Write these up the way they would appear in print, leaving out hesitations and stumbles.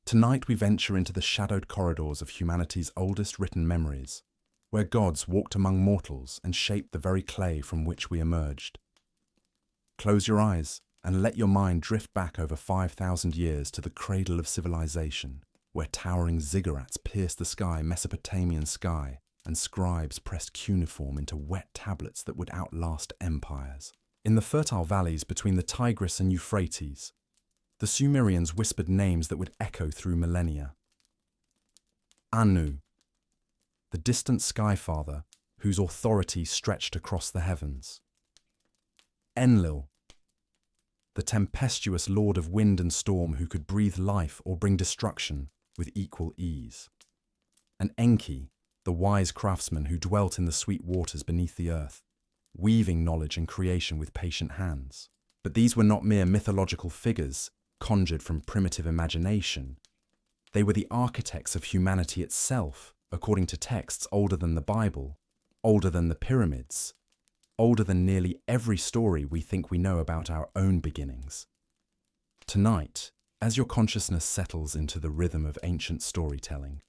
Tonight we venture into the shadowed corridors of humanity's oldest written memories, where gods walked among mortals and shaped the very clay from which we emerged. Close your eyes and let your mind drift back over 5,000 years to the cradle of civilization, where towering ziggurats pierced the Mesopotamian sky, and scribes pressed cuneiform into wet tablets that would outlast empires. In the fertile valleys between the Tigris and Euphrates, the Sumerians whispered names that would echo through millennia. Anu, the distant sky-father whose authority stretched across the heavens. Enlil, the tempestuous lord of wind and storm who could breathe life or bring destruction with equal ease. And Enki, the wise craftsman who dwelt in the sweet waters beneath the earth, weaving knowledge and creation with patient hands. But these were not mere mythological figures conjured from primitive imagination. They were the architects of humanity itself, according to texts older than the Bible, older than the pyramids, older than nearly every story we think we know about our own beginnings. Tonight, as your consciousness settles into the rhythm of ancient storytelling,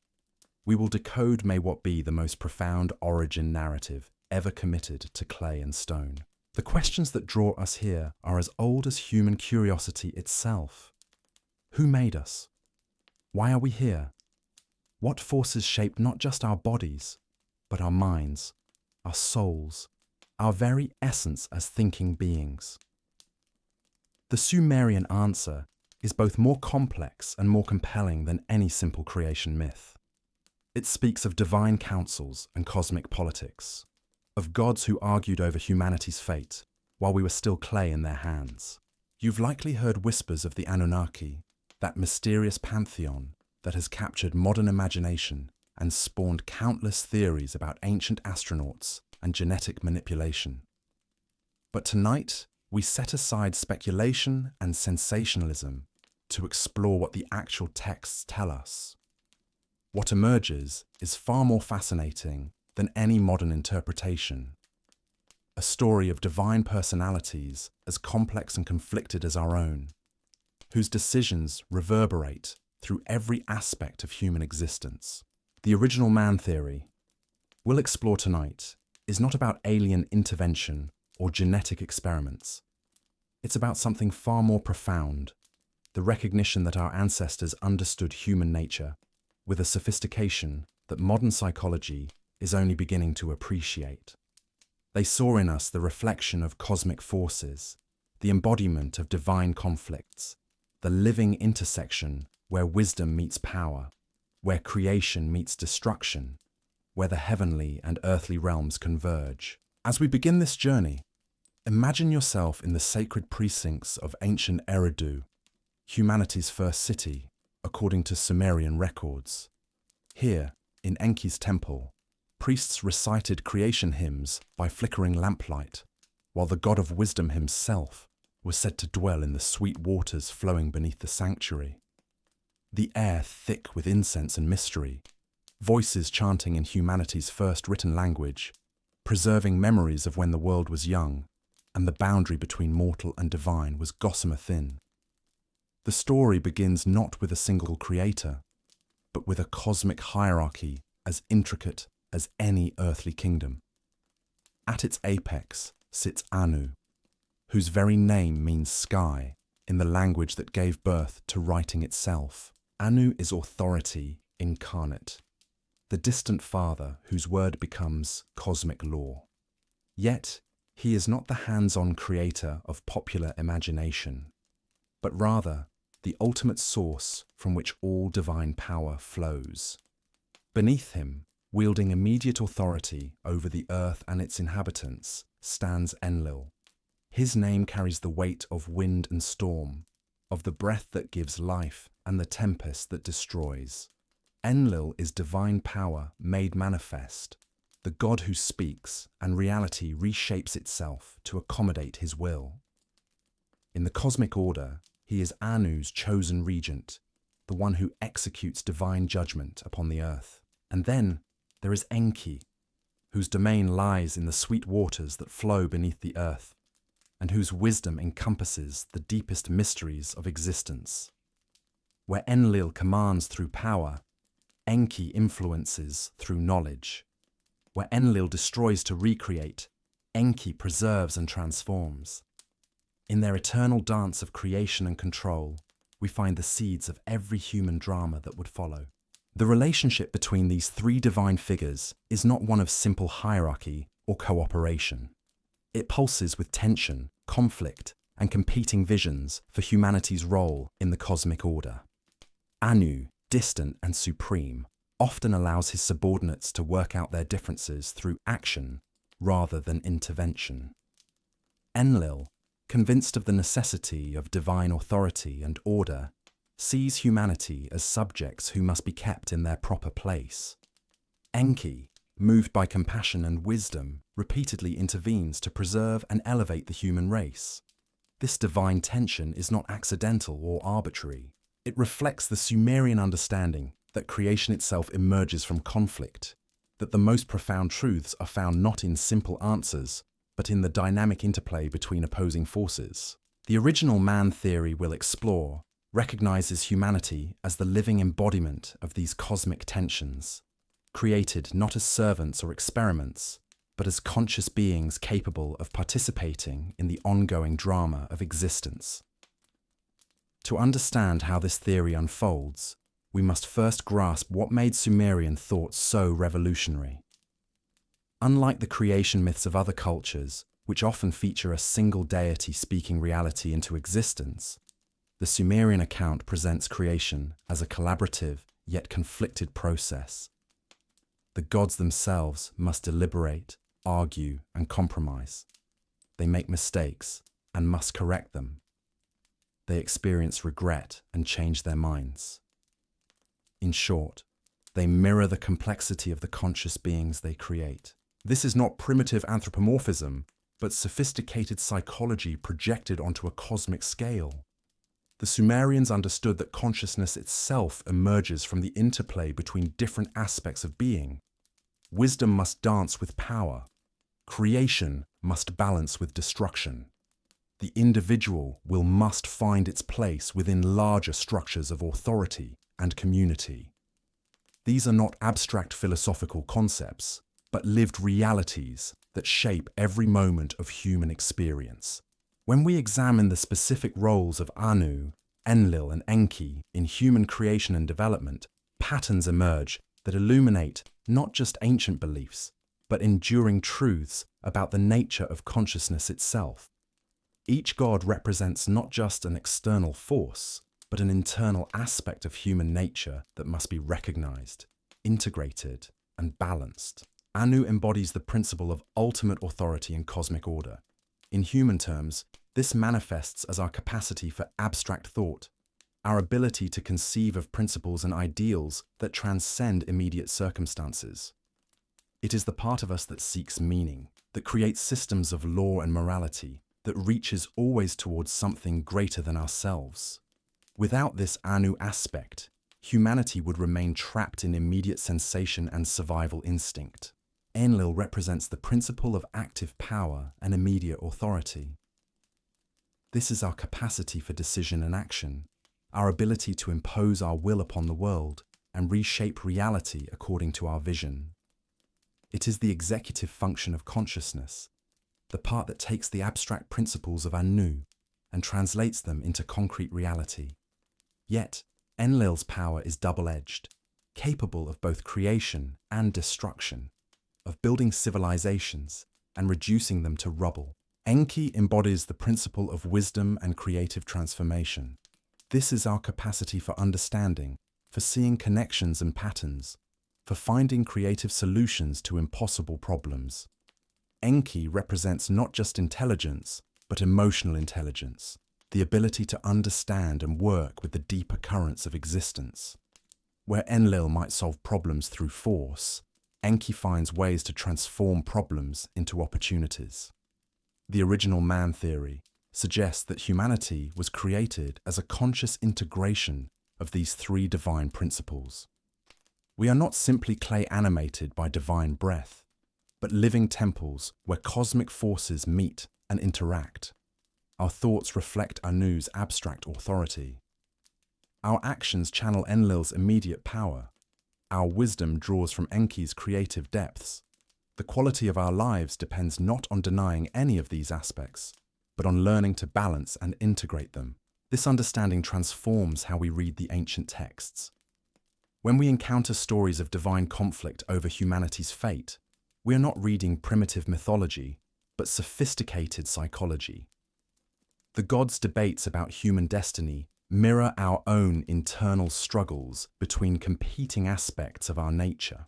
we will decode may what be the most profound origin narrative ever committed to clay and stone. The questions that draw us here are as old as human curiosity itself. Who made us? Why are we here? What forces shape not just our bodies, but our minds, our souls, our very essence as thinking beings? The Sumerian answer is both more complex and more compelling than any simple creation myth. It speaks of divine councils and cosmic politics, of gods who argued over humanity's fate while we were still clay in their hands. You've likely heard whispers of the Anunnaki, that mysterious pantheon that has captured modern imagination and spawned countless theories about ancient astronauts and genetic manipulation. But tonight, we set aside speculation and sensationalism to explore what the actual texts tell us. What emerges is far more fascinating than any modern interpretation. A story of divine personalities as complex and conflicted as our own, whose decisions reverberate through every aspect of human existence. The original man theory we'll explore tonight is not about alien intervention or genetic experiments. It's about something far more profound, the recognition that our ancestors understood human nature with a sophistication that modern psychology is only beginning to appreciate. They saw in us the reflection of cosmic forces, the embodiment of divine conflicts, the living intersection where wisdom meets power, where creation meets destruction, where the heavenly and earthly realms converge. As we begin this journey, imagine yourself in the sacred precincts of ancient Eridu, humanity's first city, according to Sumerian records. Here, in Enki's temple, priests recited creation hymns by flickering lamplight, while the god of wisdom himself was said to dwell in the sweet waters flowing beneath the sanctuary. The air thick with incense and mystery, voices chanting in humanity's first written language, preserving memories of when the world was young, and the boundary between mortal and divine was gossamer thin. The story begins not with a single creator, but with a cosmic hierarchy as intricate as any earthly kingdom. At its apex sits Anu, whose very name means sky in the language that gave birth to writing itself. Anu is authority incarnate, the distant father whose word becomes cosmic law. Yet, he is not the hands-on creator of popular imagination, but rather the ultimate source from which all divine power flows. Beneath him, wielding immediate authority over the earth and its inhabitants, stands Enlil. His name carries the weight of wind and storm, of the breath that gives life and the tempest that destroys. Enlil is divine power made manifest, the god who speaks and reality reshapes itself to accommodate his will. In the cosmic order, he is Anu's chosen regent, the one who executes divine judgment upon the earth. And then there is Enki, whose domain lies in the sweet waters that flow beneath the earth, and whose wisdom encompasses the deepest mysteries of existence. Where Enlil commands through power, Enki influences through knowledge. Where Enlil destroys to recreate, Enki preserves and transforms. In their eternal dance of creation and control, we find the seeds of every human drama that would follow. The relationship between these three divine figures is not one of simple hierarchy or cooperation. It pulses with tension, conflict, and competing visions for humanity's role in the cosmic order. Anu, distant and supreme, often allows his subordinates to work out their differences through action rather than intervention. Enlil, convinced of the necessity of divine authority and order, sees humanity as subjects who must be kept in their proper place. Enki, moved by compassion and wisdom, repeatedly intervenes to preserve and elevate the human race. This divine tension is not accidental or arbitrary. It reflects the Sumerian understanding that creation itself emerges from conflict, that the most profound truths are found not in simple answers, but in the dynamic interplay between opposing forces. The original man theory we'll explore recognizes humanity as the living embodiment of these cosmic tensions, created not as servants or experiments, but as conscious beings capable of participating in the ongoing drama of existence. To understand how this theory unfolds, we must first grasp what made Sumerian thought so revolutionary. Unlike the creation myths of other cultures, which often feature a single deity speaking reality into existence, the Sumerian account presents creation as a collaborative yet conflicted process. The gods themselves must deliberate, argue, and compromise. They make mistakes and must correct them. They experience regret and change their minds. In short, they mirror the complexity of the conscious beings they create. This is not primitive anthropomorphism, but sophisticated psychology projected onto a cosmic scale. The Sumerians understood that consciousness itself emerges from the interplay between different aspects of being. Wisdom must dance with power. Creation must balance with destruction. The individual must find its place within larger structures of authority and community. These are not abstract philosophical concepts, but lived realities that shape every moment of human experience. When we examine the specific roles of Anu, Enlil, and Enki in human creation and development, patterns emerge that illuminate not just ancient beliefs, but enduring truths about the nature of consciousness itself. Each god represents not just an external force, but an internal aspect of human nature that must be recognized, integrated, and balanced. Anu embodies the principle of ultimate authority and cosmic order. In human terms, this manifests as our capacity for abstract thought, our ability to conceive of principles and ideals that transcend immediate circumstances. It is the part of us that seeks meaning, that creates systems of law and morality, that reaches always towards something greater than ourselves. Without this Anu aspect, humanity would remain trapped in immediate sensation and survival instinct. Enlil represents the principle of active power and immediate authority. This is our capacity for decision and action, our ability to impose our will upon the world and reshape reality according to our vision. It is the executive function of consciousness, the part that takes the abstract principles of Anu and translates them into concrete reality. Yet, Enlil's power is double-edged, capable of both creation and destruction, of building civilizations and reducing them to rubble. Enki embodies the principle of wisdom and creative transformation. This is our capacity for understanding, for seeing connections and patterns, for finding creative solutions to impossible problems. Enki represents not just intelligence, but emotional intelligence, the ability to understand and work with the deeper currents of existence. Where Enlil might solve problems through force, Enki finds ways to transform problems into opportunities. The original man theory suggests that humanity was created as a conscious integration of these three divine principles. We are not simply clay animated by divine breath, but living temples where cosmic forces meet and interact. Our thoughts reflect Anu's abstract authority. Our actions channel Enlil's immediate power. Our wisdom draws from Enki's creative depths. The quality of our lives depends not on denying any of these aspects, but on learning to balance and integrate them. This understanding transforms how we read the ancient texts. When we encounter stories of divine conflict over humanity's fate, we are not reading primitive mythology, but sophisticated psychology. The gods' debates about human destiny mirror our own internal struggles between competing aspects of our nature.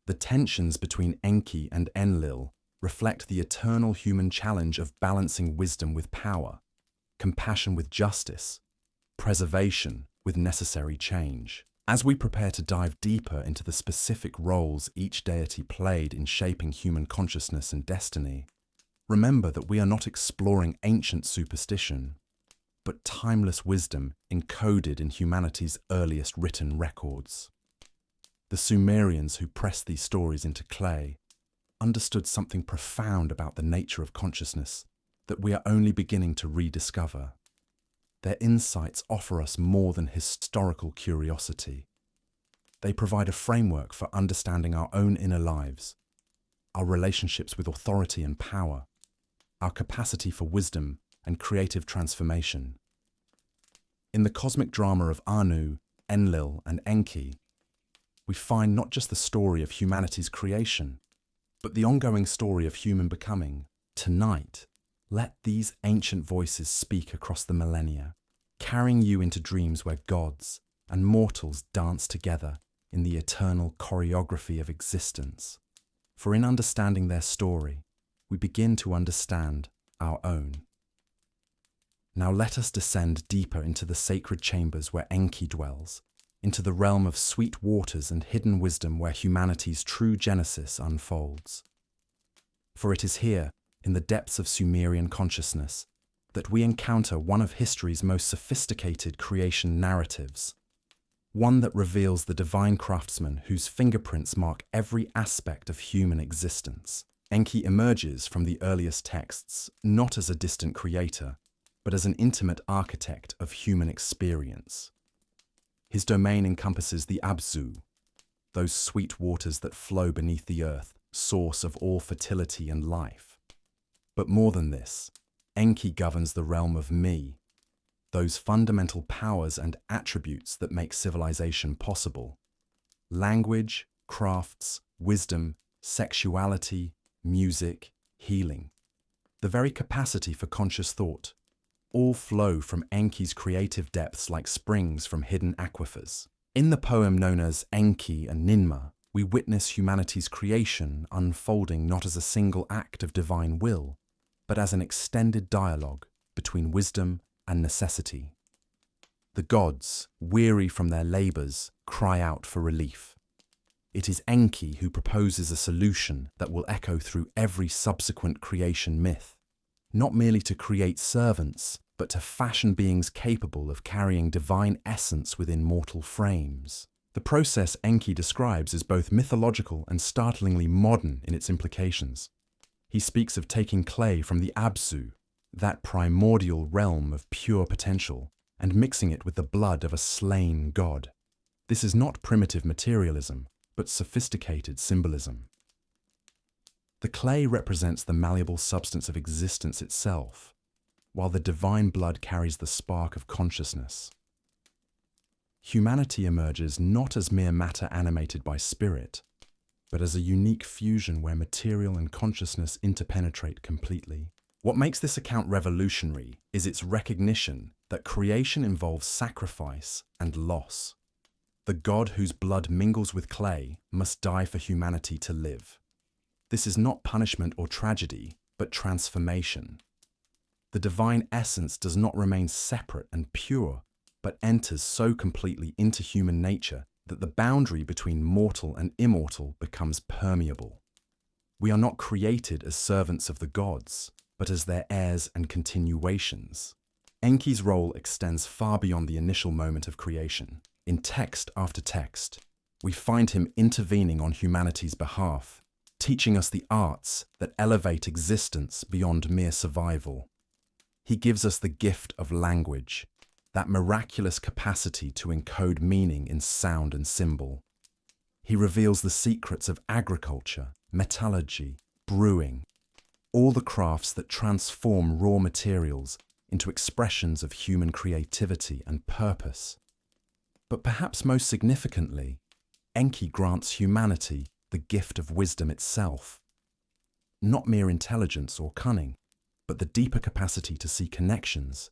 The tensions between Enki and Enlil reflect the eternal human challenge of balancing wisdom with power, compassion with justice, preservation with necessary change. As we prepare to dive deeper into the specific roles each deity played in shaping human consciousness and destiny, remember that we are not exploring ancient superstition, but timeless wisdom encoded in humanity's earliest written records. The Sumerians who pressed these stories into clay understood something profound about the nature of consciousness that we are only beginning to rediscover. Their insights offer us more than historical curiosity. They provide a framework for understanding our own inner lives, our relationships with authority and power, our capacity for wisdom and creative transformation. In the cosmic drama of Anu, Enlil, and Enki, we find not just the story of humanity's creation, but the ongoing story of human becoming. Tonight, let these ancient voices speak across the millennia, carrying you into dreams where gods and mortals dance together in the eternal choreography of existence. For in understanding their story, we begin to understand our own. Now let us descend deeper into the sacred chambers where Enki dwells, into the realm of sweet waters and hidden wisdom where humanity's true genesis unfolds. For it is here, in the depths of Sumerian consciousness, that we encounter one of history's most sophisticated creation narratives, one that reveals the divine craftsman whose fingerprints mark every aspect of human existence. Enki emerges from the earliest texts not as a distant creator, but as an intimate architect of human experience. His domain encompasses the Abzu, those sweet waters that flow beneath the earth, source of all fertility and life. But more than this, Enki governs the realm of Mi, those fundamental powers and attributes that make civilization possible. Language, crafts, wisdom, sexuality, music, healing. The very capacity for conscious thought, all flow from Enki's creative depths like springs from hidden aquifers. In the poem known as Enki and Ninmah, we witness humanity's creation unfolding not as a single act of divine will, but as an extended dialogue between wisdom and necessity. The gods, weary from their labors, cry out for relief. It is Enki who proposes a solution that will echo through every subsequent creation myth, not merely to create servants, but to fashion beings capable of carrying divine essence within mortal frames. The process Enki describes is both mythological and startlingly modern in its implications. He speaks of taking clay from the Abzu, that primordial realm of pure potential, and mixing it with the blood of a slain god. This is not primitive materialism, but sophisticated symbolism. The clay represents the malleable substance of existence itself, while the divine blood carries the spark of consciousness. Humanity emerges not as mere matter animated by spirit, but as a unique fusion where material and consciousness interpenetrate completely. What makes this account revolutionary is its recognition that creation involves sacrifice and loss. The god whose blood mingles with clay must die for humanity to live. This is not punishment or tragedy, but transformation. The divine essence does not remain separate and pure, but enters so completely into human nature that the boundary between mortal and immortal becomes permeable. We are not created as servants of the gods, but as their heirs and continuations. Enki's role extends far beyond the initial moment of creation. In text after text, we find him intervening on humanity's behalf, teaching us the arts that elevate existence beyond mere survival. He gives us the gift of language, that miraculous capacity to encode meaning in sound and symbol. He reveals the secrets of agriculture, metallurgy, brewing, all the crafts that transform raw materials into expressions of human creativity and purpose. But perhaps most significantly, Enki grants humanity the gift of wisdom itself. Not mere intelligence or cunning, but the deeper capacity to see connections,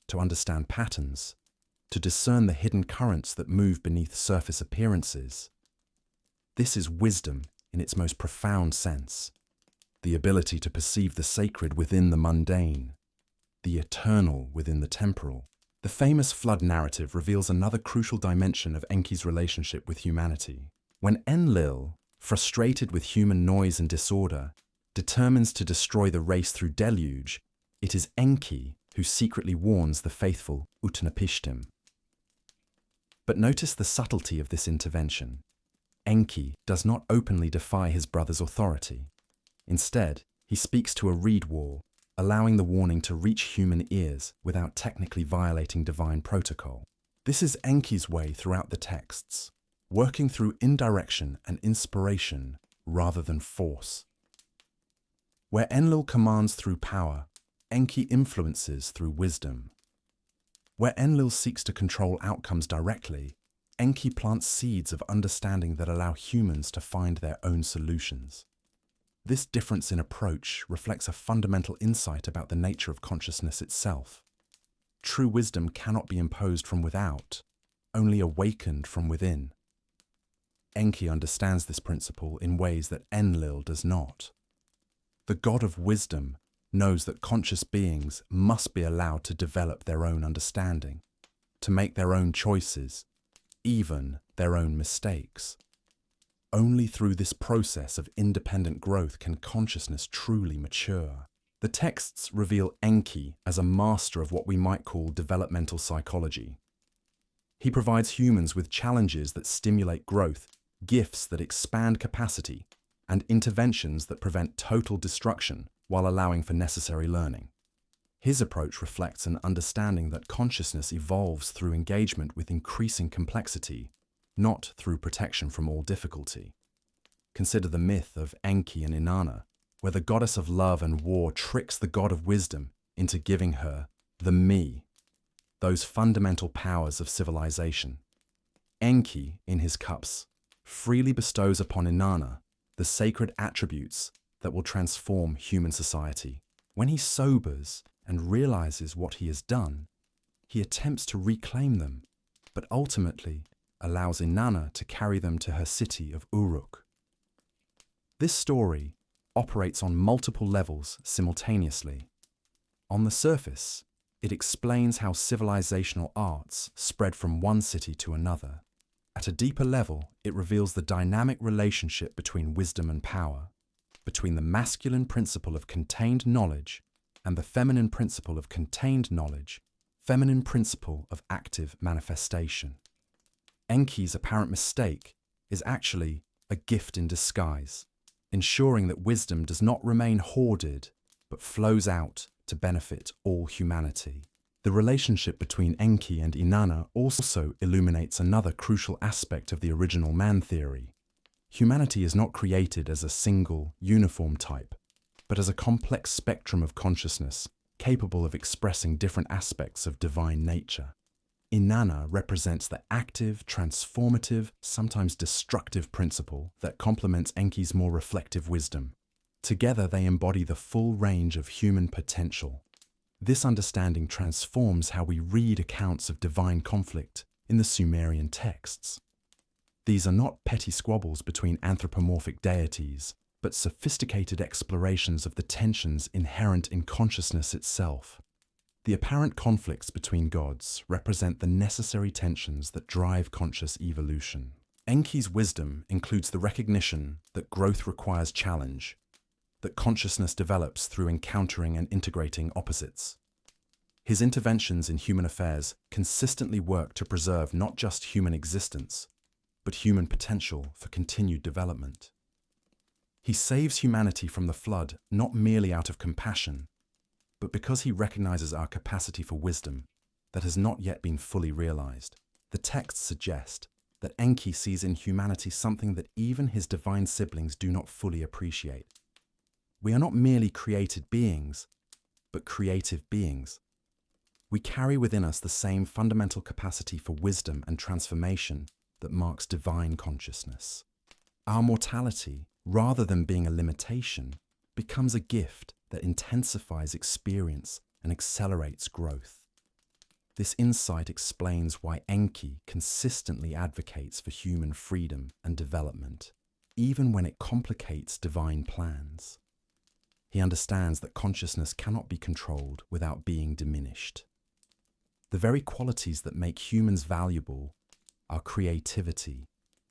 to understand patterns, to discern the hidden currents that move beneath surface appearances. This is wisdom in its most profound sense, the ability to perceive the sacred within the mundane, the eternal within the temporal. The famous flood narrative reveals another crucial dimension of Enki's relationship with humanity. When Enlil, frustrated with human noise and disorder, determines to destroy the race through deluge, it is Enki who secretly warns the faithful Utnapishtim. But notice the subtlety of this intervention. Enki does not openly defy his brother's authority. Instead, he speaks to a reed wall, allowing the warning to reach human ears without technically violating divine protocol. This is Enki's way throughout the texts, working through indirection and inspiration rather than force. Where Enlil commands through power, Enki influences through wisdom. Where Enlil seeks to control outcomes directly, Enki plants seeds of understanding that allow humans to find their own solutions. This difference in approach reflects a fundamental insight about the nature of consciousness itself. True wisdom cannot be imposed from without, only awakened from within. Enki understands this principle in ways that Enlil does not. The god of wisdom knows that conscious beings must be allowed to develop their own understanding, to make their own choices, even their own mistakes. Only through this process of independent growth can consciousness truly mature. The texts reveal Enki as a master of what we might call developmental psychology. He provides humans with challenges that stimulate growth, gifts that expand capacity, and interventions that prevent total destruction while allowing for necessary learning. His approach reflects an understanding that consciousness evolves through engagement with increasing complexity, not through protection from all difficulty. Consider the myth of Enki and Inanna, where the goddess of love and war tricks the god of wisdom into giving her the me, those fundamental powers of civilization. Enki, in his cups, freely bestows upon Inanna the sacred attributes that will transform human society. When he sobers and realizes what he has done, he attempts to reclaim them, but ultimately allows Inanna to carry them to her city of Uruk. This story operates on multiple levels simultaneously. On the surface, it explains how civilizational arts spread from one city to another. At a deeper level, it reveals the dynamic relationship between wisdom and power, between the masculine principle of contained knowledge and the feminine principle of contained knowledge, feminine principle of active manifestation. Enki's apparent mistake is actually a gift in disguise, ensuring that wisdom does not remain hoarded, but flows out to benefit all humanity. The relationship between Enki and Inanna also illuminates another crucial aspect of the original man theory. Humanity is not created as a single, uniform type, but as a complex spectrum of consciousness capable of expressing different aspects of divine nature. Inanna represents the active, transformative, sometimes destructive principle that complements Enki's more reflective wisdom. Together they embody the full range of human potential. This understanding transforms how we read accounts of divine conflict in the Sumerian texts. These are not petty squabbles between anthropomorphic deities, but sophisticated explorations of the tensions inherent in consciousness itself. The apparent conflicts between gods represent the necessary tensions that drive conscious evolution. Enki's wisdom includes the recognition that growth requires challenge, that consciousness develops through encountering and integrating opposites. His interventions in human affairs consistently work to preserve not just human existence, but human potential for continued development. He saves humanity from the flood not merely out of compassion, but because he recognizes our capacity for wisdom that has not yet been fully realized. The texts suggest that Enki sees in humanity something that even his divine siblings do not fully appreciate. We are not merely created beings, but creative beings. We carry within us the same fundamental capacity for wisdom and transformation that marks divine consciousness. Our mortality, rather than being a limitation, becomes a gift that intensifies experience and accelerates growth. This insight explains why Enki consistently advocates for human freedom and development, even when it complicates divine plans. He understands that consciousness cannot be controlled without being diminished. The very qualities that make humans valuable, our creativity,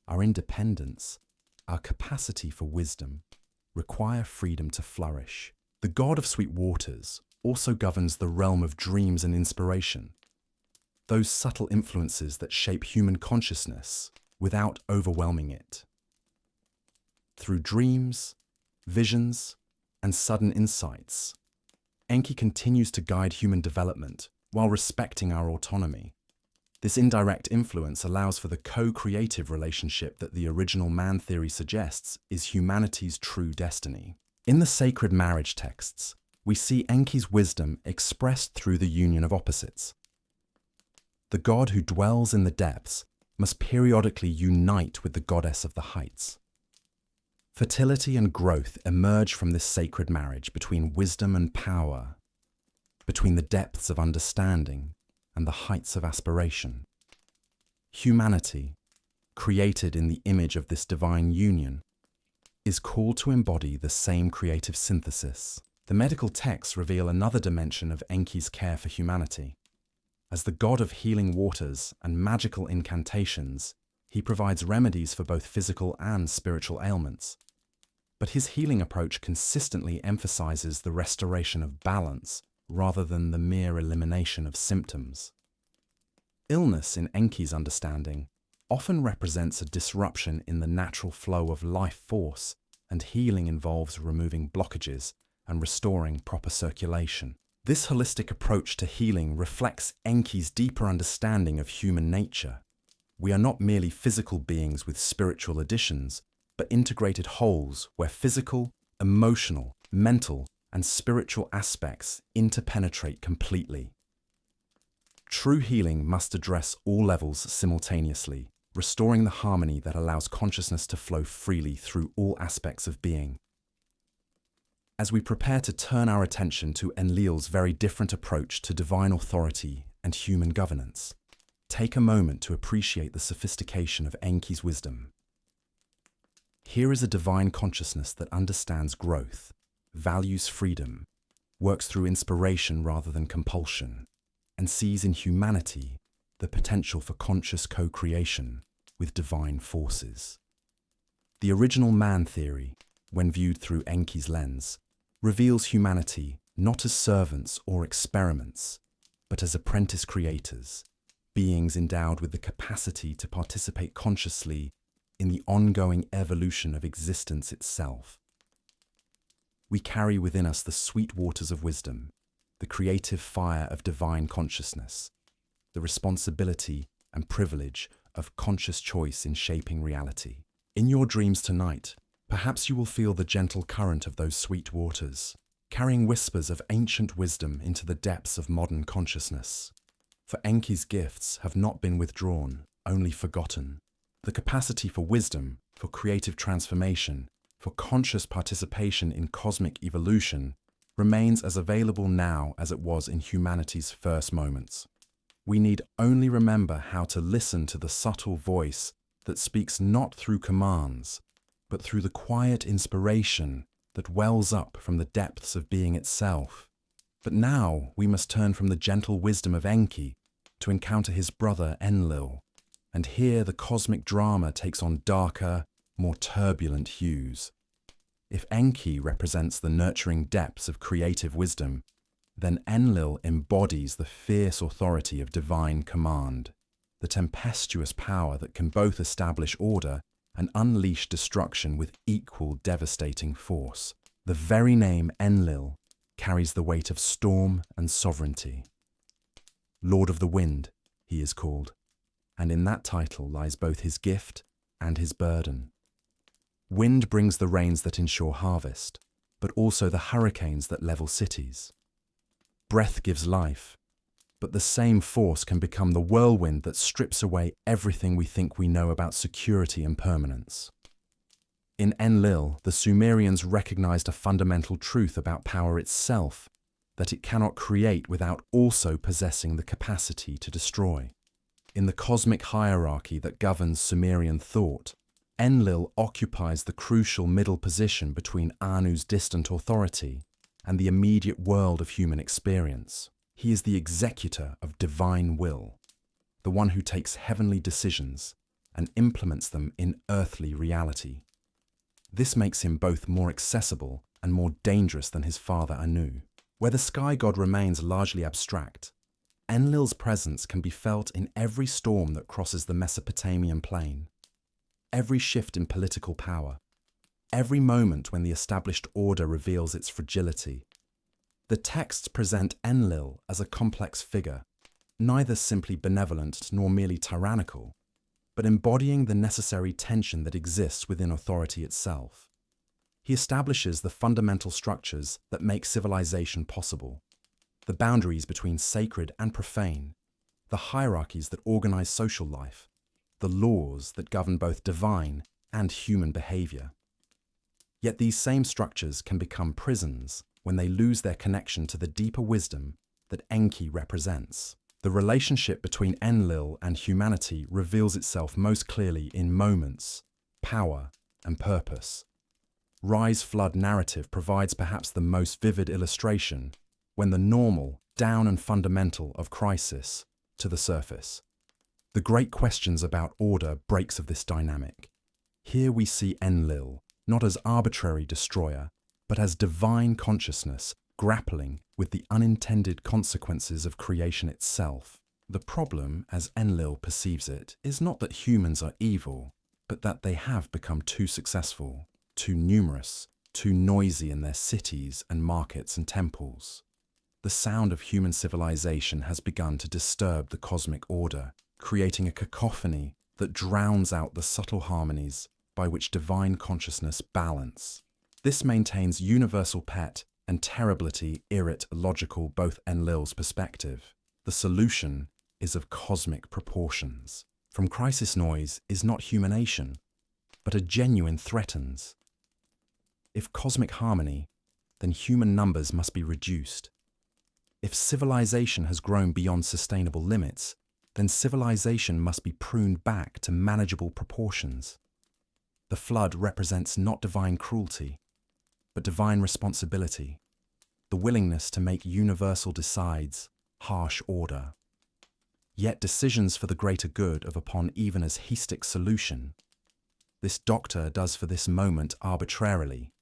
our independence, our capacity for wisdom, require freedom to flourish. The god of sweet waters also governs the realm of dreams and inspiration, those subtle influences that shape human consciousness without overwhelming it. Through dreams, visions, and sudden insights, Enki continues to guide human development while respecting our autonomy. This indirect influence allows for the co-creative relationship that the original man theory suggests is humanity's true destiny. In the sacred marriage texts, we see Enki's wisdom expressed through the union of opposites. The god who dwells in the depths must periodically unite with the goddess of the heights. Fertility and growth emerge from this sacred marriage between wisdom and power, between the depths of understanding and the heights of aspiration. Humanity, created in the image of this divine union, is called to embody the same creative synthesis. The medical texts reveal another dimension of Enki's care for humanity. As the god of healing waters and magical incantations, he provides remedies for both physical and spiritual ailments. But his healing approach consistently emphasizes the restoration of balance rather than the mere elimination of symptoms. Illness, in Enki's understanding, often represents a disruption in the natural flow of life force, and healing involves removing blockages and restoring proper circulation. This holistic approach to healing reflects Enki's deeper understanding of human nature. We are not merely physical beings with spiritual additions, but integrated wholes where physical, emotional, mental, and spiritual aspects interpenetrate completely. True healing must address all levels simultaneously, restoring the harmony that allows consciousness to flow freely through all aspects of being. As we prepare to turn our attention to Enlil's very different approach to divine authority and human governance, take a moment to appreciate the sophistication of Enki's wisdom. Here is a divine consciousness that understands growth, values freedom, works through inspiration rather than compulsion, and sees in humanity the potential for conscious co-creation with divine forces. The original man theory, when viewed through Enki's lens, reveals humanity not as servants or experiments, but as apprentice creators, beings endowed with the capacity to participate consciously in the ongoing evolution of existence itself. We carry within us the sweet waters of wisdom, the creative fire of divine consciousness, the responsibility and privilege of conscious choice in shaping reality. In your dreams tonight, perhaps you will feel the gentle current of those sweet waters, carrying whispers of ancient wisdom into the depths of modern consciousness. For Enki's gifts have not been withdrawn, only forgotten. The capacity for wisdom, for creative transformation, for conscious participation in cosmic evolution remains as available now as it was in humanity's first moments. We need only remember how to listen to the subtle voice that speaks not through commands, but through the quiet inspiration that wells up from the depths of being itself. But now we must turn from the gentle wisdom of Enki to encounter his brother Enlil, and here the cosmic drama takes on darker, more turbulent hues. If Enki represents the nurturing depths of creative wisdom, then Enlil embodies the fierce authority of divine command, the tempestuous power that can both establish order and unleash destruction with equal devastating force. The very name Enlil carries the weight of storm and sovereignty. Lord of the Wind, he is called, and in that title lies both his gift and his burden. Wind brings the rains that ensure harvest, but also the hurricanes that level cities. Breath gives life, but the same force can become the whirlwind that strips away everything we think we know about security and permanence. In Enlil, the Sumerians recognized a fundamental truth about power itself, that it cannot create without also possessing the capacity to destroy. In the cosmic hierarchy that governs Sumerian thought, Enlil occupies the crucial middle position between Anu's distant authority and the immediate world of human experience. He is the executor of divine will, the one who takes heavenly decisions and implements them in earthly reality. This makes him both more accessible and more dangerous than his father Anu. Where the sky god remains largely abstract, Enlil's presence can be felt in every storm that crosses the Mesopotamian plain, every shift in political power, every moment when the established order reveals its fragility. The texts present Enlil as a complex figure, neither simply benevolent nor merely tyrannical, but embodying the necessary tension that exists within authority itself. He establishes the fundamental structures that make civilization possible, the boundaries between sacred and profane, the hierarchies that organize social life, the laws that govern both divine and human behavior. Yet these same structures can become prisons when they lose their connection to the deeper wisdom that Enki represents. The relationship between Enlil and humanity reveals itself most clearly in moments, power, and purpose. Rise-flood narrative provides perhaps the most vivid illustration when the normal, down and fundamental of crisis to the surface. The great questions about order breaks of this dynamic. Here we see Enlil, not as arbitrary destroyer, but as divine consciousness grappling with the unintended consequences of creation itself. The problem, as Enlil perceives it, is not that humans are evil, but that they have become too successful, too numerous, too noisy in their cities and markets and temples. The sound of human civilization has begun to disturb the cosmic order, creating a cacophony that drowns out the subtle harmonies by which divine consciousness balance. This maintains universal pet and terribility irrit logical both Enlil's perspective. The solution is of cosmic proportions. From crisis noise is not humanation, but a genuine threatens. If cosmic harmony, then human numbers must be reduced. If civilization has grown beyond sustainable limits, then civilization must be pruned back to manageable proportions. The flood represents not divine cruelty, but divine responsibility, the willingness to make universal decides harsh order. Yet decisions for the greater good of upon even as heistic solution, this doctor does for this moment arbitrarily,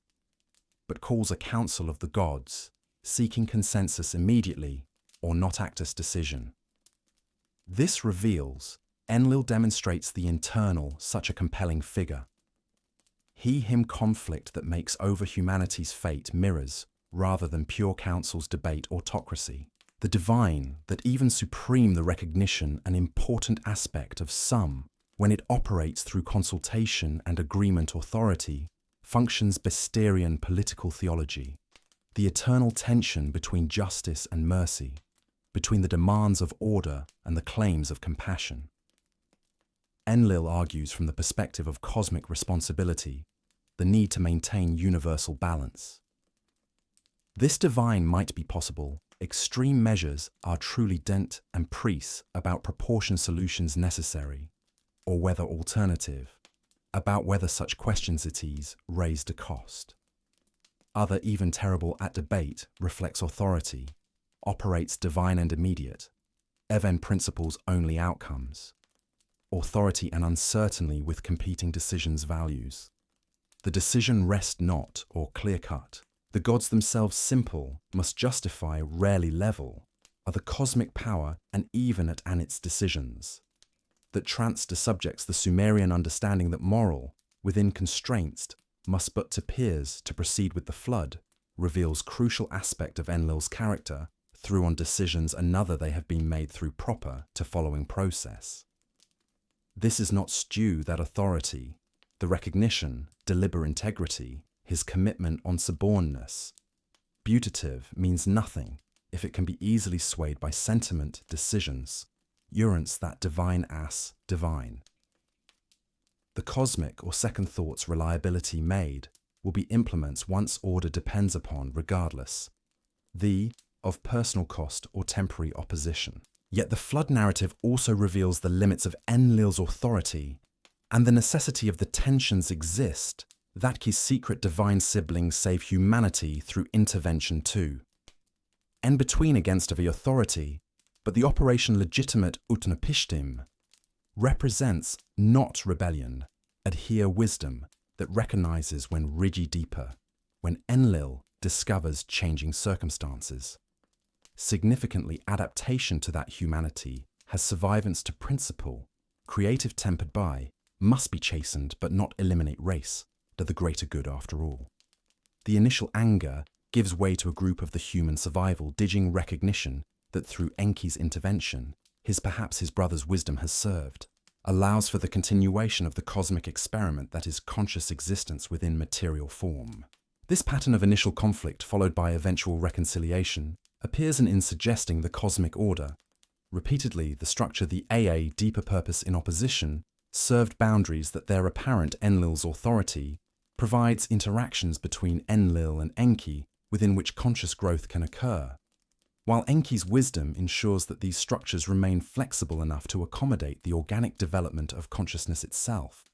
but calls a council of the gods, seeking consensus immediately or not act as decision. This reveals Enlil demonstrates the internal such a compelling figure. He-him conflict that makes over humanity's fate mirrors, rather than pure council's debate autocracy. The divine that even supreme the recognition an important aspect of some, when it operates through consultation and agreement authority, functions Besterian political theology. The eternal tension between justice and mercy, between the demands of order and the claims of compassion. Enlil argues from the perspective of cosmic responsibility, the need to maintain universal balance. This divine might be possible. Extreme measures are truly dent and priest about proportion solutions necessary, or whether alternative, about whether such questions at ease raised a cost. Other even terrible at debate reflects authority, operates divine and immediate, even principles only outcomes, authority and uncertainty with competing decisions values. The decision rest not or clear-cut. The gods themselves simple, must justify, rarely level, are the cosmic power and even at its decisions. That trance to subjects the Sumerian understanding that moral, within constraints, must but to peers to proceed with the flood, reveals crucial aspect of Enlil's character through on decisions another they have been made through proper to following process. This is not stew that authority, the recognition, deliberate integrity, his commitment on subornness. Putative means nothing if it can be easily swayed by sentiment, decisions, urence that divine ass divine. The cosmic or second thought's reliability made will be implements once order depends upon regardless, of personal cost or temporary opposition. Yet the flood narrative also reveals the limits of Enlil's authority and the necessity of the tensions exist that his secret divine siblings save humanity through intervention too. En between against of the authority, but the operation legitimate utnapishtim represents not rebellion, adhere wisdom that recognizes when rigi deeper, when Enlil discovers changing circumstances. Significantly, adaptation to that humanity has survivance to principle, creative tempered by, must be chastened but not eliminate race, to the greater good after all. The initial anger gives way to a group of the human survival digging recognition that through Enki's intervention, perhaps his brother's wisdom has served, allows for the continuation of the cosmic experiment that is conscious existence within material form. This pattern of initial conflict followed by eventual reconciliation appears in suggesting the cosmic order. Repeatedly, the structure the AA deeper purpose in opposition served boundaries that their apparent Enlil's authority provides interactions between Enlil and Enki within which conscious growth can occur, while Enki's wisdom ensures that these structures remain flexible enough to accommodate the organic development of consciousness itself.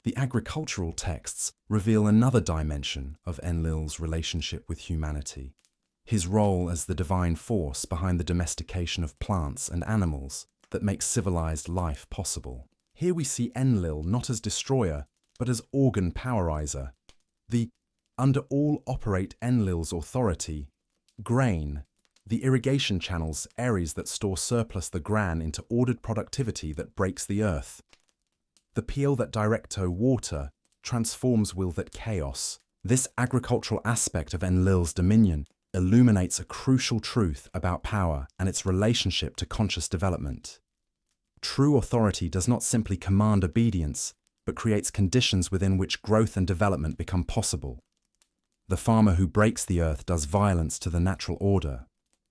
The agricultural texts reveal another dimension of Enlil's relationship with humanity, his role as the divine force behind the domestication of plants and animals that makes civilized life possible. Here we see Enlil not as destroyer, but as organ powerizer. Under all operate Enlil's authority, grain, the irrigation channels, areas that store surplus the gran into ordered productivity that breaks the earth. The peel that directo water transforms will that chaos. This agricultural aspect of Enlil's dominion illuminates a crucial truth about power and its relationship to conscious development. True authority does not simply command obedience, but creates conditions within which growth and development become possible. The farmer who breaks the earth does violence to the natural order,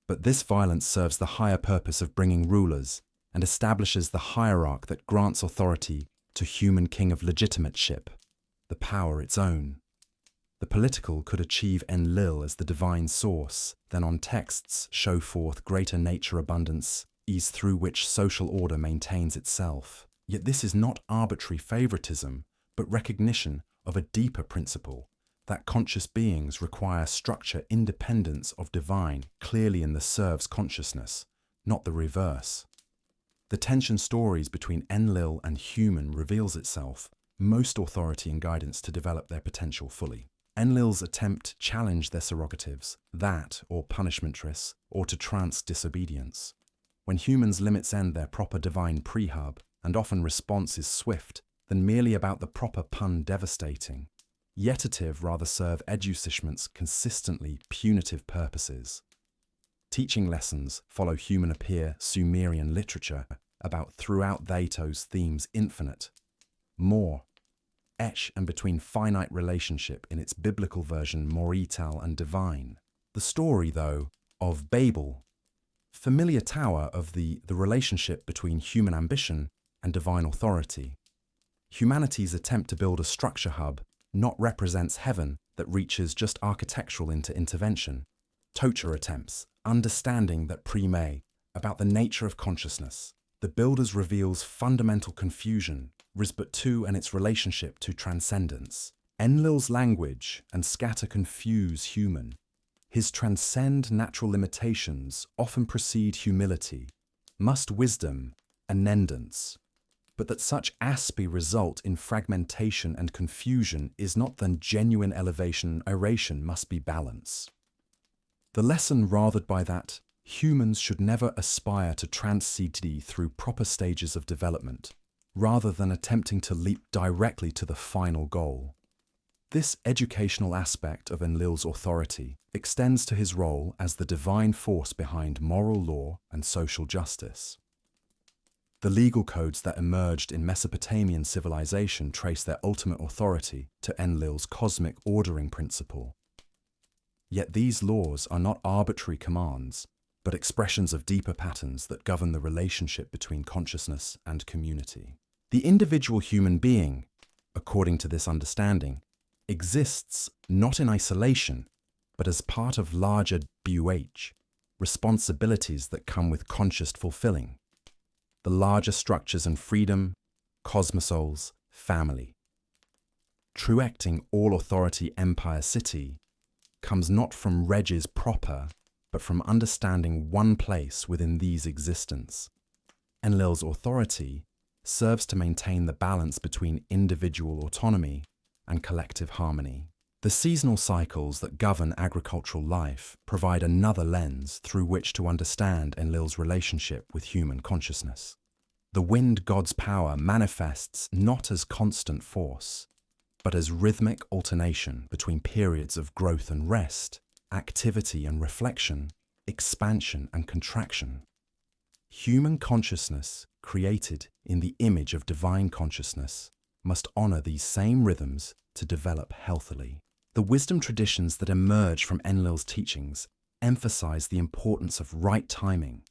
but this violence serves the higher purpose of bringing rulers and establishes the hierarch that grants authority to human king of legitimateship, the power its own. The political could achieve Enlil as the divine source, then on texts show forth greater nature abundance, ease through which social order maintains itself. Yet this is not arbitrary favoritism, but recognition of a deeper principle, that conscious beings require structure independence of divine clearly in the serf's consciousness, not the reverse. The tension stories between Enlil and human reveals itself, most authority and guidance to develop their potential fully. Enlil's attempt challenge their surrogatives, that or punishmentress, or to trance disobedience. When humans limits end their proper divine prehub, and often response is swift, than merely about the proper pun devastating. Yetative rather serve edusishment's consistently punitive purposes. Teaching lessons follow human appear Sumerian literature about throughout Theto's themes infinite, more, etch and between finite relationship in its biblical version morital and divine. The story, though, of Babel, familiar tower of the relationship between human ambition and divine authority. Humanity's attempt to build a structure hub not represents heaven that reaches just architectural intervention. Tocha attempts, understanding that pre-may, about the nature of consciousness. The builders reveals fundamental confusion, Risbot 2 and its relationship to transcendence. Enlil's language and scatter confuse human. His transcend natural limitations often precede humility, must wisdom, anendance. But that such aspy result in fragmentation and confusion is not than genuine elevation, oration must be balance. The lesson rathered by that, humans should never aspire to transcend through proper stages of development, rather than attempting to leap directly to the final goal. This educational aspect of Enlil's authority extends to his role as the divine force behind moral law and social justice. The legal codes that emerged in Mesopotamian civilization trace their ultimate authority to Enlil's cosmic ordering principle. Yet these laws are not arbitrary commands, but expressions of deeper patterns that govern the relationship between consciousness and community. The individual human being, according to this understanding, exists not in isolation, but as part of larger responsibilities that come with conscious fulfilling. The larger structures and freedom, cosmosouls, family. True acting all authority empire city comes not from reges proper, but from understanding one place within these existence. Enlil's authority serves to maintain the balance between individual autonomy and collective harmony. The seasonal cycles that govern agricultural life provide another lens through which to understand Enlil's relationship with human consciousness. The wind god's power manifests not as constant force, but as rhythmic alternation between periods of growth and rest, activity and reflection, expansion and contraction. Human consciousness, created in the image of divine consciousness, must honor these same rhythms to develop healthily. The wisdom traditions that emerge from Enlil's teachings emphasize the importance of right timing,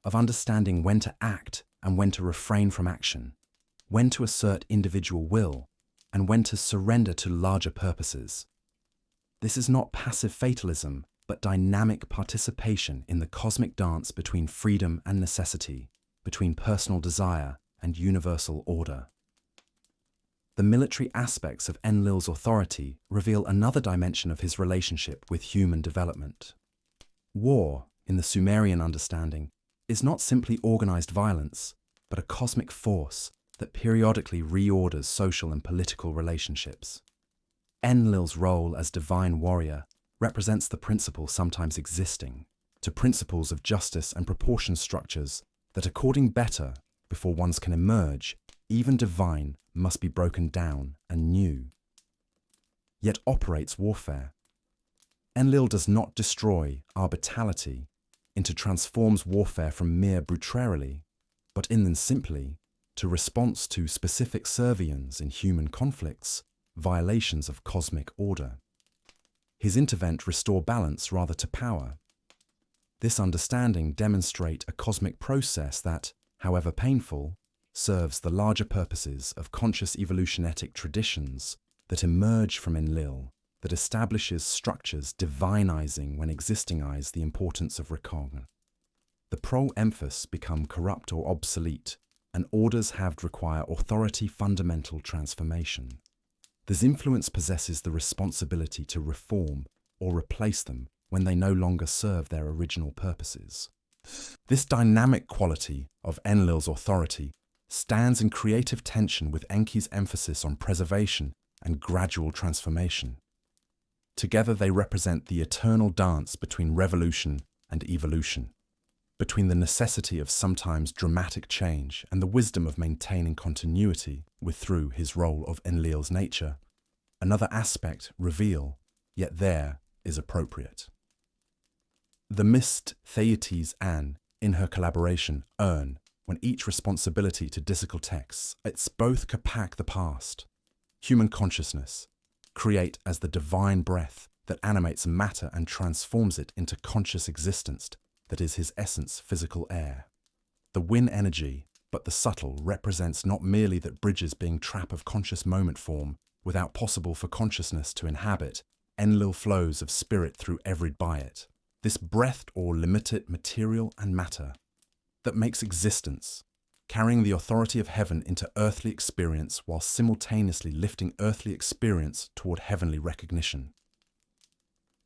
of understanding when to act and when to refrain from action, when to assert individual will, and when to surrender to larger purposes. This is not passive fatalism, but dynamic participation in the cosmic dance between freedom and necessity, between personal desire and universal order. The military aspects of Enlil's authority reveal another dimension of his relationship with human development. War, in the Sumerian understanding, is not simply organized violence, but a cosmic force that periodically reorders social and political relationships. Enlil's role as divine warrior represents the principle sometimes existing to principles of justice and proportion structures that, according better, before ones can emerge, even divine must be broken down and new. Yet operates warfare. Enlil does not destroy arbitrality into transforms warfare from mere brutality, but in and simply to response to specific servians in human conflicts, violations of cosmic order. His intervent restore balance rather to power. This understanding demonstrate a cosmic process that, however painful, serves the larger purposes of conscious evolutionetic traditions that emerge from Enlil, that establishes structures divinizing when existingize the importance of recognition. The pro-emphasis become corrupt or obsolete, and orders have require authority fundamental transformation. This influence possesses the responsibility to reform or replace them when they no longer serve their original purposes. This dynamic quality of Enlil's authority stands in creative tension with Enki's emphasis on preservation and gradual transformation. Together they represent the eternal dance between revolution and evolution, between the necessity of sometimes dramatic change and the wisdom of maintaining continuity through his role of Enlil's nature. Another aspect reveal, yet there is appropriate. The mist deities and, in her collaboration, earn, when each responsibility to disciple texts, it's both capac the past, human consciousness, create as the divine breath that animates matter and transforms it into conscious existence that is his essence physical air. The wind energy, but the subtle, represents not merely that bridges being trap of conscious moment form without possible for consciousness to inhabit, Enlil flows of spirit through every by it. This breath or limited material and matter that makes existence, carrying the authority of heaven into earthly experience while simultaneously lifting earthly experience toward heavenly recognition.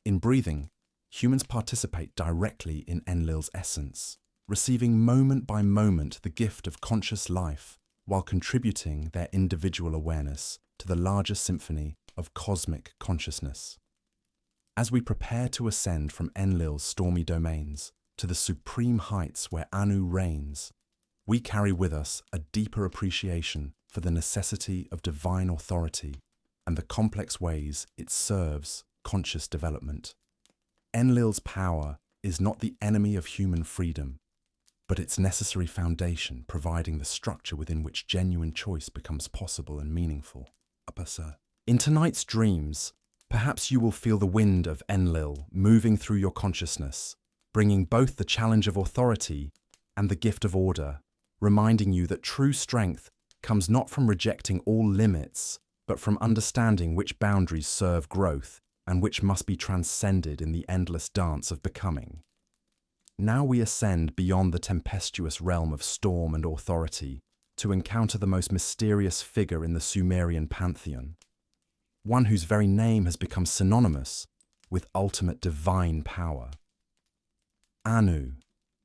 In breathing, humans participate directly in Enlil's essence, receiving moment by moment the gift of conscious life while contributing their individual awareness to the larger symphony of cosmic consciousness. As we prepare to ascend from Enlil's stormy domains to the supreme heights where Anu reigns, we carry with us a deeper appreciation for the necessity of divine authority and the complex ways it serves conscious development. Enlil's power is not the enemy of human freedom, but its necessary foundation, providing the structure within which genuine choice becomes possible and meaningful. In tonight's dreams, perhaps you will feel the wind of Enlil moving through your consciousness, bringing both the challenge of authority and the gift of order, reminding you that true strength comes not from rejecting all limits, but from understanding which boundaries serve growth and which must be transcended in the endless dance of becoming. Now we ascend beyond the tempestuous realm of storm and authority to encounter the most mysterious figure in the Sumerian pantheon, one whose very name has become synonymous with ultimate divine power. Anu,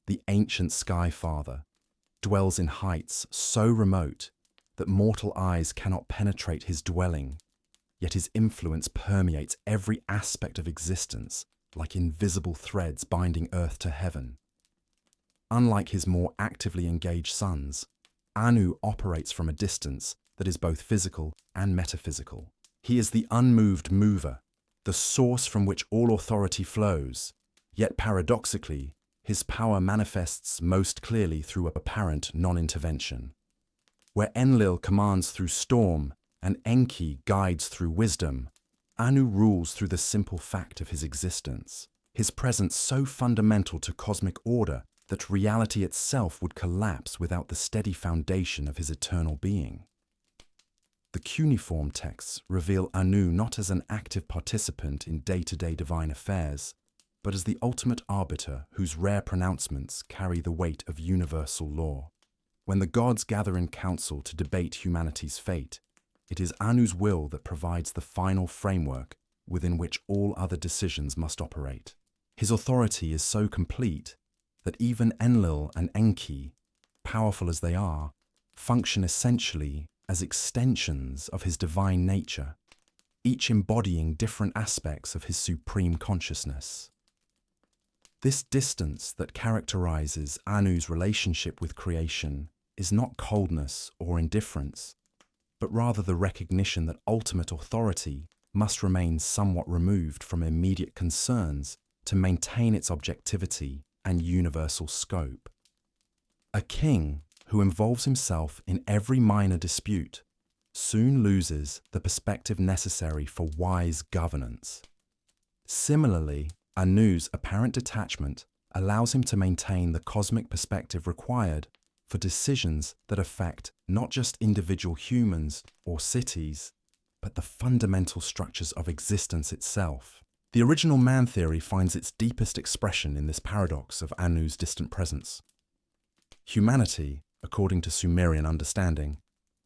the ancient sky father, dwells in heights so remote that mortal eyes cannot penetrate his dwelling, yet his influence permeates every aspect of existence like invisible threads binding earth to heaven. Unlike his more actively engaged sons, Anu operates from a distance that is both physical and metaphysical. He is the unmoved mover, the source from which all authority flows, yet paradoxically, his power manifests most clearly through apparent non-intervention. Where Enlil commands through storm and Enki guides through wisdom, Anu rules through the simple fact of his existence, his presence so fundamental to cosmic order that reality itself would collapse without the steady foundation of his eternal being. The cuneiform texts reveal Anu not as an active participant in day-to-day divine affairs, but as the ultimate arbiter whose rare pronouncements carry the weight of universal law. When the gods gather in council to debate humanity's fate, it is Anu's will that provides the final framework within which all other decisions must operate. His authority is so complete that even Enlil and Enki, powerful as they are, function essentially as extensions of his divine nature, each embodying different aspects of his supreme consciousness. This distance that characterizes Anu's relationship with creation is not coldness or indifference, but rather the recognition that ultimate authority must remain somewhat removed from immediate concerns to maintain its objectivity and universal scope. A king who involves himself in every minor dispute soon loses the perspective necessary for wise governance. Similarly, Anu's apparent detachment allows him to maintain the cosmic perspective required for decisions that affect not just individual humans or cities, but the fundamental structures of existence itself. The original man theory finds its deepest expression in this paradox of Anu's distant presence. Humanity, according to Sumerian understanding,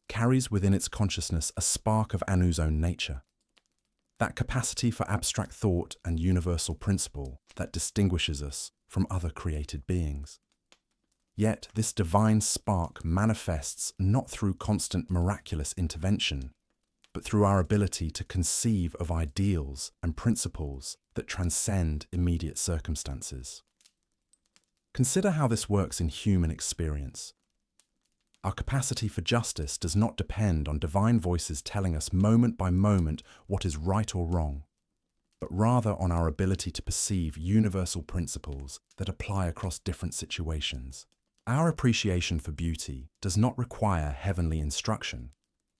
carries within its consciousness a spark of Anu's own nature, that capacity for abstract thought and universal principle that distinguishes us from other created beings. Yet this divine spark manifests not through constant miraculous intervention, but through our ability to conceive of ideals and principles that transcend immediate circumstances. Consider how this works in human experience. Our capacity for justice does not depend on divine voices telling us moment by moment what is right or wrong, but rather on our ability to perceive universal principles that apply across different situations. Our appreciation for beauty does not require heavenly instruction,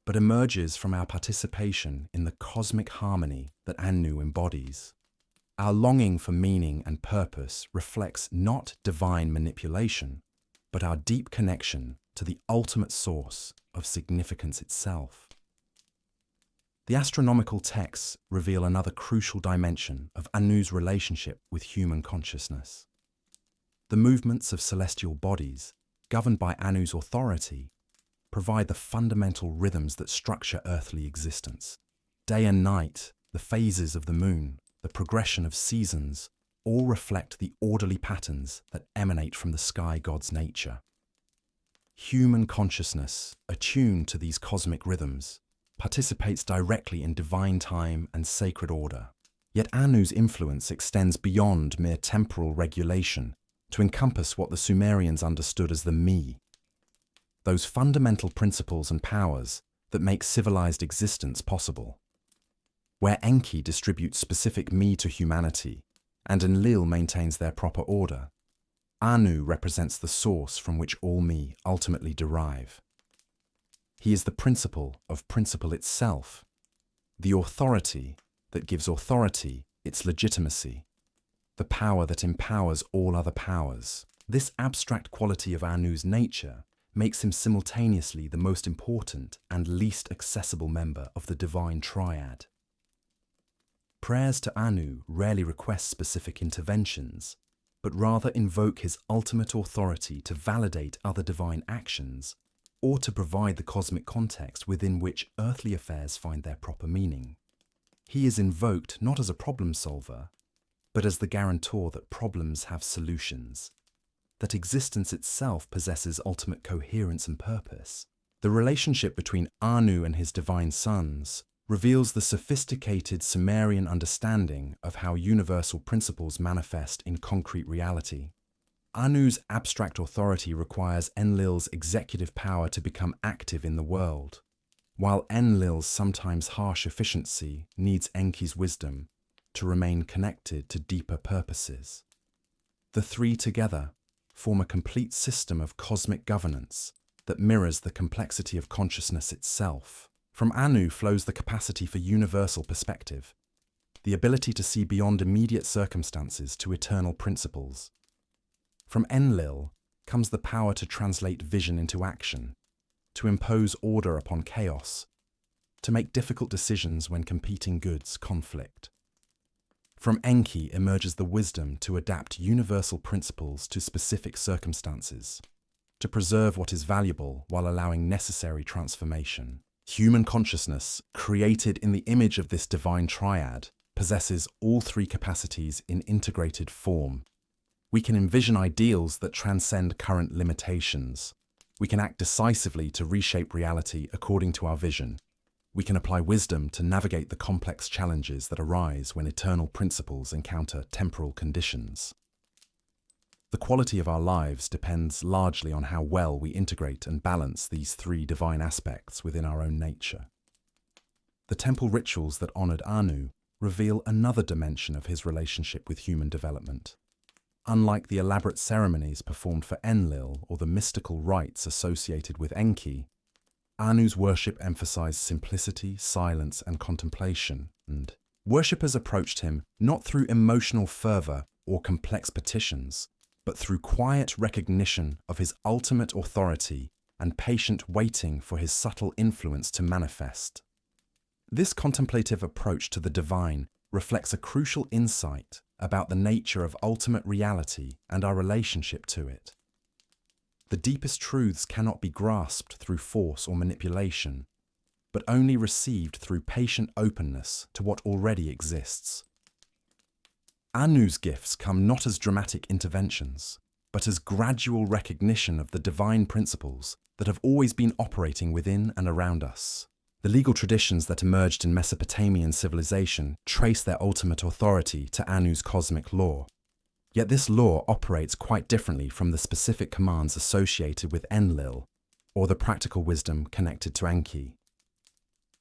but emerges from our participation in the cosmic harmony that Anu embodies. Our longing for meaning and purpose reflects not divine manipulation, but our deep connection to the ultimate source of significance itself. The astronomical texts reveal another crucial dimension of Anu's relationship with human consciousness. The movements of celestial bodies, governed by Anu's authority, provide the fundamental rhythms that structure earthly existence. Day and night, the phases of the moon, the progression of seasons, all reflect the orderly patterns that emanate from the sky god's nature. Human consciousness, attuned to these cosmic rhythms, participates directly in divine time and sacred order. Yet Anu's influence extends beyond mere temporal regulation to encompass what the Sumerians understood as the me, those fundamental principles and powers that make civilized existence possible. where Enki distributes specific me to humanity and Enlil maintains their proper order. Anu represents the source from which all me ultimately derive. He is the principle of principle itself, the authority that gives authority its legitimacy, the power that empowers all other powers. This abstract quality of Anu's nature makes him simultaneously the most important and least accessible member of the divine triad. Prayers to Anu rarely request specific interventions, but rather invoke his ultimate authority to validate other divine actions or to provide the cosmic context within which earthly affairs find their proper meaning. He is invoked not as a problem solver, but as the guarantor that problems have solutions, that existence itself possesses ultimate coherence and purpose. The relationship between Anu and his divine sons reveals the sophisticated Sumerian understanding of how universal principles manifest in concrete reality. Anu's abstract authority requires Enlil's executive power to become active in the world, while Enlil's sometimes harsh efficiency needs Enki's wisdom to remain connected to deeper purposes. The three together form a complete system of cosmic governance that mirrors the complexity of consciousness itself. From Anu flows the capacity for universal perspective, the ability to see beyond immediate circumstances to eternal principles. From Enlil comes the power to translate vision into action, to impose order upon chaos, to make difficult decisions when competing goods conflict. From Enki emerges the wisdom to adapt universal principles to specific circumstances, to preserve what is valuable while allowing necessary transformation. Human consciousness, created in the image of this divine triad, possesses all three capacities in integrated form. We can envision ideals that transcend current limitations. We can act decisively to reshape reality according to our vision. We can apply wisdom to navigate the complex challenges that arise when eternal principles encounter temporal conditions. The quality of our lives depends largely on how well we integrate and balance these three divine aspects within our own nature. The temple rituals that honored Anu reveal another dimension of his relationship with human development. Unlike the elaborate ceremonies performed for Enlil or the mystical rites associated with Enki, Anu's worship emphasized simplicity, silence, and contemplation, and worshippers approached him not through emotional fervor or complex petitions, but through quiet recognition of his ultimate authority and patient waiting for his subtle influence to manifest. This contemplative approach to the divine reflects a crucial insight about the nature of ultimate reality and our relationship to it. The deepest truths cannot be grasped through force or manipulation, but only received through patient openness to what already exists. Anu's gifts come not as dramatic interventions, but as gradual recognition of the divine principles that have always been operating within and around us. The legal traditions that emerged in Mesopotamian civilization trace their ultimate authority to Anu's cosmic law. Yet this law operates quite differently from the specific commands associated with Enlil or the practical wisdom connected to Enki.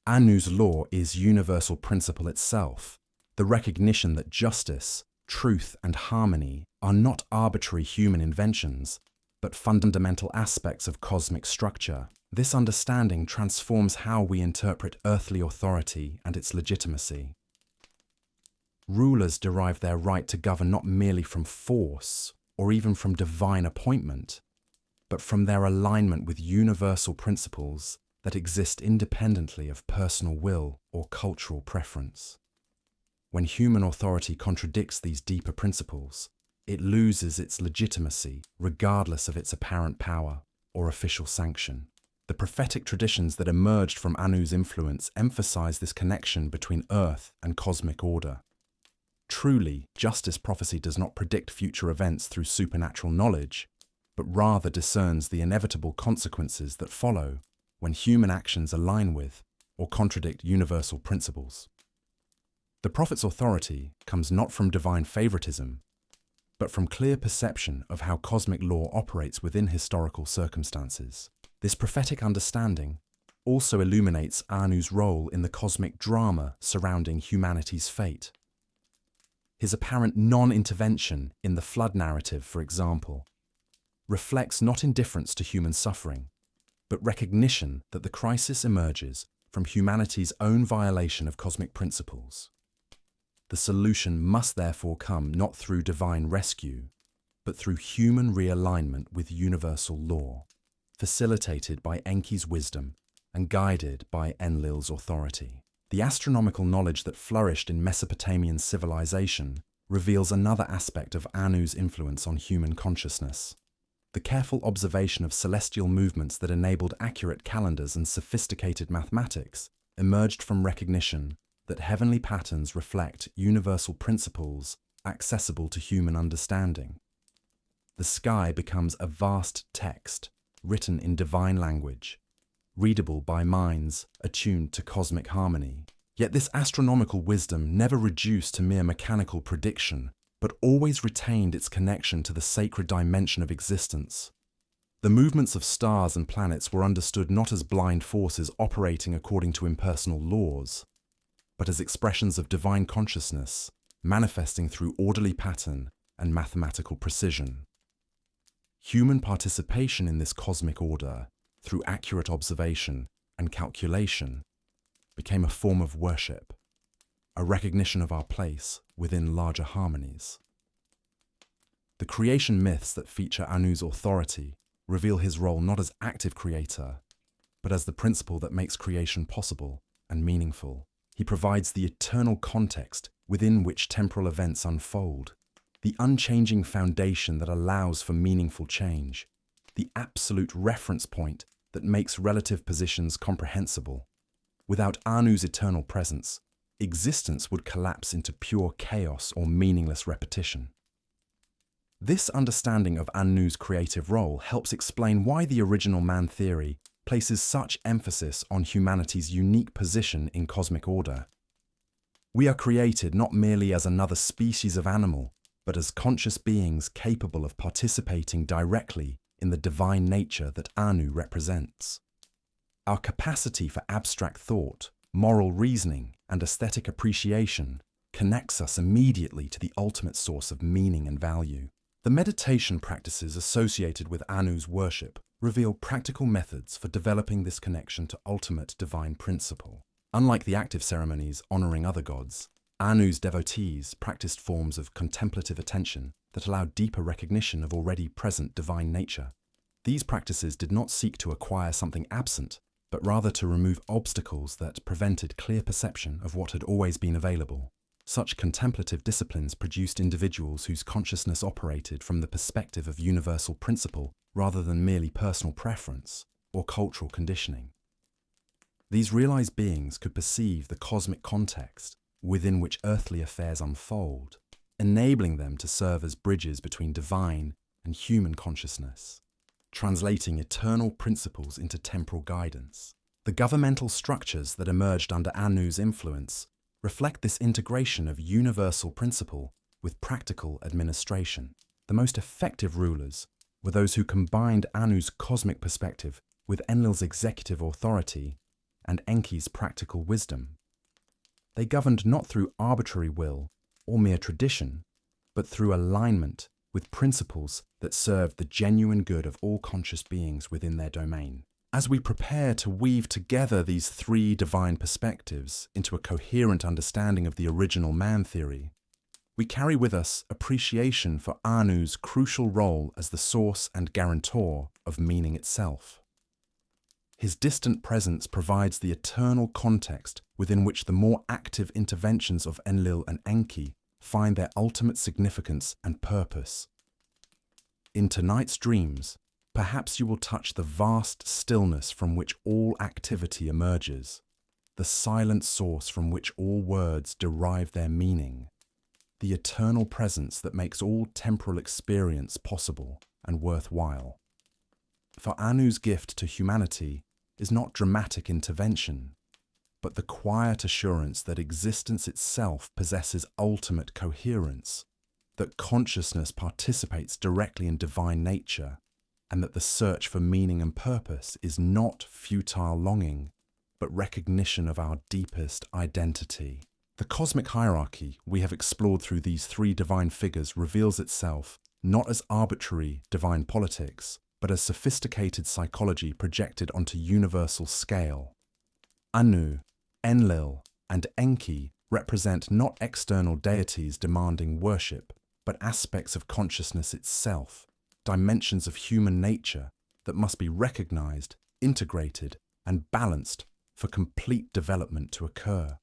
Anu's law is universal principle itself, the recognition that justice, truth, and harmony are not arbitrary human inventions, but fundamental aspects of cosmic structure. This understanding transforms how we interpret earthly authority and its legitimacy. Rulers derive their right to govern not merely from force or even from divine appointment, but from their alignment with universal principles that exist independently of personal will or cultural preference. When human authority contradicts these deeper principles, it loses its legitimacy regardless of its apparent power or official sanction. The prophetic traditions that emerged from Anu's influence emphasize this connection between earth and cosmic order. Truly, justice prophecy does not predict future events through supernatural knowledge, but rather discerns the inevitable consequences that follow when human actions align with or contradict universal principles. The prophet's authority comes not from divine favoritism, but from clear perception of how cosmic law operates within historical circumstances. This prophetic understanding also illuminates Anu's role in the cosmic drama surrounding humanity's fate. His apparent non-intervention in the flood narrative, for example, reflects not indifference to human suffering, but recognition that the crisis emerges from humanity's own violation of cosmic principles. The solution must therefore come not through divine rescue, but through human realignment with universal law, facilitated by Enki's wisdom and guided by Enlil's authority. The astronomical knowledge that flourished in Mesopotamian civilization reveals another aspect of Anu's influence on human consciousness. The careful observation of celestial movements that enabled accurate calendars and sophisticated mathematics emerged from recognition that heavenly patterns reflect universal principles accessible to human understanding. The sky becomes a vast text written in divine language, readable by minds attuned to cosmic harmony. Yet this astronomical wisdom never reduced to mere mechanical prediction, but always retained its connection to the sacred dimension of existence. The movements of stars and planets were understood not as blind forces operating according to impersonal laws, but as expressions of divine consciousness, manifesting through orderly pattern and mathematical precision. Human participation in this cosmic order, through accurate observation and calculation, became a form of worship, a recognition of our place within larger harmonies. The creation myths that feature Anu's authority reveal his role not as active creator, but as the principle that makes creation possible and meaningful. He provides the eternal context within which temporal events unfold, the unchanging foundation that allows for meaningful change, the absolute reference point that makes relative positions comprehensible. Without Anu's eternal presence, existence would collapse into pure chaos or meaningless repetition. This understanding of Anu's creative role helps explain why the original man theory places such emphasis on humanity's unique position in cosmic order. We are created not merely as another species of animal, but as conscious beings capable of participating directly in the divine nature that Anu represents. Our capacity for abstract thought, moral reasoning, and aesthetic appreciation connects us immediately to the ultimate source of meaning and value. The meditation practices associated with Anu's worship reveal practical methods for developing this connection to ultimate divine principle. Unlike the active ceremonies honoring other gods, Anu's devotees practiced forms of contemplative attention that allowed deeper recognition of already present divine nature. These practices did not seek to acquire something absent, but rather to remove obstacles that prevented clear perception of what had always been available. Such contemplative disciplines produced individuals whose consciousness operated from the perspective of universal principle rather than merely personal preference or cultural conditioning. These realized beings could perceive the cosmic context within which earthly affairs unfold, enabling them to serve as bridges between divine and human consciousness, translating eternal principles into temporal guidance. The governmental structures that emerged under Anu's influence reflect this integration of universal principle with practical administration. The most effective rulers were those who combined Anu's cosmic perspective with Enlil's executive authority and Enki's practical wisdom. They governed not through arbitrary will or mere tradition, but through alignment with principles that served the genuine good of all conscious beings within their domain. As we prepare to weave together these three divine perspectives into a coherent understanding of the original man theory, we carry with us appreciation for Anu's crucial role as the source and guarantor of meaning itself. His distant presence provides the eternal context within which the more active interventions of Enlil and Enki find their ultimate significance and purpose. In tonight's dreams, perhaps you will touch the vast stillness from which all activity emerges, the silent source from which all words derive their meaning, the eternal presence that makes all temporal experience possible and worthwhile. For Anu's gift to humanity is not dramatic intervention, but the quiet assurance that existence itself possesses ultimate coherence, that consciousness participates directly in divine nature, and that the search for meaning and purpose is not futile longing, but recognition of our deepest identity. The cosmic hierarchy we have explored through these three divine figures reveals itself not as arbitrary divine politics, but as sophisticated psychology projected onto universal scale. Anu, Enlil, and Enki represent not external deities demanding worship, but aspects of consciousness itself, dimensions of human nature that must be recognized, integrated, and balanced for complete development to occur.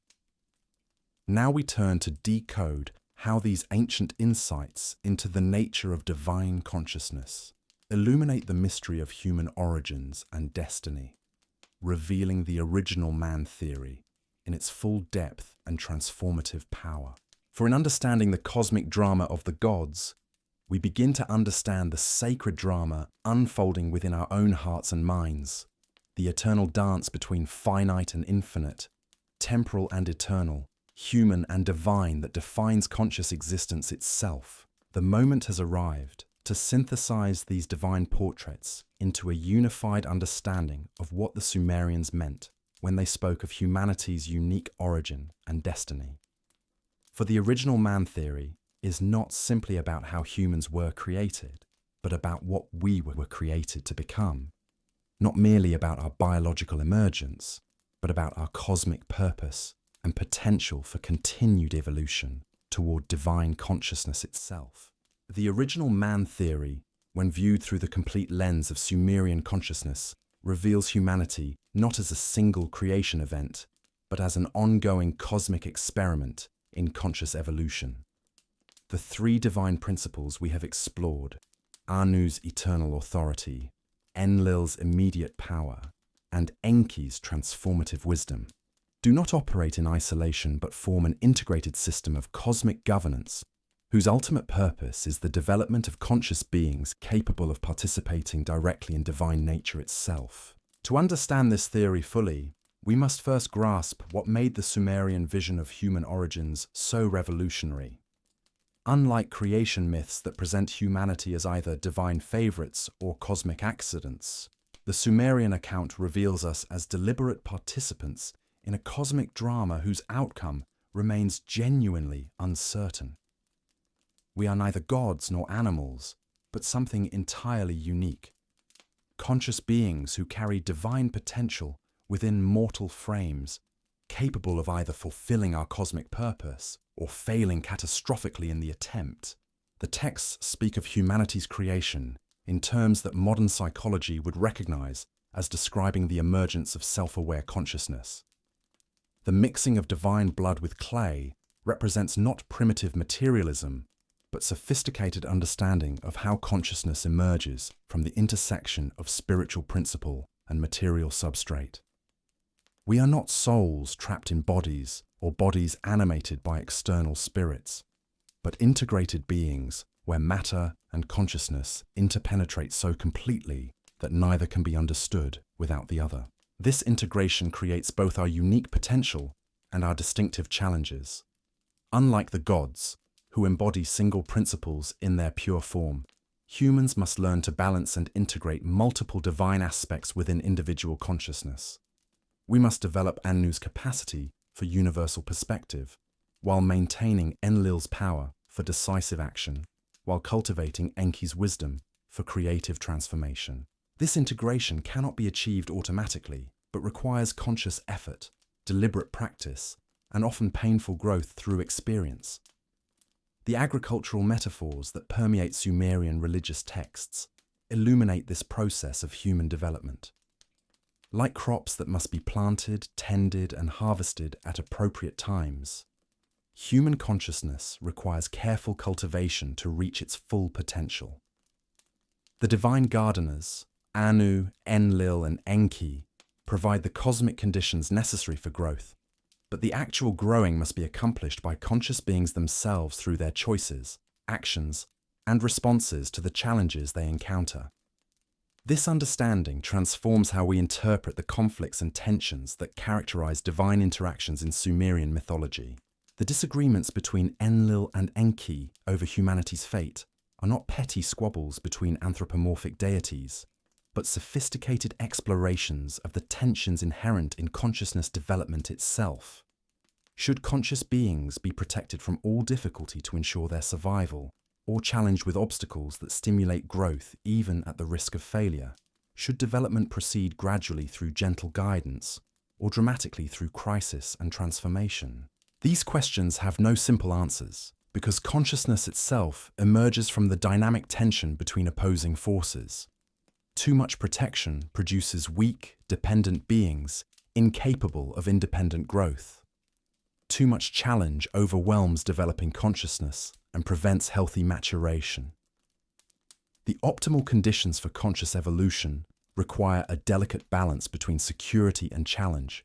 Now we turn to decode how these ancient insights into the nature of divine consciousness illuminate the mystery of human origins and destiny, revealing the original man theory in its full depth and transformative power. For in understanding the cosmic drama of the gods, we begin to understand the sacred drama unfolding within our own hearts and minds, the eternal dance between finite and infinite, temporal and eternal, human and divine that defines conscious existence itself. The moment has arrived to synthesize these divine portraits into a unified understanding of what the Sumerians meant when they spoke of humanity's unique origin and destiny. For the original man theory is not simply about how humans were created, but about what we were created to become. Not merely about our biological emergence, but about our cosmic purpose and potential for continued evolution toward divine consciousness itself. The original man theory, when viewed through the complete lens of Sumerian consciousness, reveals humanity not as a single creation event, but as an ongoing cosmic experiment in conscious evolution. The three divine principles we have explored, Anu's eternal authority, Enlil's immediate power, and Enki's transformative wisdom, do not operate in isolation but form an integrated system of cosmic governance whose ultimate purpose is the development of conscious beings capable of participating directly in divine nature itself. To understand this theory fully, we must first grasp what made the Sumerian vision of human origins so revolutionary. Unlike creation myths that present humanity as either divine favorites or cosmic accidents, the Sumerian account reveals us as deliberate participants in a cosmic drama whose outcome remains genuinely uncertain. We are neither gods nor animals, but something entirely unique. Conscious beings who carry divine potential within mortal frames, capable of either fulfilling our cosmic purpose or failing catastrophically in the attempt. The texts speak of humanity's creation in terms that modern psychology would recognize as describing the emergence of self-aware consciousness. The mixing of divine blood with clay represents not primitive materialism, but sophisticated understanding of how consciousness emerges from the intersection of spiritual principle and material substrate. We are not souls trapped in bodies or bodies animated by external spirits, but integrated beings where matter and consciousness interpenetrate so completely that neither can be understood without the other. This integration creates both our unique potential and our distinctive challenges. Unlike the gods, who embody single principles in their pure form, humans must learn to balance and integrate multiple divine aspects within individual consciousness. We must develop Anu's capacity for universal perspective, while maintaining Enlil's power for decisive action, while cultivating Enki's wisdom for creative transformation. This integration cannot be achieved automatically, but requires conscious effort, deliberate practice, and often painful growth through experience. The agricultural metaphors that permeate Sumerian religious texts illuminate this process of human development. Like crops that must be planted, tended, and harvested at appropriate times, human consciousness requires careful cultivation to reach its full potential. The divine gardeners, Anu, Enlil, and Enki, provide the cosmic conditions necessary for growth, but the actual growing must be accomplished by conscious beings themselves through their choices, actions, and responses to the challenges they encounter. This understanding transforms how we interpret the conflicts and tensions that characterize divine interactions in Sumerian mythology. The disagreements between Enlil and Enki over humanity's fate are not petty squabbles between anthropomorphic deities, but sophisticated explorations of the tensions inherent in consciousness development itself. Should conscious beings be protected from all difficulty to ensure their survival, or challenged with obstacles that stimulate growth even at the risk of failure? Should development proceed gradually through gentle guidance, or dramatically through crisis and transformation? These questions have no simple answers, because consciousness itself emerges from the dynamic tension between opposing forces. Too much protection produces weak, dependent beings incapable of independent growth. Too much challenge overwhelms developing consciousness and prevents healthy maturation. The optimal conditions for conscious evolution require a delicate balance between security and challenge,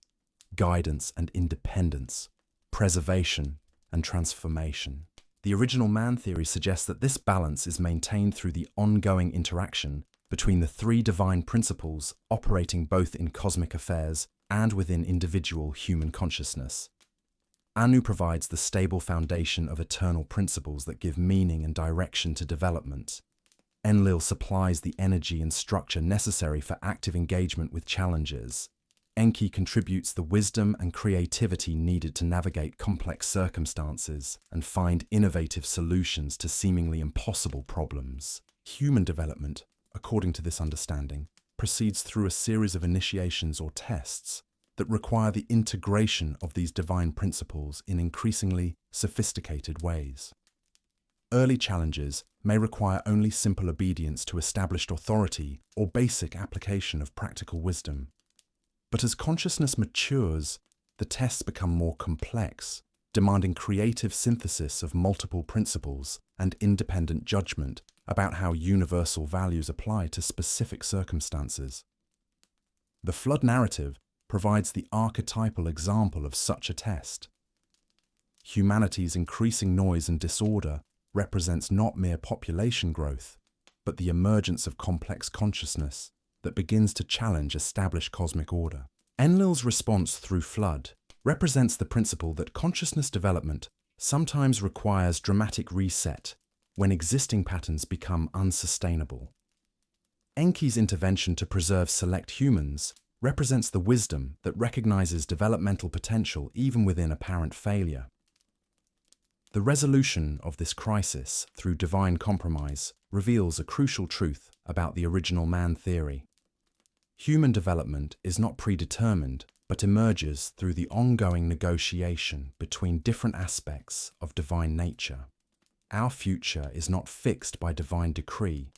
guidance and independence, preservation and transformation. The original man theory suggests that this balance is maintained through the ongoing interaction between the three divine principles operating both in cosmic affairs and within individual human consciousness. Anu provides the stable foundation of eternal principles that give meaning and direction to development. Enlil supplies the energy and structure necessary for active engagement with challenges. Enki contributes the wisdom and creativity needed to navigate complex circumstances and find innovative solutions to seemingly impossible problems. Human development, according to this understanding, proceeds through a series of initiations or tests that require the integration of these divine principles in increasingly sophisticated ways. Early challenges may require only simple obedience to established authority or basic application of practical wisdom. But as consciousness matures, the tests become more complex, demanding creative synthesis of multiple principles and independent judgment about how universal values apply to specific circumstances. The flood narrative provides the archetypal example of such a test. Humanity's increasing noise and disorder represents not mere population growth, but the emergence of complex consciousness that begins to challenge established cosmic order. Enlil's response through flood represents the principle that consciousness development sometimes requires dramatic reset when existing patterns become unsustainable. Enki's intervention to preserve select humans represents the wisdom that recognizes developmental potential even within apparent failure. The resolution of this crisis through divine compromise reveals a crucial truth about the original man theory. Human development is not predetermined, but emerges through the ongoing negotiation between different aspects of divine nature. Our future is not fixed by divine decree,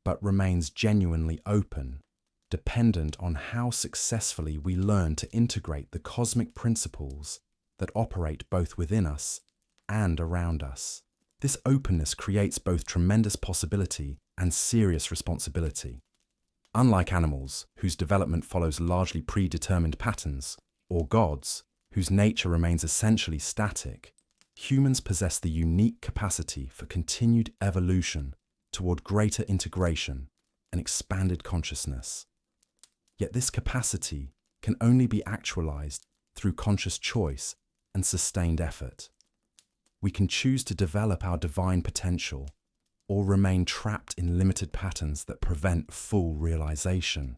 but remains genuinely open, dependent on how successfully we learn to integrate the cosmic principles that operate both within us and around us. This openness creates both tremendous possibility and serious responsibility. Unlike animals, whose development follows largely predetermined patterns, or gods, whose nature remains essentially static, humans possess the unique capacity for continued evolution toward greater integration and expanded consciousness. Yet this capacity can only be actualized through conscious choice and sustained effort. We can choose to develop our divine potential or remain trapped in limited patterns that prevent full realization.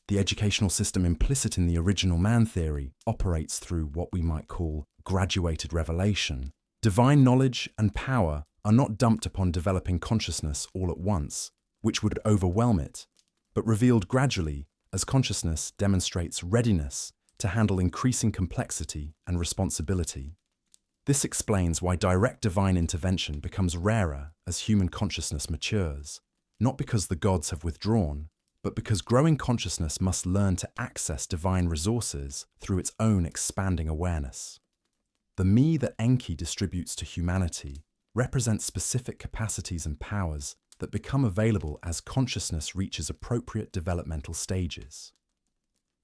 The educational system implicit in the original man theory operates through what we might call graduated revelation. Divine knowledge and power are not dumped upon developing consciousness all at once, which would overwhelm it, but revealed gradually as consciousness demonstrates readiness to handle increasing complexity and responsibility. This explains why direct divine intervention becomes rarer as human consciousness matures, not because the gods have withdrawn, but because growing consciousness must learn to access divine resources through its own expanding awareness. The me that Enki distributes to humanity represents specific capacities and powers that become available as consciousness reaches appropriate developmental stages.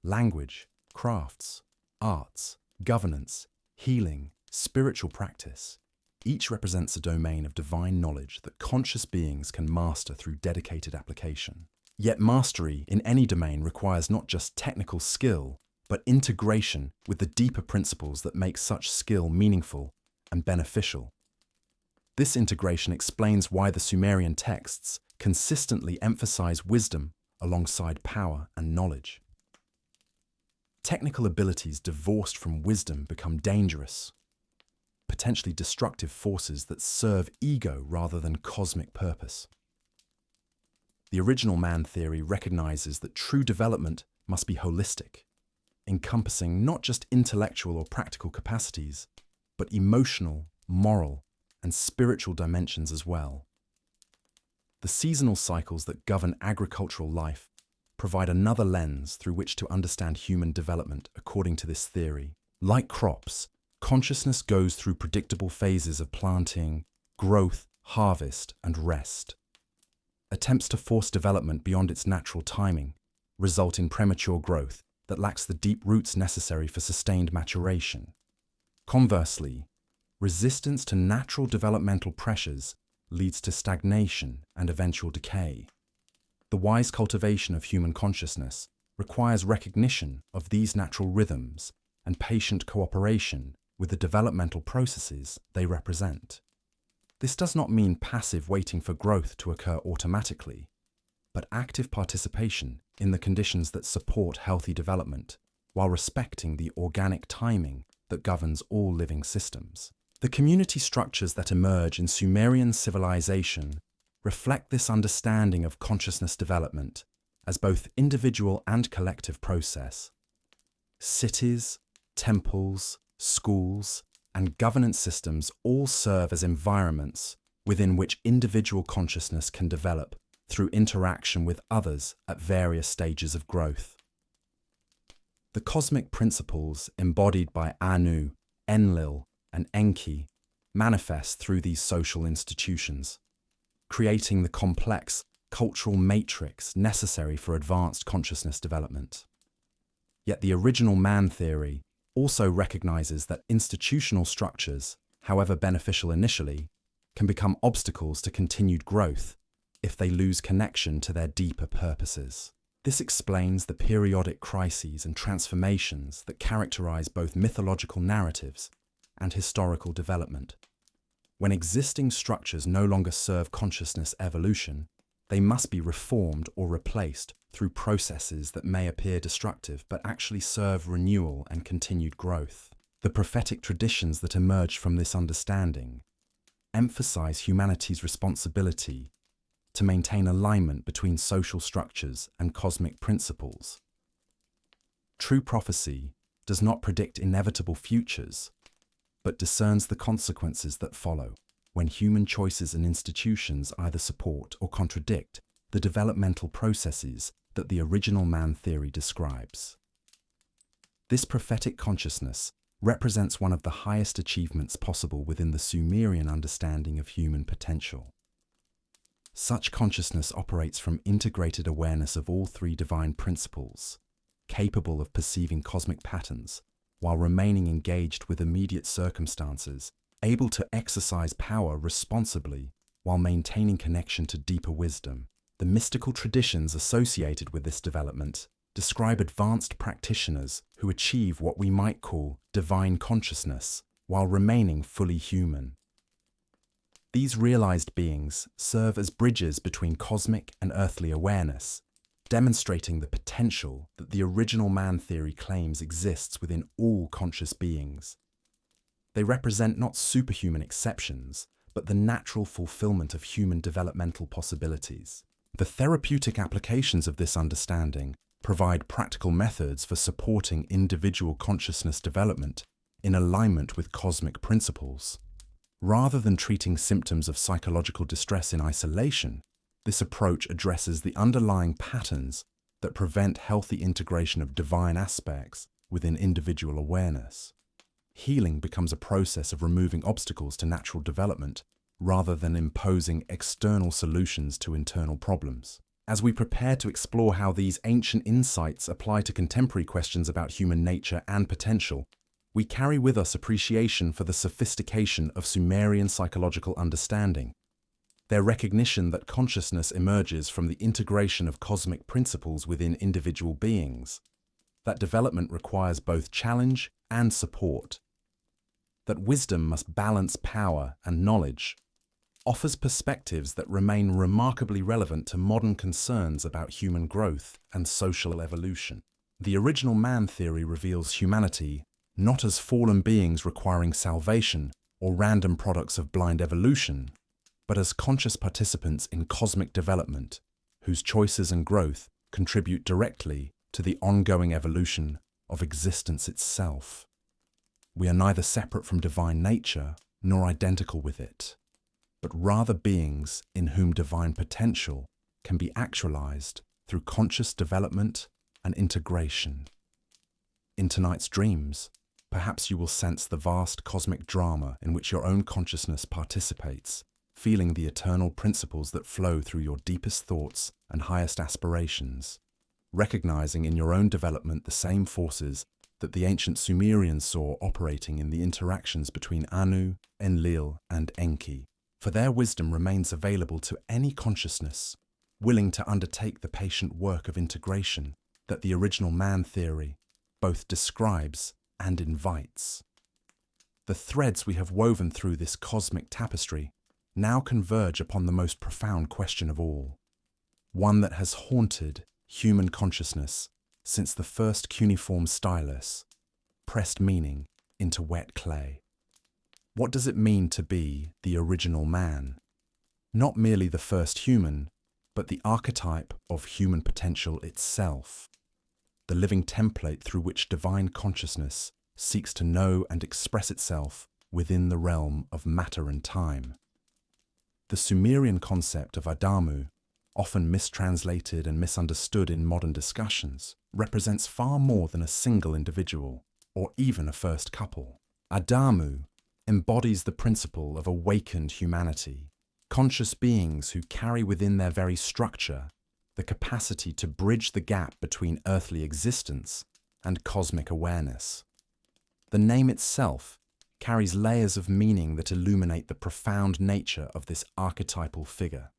Language, crafts, arts, governance, healing, spiritual practice, each represents a domain of divine knowledge that conscious beings can master through dedicated application. Yet mastery in any domain requires not just technical skill, but integration with the deeper principles that make such skill meaningful and beneficial. This integration explains why the Sumerian texts consistently emphasize wisdom alongside power and knowledge. Technical abilities divorced from wisdom become dangerous, potentially destructive forces that serve ego rather than cosmic purpose. The original man theory recognizes that true development must be holistic, encompassing not just intellectual or practical capacities, but emotional, moral, and spiritual dimensions as well. The seasonal cycles that govern agricultural life provide another lens through which to understand human development according to this theory. Like crops, consciousness goes through predictable phases of planting, growth, harvest, and rest. Attempts to force development beyond its natural timing result in premature growth that lacks the deep roots necessary for sustained maturation. Conversely, resistance to natural developmental pressures leads to stagnation and eventual decay. The wise cultivation of human consciousness requires recognition of these natural rhythms and patient cooperation with the developmental processes they represent. This does not mean passive waiting for growth to occur automatically, but active participation in the conditions that support healthy development while respecting the organic timing that governs all living systems. The community structures that emerge in Sumerian civilization reflect this understanding of consciousness development as both individual and collective process. Cities, temples, schools, and governance systems all serve as environments within which individual consciousness can develop through interaction with others at various stages of growth. The cosmic principles embodied by Anu, Enlil, and Enki manifest through these social institutions, creating the complex cultural matrix necessary for advanced consciousness development. Yet the original man theory also recognizes that institutional structures, however beneficial initially, can become obstacles to continued growth if they lose connection to their deeper purposes. This explains the periodic crises and transformations that characterize both mythological narratives and historical development. When existing structures no longer serve consciousness evolution, they must be reformed or replaced through processes that may appear destructive but actually serve renewal and continued growth. The prophetic traditions that emerge from this understanding emphasize humanity's responsibility to maintain alignment between social structures and cosmic principles. True prophecy does not predict inevitable futures, but discerns the consequences that follow when human choices and institutions either support or contradict the developmental processes that the original man theory describes. This prophetic consciousness represents one of the highest achievements possible within the Sumerian understanding of human potential. Such consciousness operates from integrated awareness of all three divine principles, capable of perceiving cosmic patterns while remaining engaged with immediate circumstances, able to exercise power responsibly while maintaining connection to deeper wisdom. The mystical traditions associated with this development describe advanced practitioners who achieve what we might call divine consciousness while remaining fully human. These realized beings serve as bridges between cosmic and earthly awareness, demonstrating the potential that the original man theory claims exists within all conscious beings. They represent not superhuman exceptions, but the natural fulfillment of human developmental possibilities. The therapeutic applications of this understanding provide practical methods for supporting individual consciousness development in alignment with cosmic principles. Rather than treating symptoms of psychological distress in isolation, this approach addresses the underlying patterns that prevent healthy integration of divine aspects within individual awareness. Healing becomes a process of removing obstacles to natural development rather than imposing external solutions to internal problems. As we prepare to explore how these ancient insights apply to contemporary questions about human nature and potential, we carry with us appreciation for the sophistication of Sumerian psychological understanding. Their recognition that consciousness emerges from the integration of cosmic principles within individual beings, that development requires both challenge and support, that wisdom must balance power and knowledge, offers perspectives that remain remarkably relevant to modern concerns about human growth and social evolution. The original man theory reveals humanity not as fallen beings requiring salvation or random products of blind evolution, but as conscious participants in cosmic development, whose choices and growth contribute directly to the ongoing evolution of existence itself. We are neither separate from divine nature nor identical with it, but rather beings in whom divine potential can be actualized through conscious development and integration. In tonight's dreams, perhaps you will sense the vast cosmic drama in which your own consciousness participates, feeling the eternal principles that flow through your deepest thoughts and highest aspirations, recognizing in your own development the same forces that the ancient Sumerians saw operating in the interactions between Anu, Enlil, and Enki. For their wisdom remains available to any consciousness willing to undertake the patient work of integration that the original man theory both describes and invites. The threads we have woven through this cosmic tapestry now converge upon the most profound question of all, one that has haunted human consciousness since the first cuneiform stylus pressed meaning into wet clay. What does it mean to be the original man? Not merely the first human, but the archetype of human potential itself, the living template through which divine consciousness seeks to know and express itself within the realm of matter and time. The Sumerian concept of Adamu, often mistranslated and misunderstood in modern discussions, represents far more than a single individual, or even a first couple. Adamu embodies the principle of awakened humanity, conscious beings who carry within their very structure the capacity to bridge the gap between earthly existence and cosmic awareness. The name itself carries layers of meaning that illuminate the profound nature of this archetypal figure.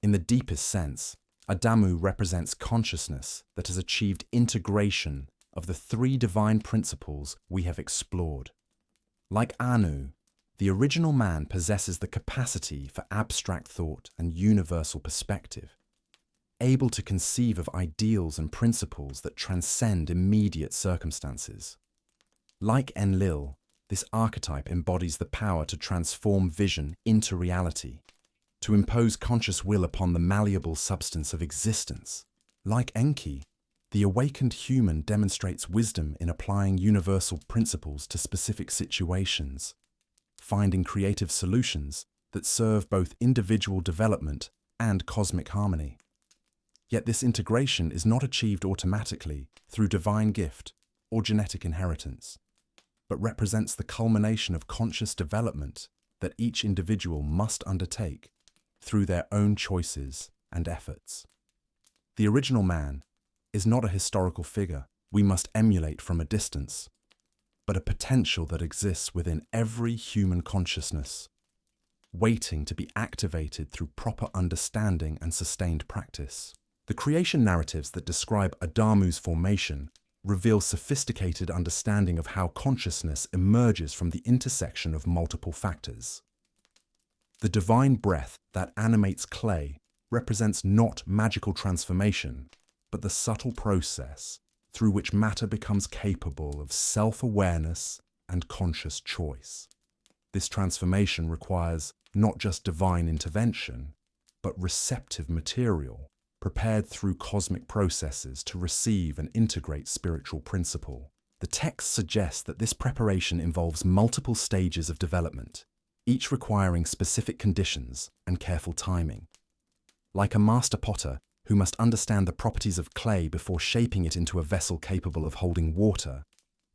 In the deepest sense, Adamu represents consciousness that has achieved integration of the three divine principles we have explored. Like Anu, the original man possesses the capacity for abstract thought and universal perspective, able to conceive of ideals and principles that transcend immediate circumstances. Like Enlil, this archetype embodies the power to transform vision into reality, to impose conscious will upon the malleable substance of existence. Like Enki, the awakened human demonstrates wisdom in applying universal principles to specific situations, finding creative solutions that serve both individual development and cosmic harmony. Yet this integration is not achieved automatically through divine gift or genetic inheritance, but represents the culmination of conscious development that each individual must undertake through their own choices and efforts. The original man is not a historical figure we must emulate from a distance, but a potential that exists within every human consciousness, waiting to be activated through proper understanding and sustained practice. The creation narratives that describe Adamu's formation reveal sophisticated understanding of how consciousness emerges from the intersection of multiple factors. The divine breath that animates clay represents not magical transformation, but the subtle process through which matter becomes capable of self-awareness and conscious choice. This transformation requires not just divine intervention, but receptive material prepared through cosmic processes to receive and integrate spiritual principle. The text suggests that this preparation involves multiple stages of development, each requiring specific conditions and careful timing. Like a master potter who must understand the properties of clay before shaping it into a vessel capable of holding water,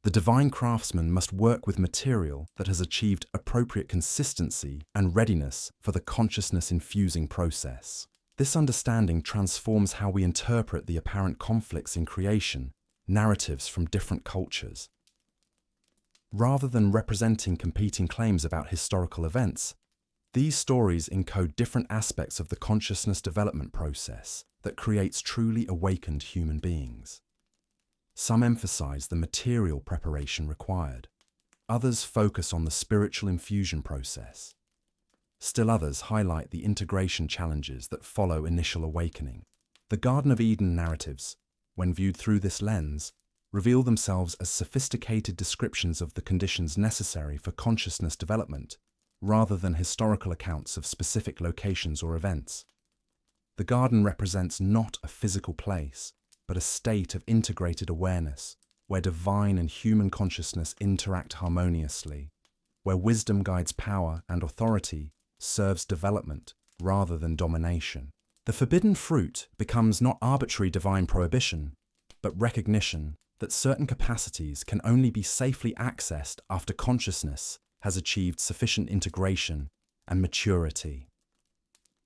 the divine craftsman must work with material that has achieved appropriate consistency and readiness for the consciousness-infusing process. This understanding transforms how we interpret the apparent conflicts in creation, narratives from different cultures. Rather than representing competing claims about historical events, these stories encode different aspects of the consciousness development process that creates truly awakened human beings. Some emphasize the material preparation required. Others focus on the spiritual infusion process. Still others highlight the integration challenges that follow initial awakening. The Garden of Eden narratives, when viewed through this lens, reveal themselves as sophisticated descriptions of the conditions necessary for consciousness development, rather than historical accounts of specific locations or events. The garden represents not a physical place, but a state of integrated awareness, where divine and human consciousness interact harmoniously, where wisdom guides power and authority serves development rather than domination. The forbidden fruit becomes not arbitrary divine prohibition, but recognition that certain capacities can only be safely accessed after consciousness has achieved sufficient integration and maturity.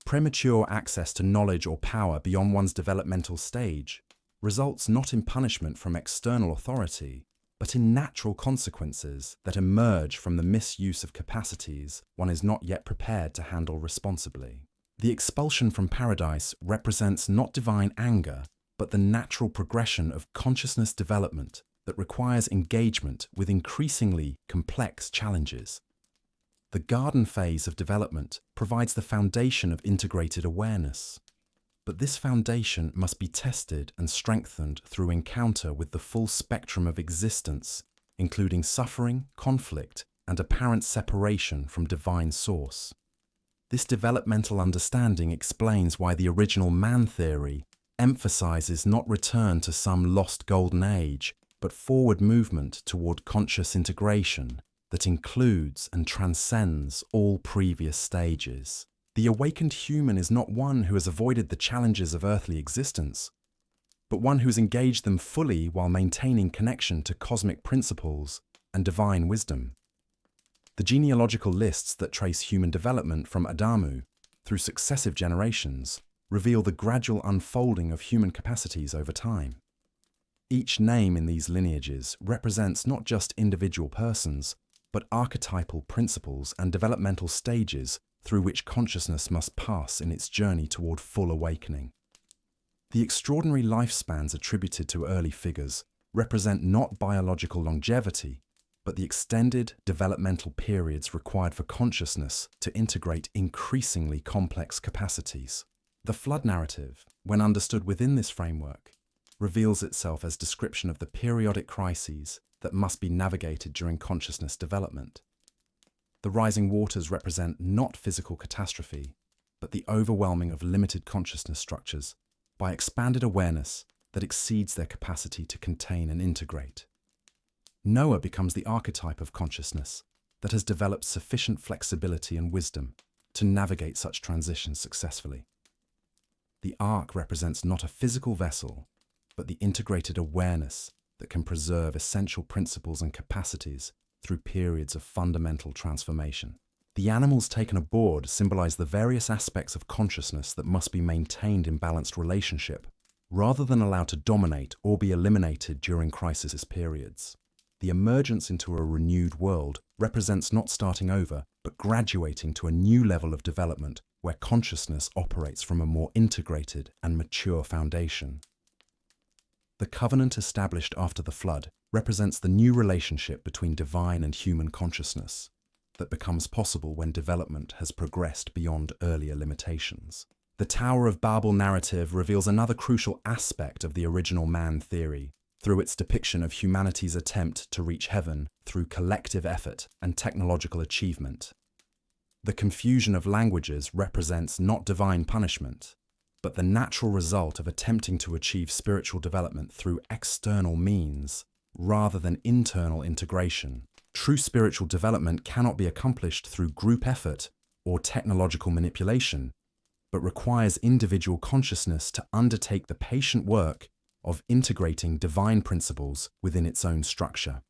Premature access to knowledge or power beyond one's developmental stage results not in punishment from external authority, but in natural consequences that emerge from the misuse of capacities one is not yet prepared to handle responsibly. The expulsion from paradise represents not divine anger, but the natural progression of consciousness development that requires engagement with increasingly complex challenges. The garden phase of development provides the foundation of integrated awareness. But this foundation must be tested and strengthened through encounter with the full spectrum of existence, including suffering, conflict, and apparent separation from divine source. This developmental understanding explains why the original man theory emphasizes not return to some lost golden age, but forward movement toward conscious integration that includes and transcends all previous stages. The awakened human is not one who has avoided the challenges of earthly existence, but one who has engaged them fully while maintaining connection to cosmic principles and divine wisdom. The genealogical lists that trace human development from Adamu through successive generations reveal the gradual unfolding of human capacities over time. Each name in these lineages represents not just individual persons, but archetypal principles and developmental stages through which consciousness must pass in its journey toward full awakening. The extraordinary lifespans attributed to early figures represent not biological longevity, but the extended developmental periods required for consciousness to integrate increasingly complex capacities. The flood narrative, when understood within this framework, reveals itself as description of the periodic crises that must be navigated during consciousness development. The rising waters represent not physical catastrophe, but the overwhelming of limited consciousness structures by expanded awareness that exceeds their capacity to contain and integrate. Noah becomes the archetype of consciousness that has developed sufficient flexibility and wisdom to navigate such transitions successfully. The ark represents not a physical vessel, but the integrated awareness that can preserve essential principles and capacities through periods of fundamental transformation. The animals taken aboard symbolize the various aspects of consciousness that must be maintained in balanced relationship, rather than allowed to dominate or be eliminated during crisis periods. The emergence into a renewed world represents not starting over, but graduating to a new level of development where consciousness operates from a more integrated and mature foundation. The covenant established after the flood represents the new relationship between divine and human consciousness that becomes possible when development has progressed beyond earlier limitations. The Tower of Babel narrative reveals another crucial aspect of the original man theory through its depiction of humanity's attempt to reach heaven through collective effort and technological achievement. The confusion of languages represents not divine punishment, but the natural result of attempting to achieve spiritual development through external means rather than internal integration. True spiritual development cannot be accomplished through group effort or technological manipulation, but requires individual consciousness to undertake the patient work of integrating divine principles within its own structure.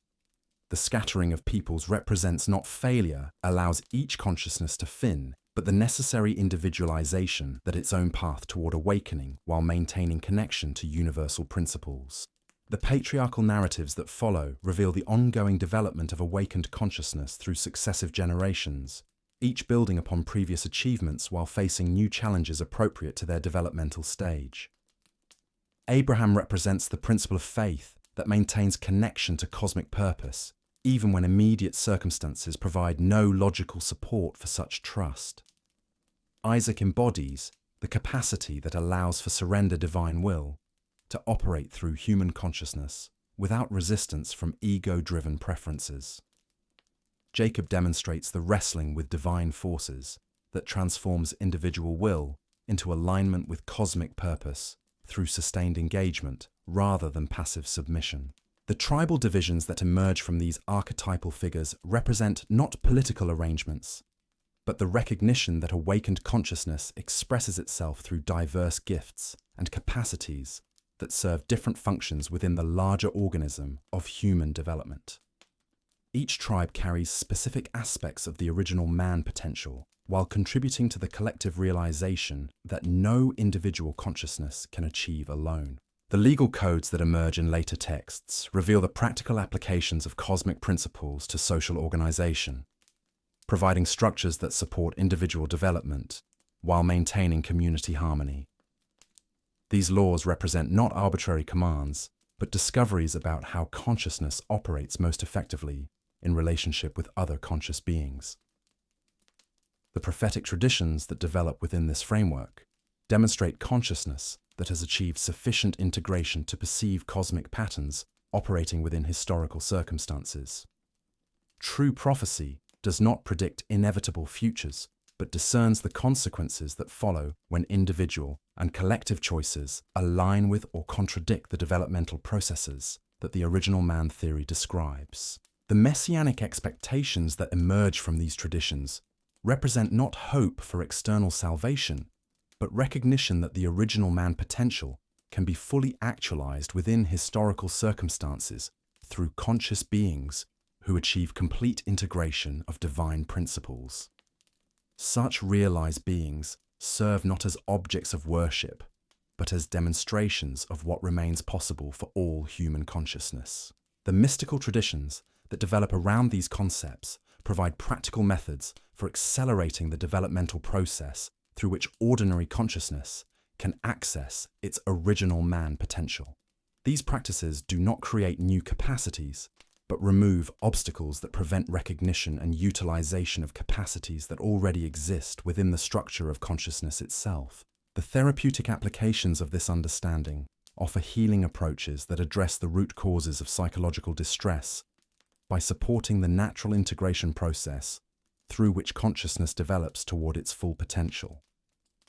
The scattering of peoples represents not failure, allows each consciousness to fin, but the necessary individualization that its own path toward awakening while maintaining connection to universal principles. The patriarchal narratives that follow reveal the ongoing development of awakened consciousness through successive generations, each building upon previous achievements while facing new challenges appropriate to their developmental stage. Abraham represents the principle of faith that maintains connection to cosmic purpose, even when immediate circumstances provide no logical support for such trust. Isaac embodies the capacity that allows for surrender divine will to operate through human consciousness without resistance from ego-driven preferences. Jacob demonstrates the wrestling with divine forces that transforms individual will into alignment with cosmic purpose through sustained engagement rather than passive submission. The tribal divisions that emerge from these archetypal figures represent not political arrangements, but the recognition that awakened consciousness expresses itself through diverse gifts and capacities that serve different functions within the larger organism of human development. Each tribe carries specific aspects of the original man potential, while contributing to the collective realization that no individual consciousness can achieve alone. The legal codes that emerge in later texts reveal the practical applications of cosmic principles to social organization, providing structures that support individual development while maintaining community harmony. These laws represent not arbitrary commands, but discoveries about how consciousness operates most effectively in relationship with other conscious beings. The prophetic traditions that develop within this framework demonstrate consciousness that has achieved sufficient integration to perceive cosmic patterns operating within historical circumstances. True prophecy does not predict inevitable futures, but discerns the consequences that follow when individual and collective choices align with or contradict the developmental processes that the original man theory describes. The messianic expectations that emerge from these traditions represent not hope for external salvation, but recognition that the original man potential can be fully actualized within historical circumstances through conscious beings who achieve complete integration of divine principles. Such realized beings serve not as objects of worship, but as demonstrations of what remains possible for all human consciousness. The mystical traditions that develop around these concepts provide practical methods for accelerating the developmental process through which ordinary consciousness can access its original man potential. These practices do not create new capacities, but remove obstacles that prevent recognition and utilization of capacities that already exist within the structure of consciousness itself. The therapeutic applications of this understanding offer healing approaches that address the root causes of psychological distress by supporting the natural integration process through which consciousness develops toward its full potential.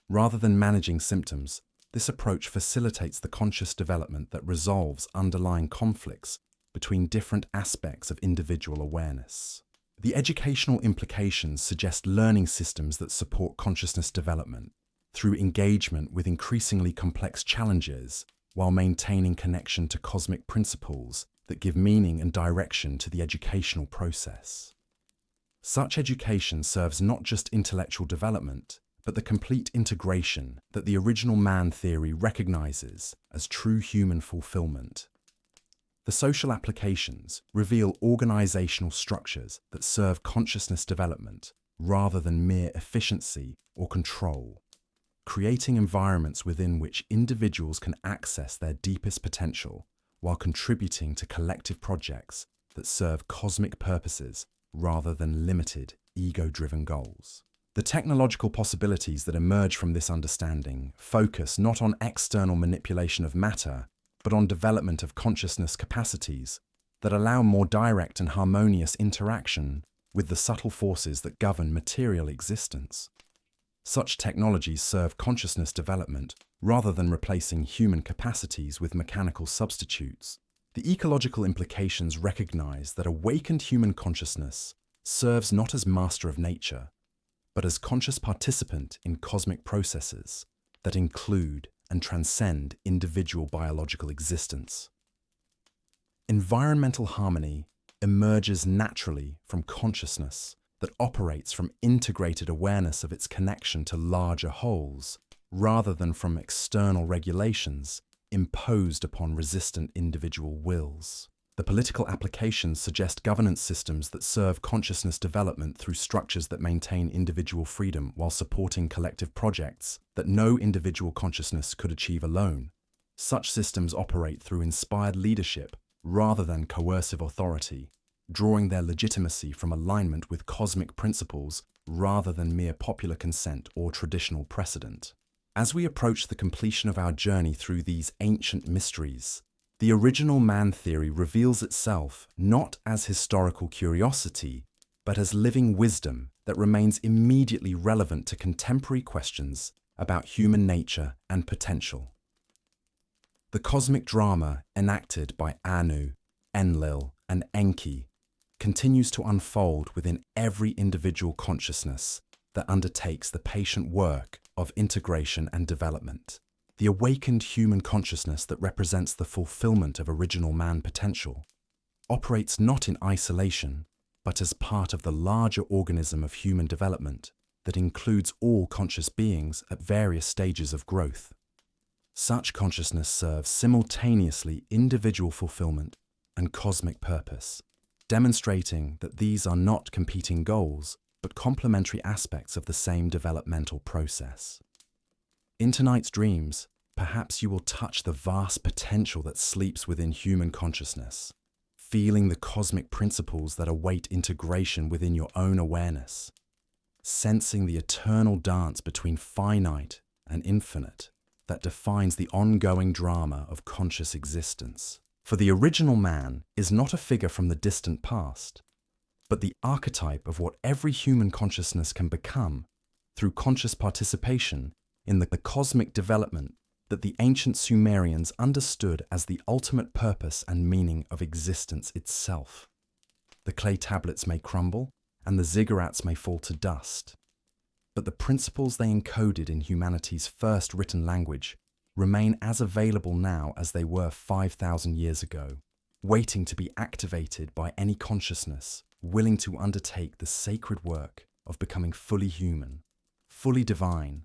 Rather than managing symptoms, this approach facilitates the conscious development that resolves underlying conflicts between different aspects of individual awareness. The educational implications suggest learning systems that support consciousness development through engagement with increasingly complex challenges while maintaining connection to cosmic principles that give meaning and direction to the educational process. Such education serves not just intellectual development, but the complete integration that the original man theory recognizes as true human fulfillment. The social applications reveal organizational structures that serve consciousness development rather than mere efficiency or control, creating environments within which individuals can access their deepest potential while contributing to collective projects that serve cosmic purposes rather than limited, ego-driven goals. The technological possibilities that emerge from this understanding focus not on external manipulation of matter, but on development of consciousness capacities that allow more direct and harmonious interaction with the subtle forces that govern material existence. Such technologies serve consciousness development rather than replacing human capacities with mechanical substitutes. The ecological implications recognize that awakened human consciousness serves not as master of nature, but as conscious participant in cosmic processes that include and transcend individual biological existence. Environmental harmony emerges naturally from consciousness that operates from integrated awareness of its connection to larger wholes, rather than from external regulations imposed upon resistant individual wills. The political applications suggest governance systems that serve consciousness development through structures that maintain individual freedom while supporting collective projects that no individual consciousness could achieve alone. Such systems operate through inspired leadership rather than coercive authority, drawing their legitimacy from alignment with cosmic principles rather than mere popular consent or traditional precedent. As we approach the completion of our journey through these ancient mysteries, the original man theory reveals itself not as historical curiosity, but as living wisdom that remains immediately relevant to contemporary questions about human nature and potential. The cosmic drama enacted by Anu, Enlil, and Enki continues to unfold within every individual consciousness that undertakes the patient work of integration and development. The awakened human consciousness that represents the fulfillment of original man potential operates not in isolation, but as part of the larger organism of human development that includes all conscious beings at various stages of growth. Such consciousness serves simultaneously individual fulfillment and cosmic purpose, demonstrating that these are not competing goals, but complementary aspects of the same developmental process. In tonight's dreams, perhaps you will touch the vast potential that sleeps within human consciousness, feeling the cosmic principles that await integration within your own awareness, sensing the eternal dance between finite and infinite that defines the ongoing drama of conscious existence. For the original man is not a figure from the distant past, but the archetype of what every human consciousness can become through conscious participation in the cosmic development that the ancient Sumerians understood as the ultimate purpose and meaning of existence itself. The clay tablets may crumble, and the ziggurats may fall to dust, but the principles they encoded in humanity's first written language remain as available now as they were 5,000 years ago, waiting to be activated by any consciousness willing to undertake the sacred work of becoming fully human, fully divine,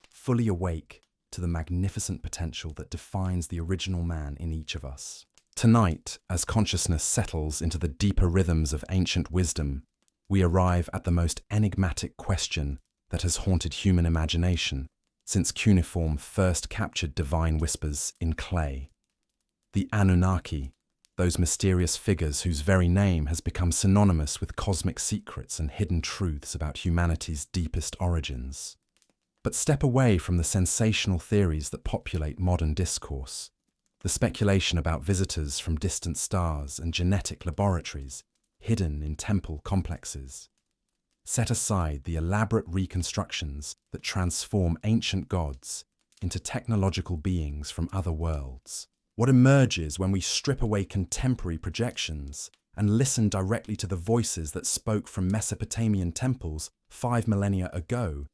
fully awake to the magnificent potential that defines the original man in each of us. Tonight, as consciousness settles into the deeper rhythms of ancient wisdom, we arrive at the most enigmatic question that has haunted human imagination since cuneiform first captured divine whispers in clay. The Anunnaki, those mysterious figures whose very name has become synonymous with cosmic secrets and hidden truths about humanity's deepest origins. But step away from the sensational theories that populate modern discourse, the speculation about visitors from distant stars and genetic laboratories hidden in temple complexes. Set aside the elaborate reconstructions that transform ancient gods into technological beings from other worlds. What emerges when we strip away contemporary projections and listen directly to the voices that spoke from Mesopotamian temples 5 millennia ago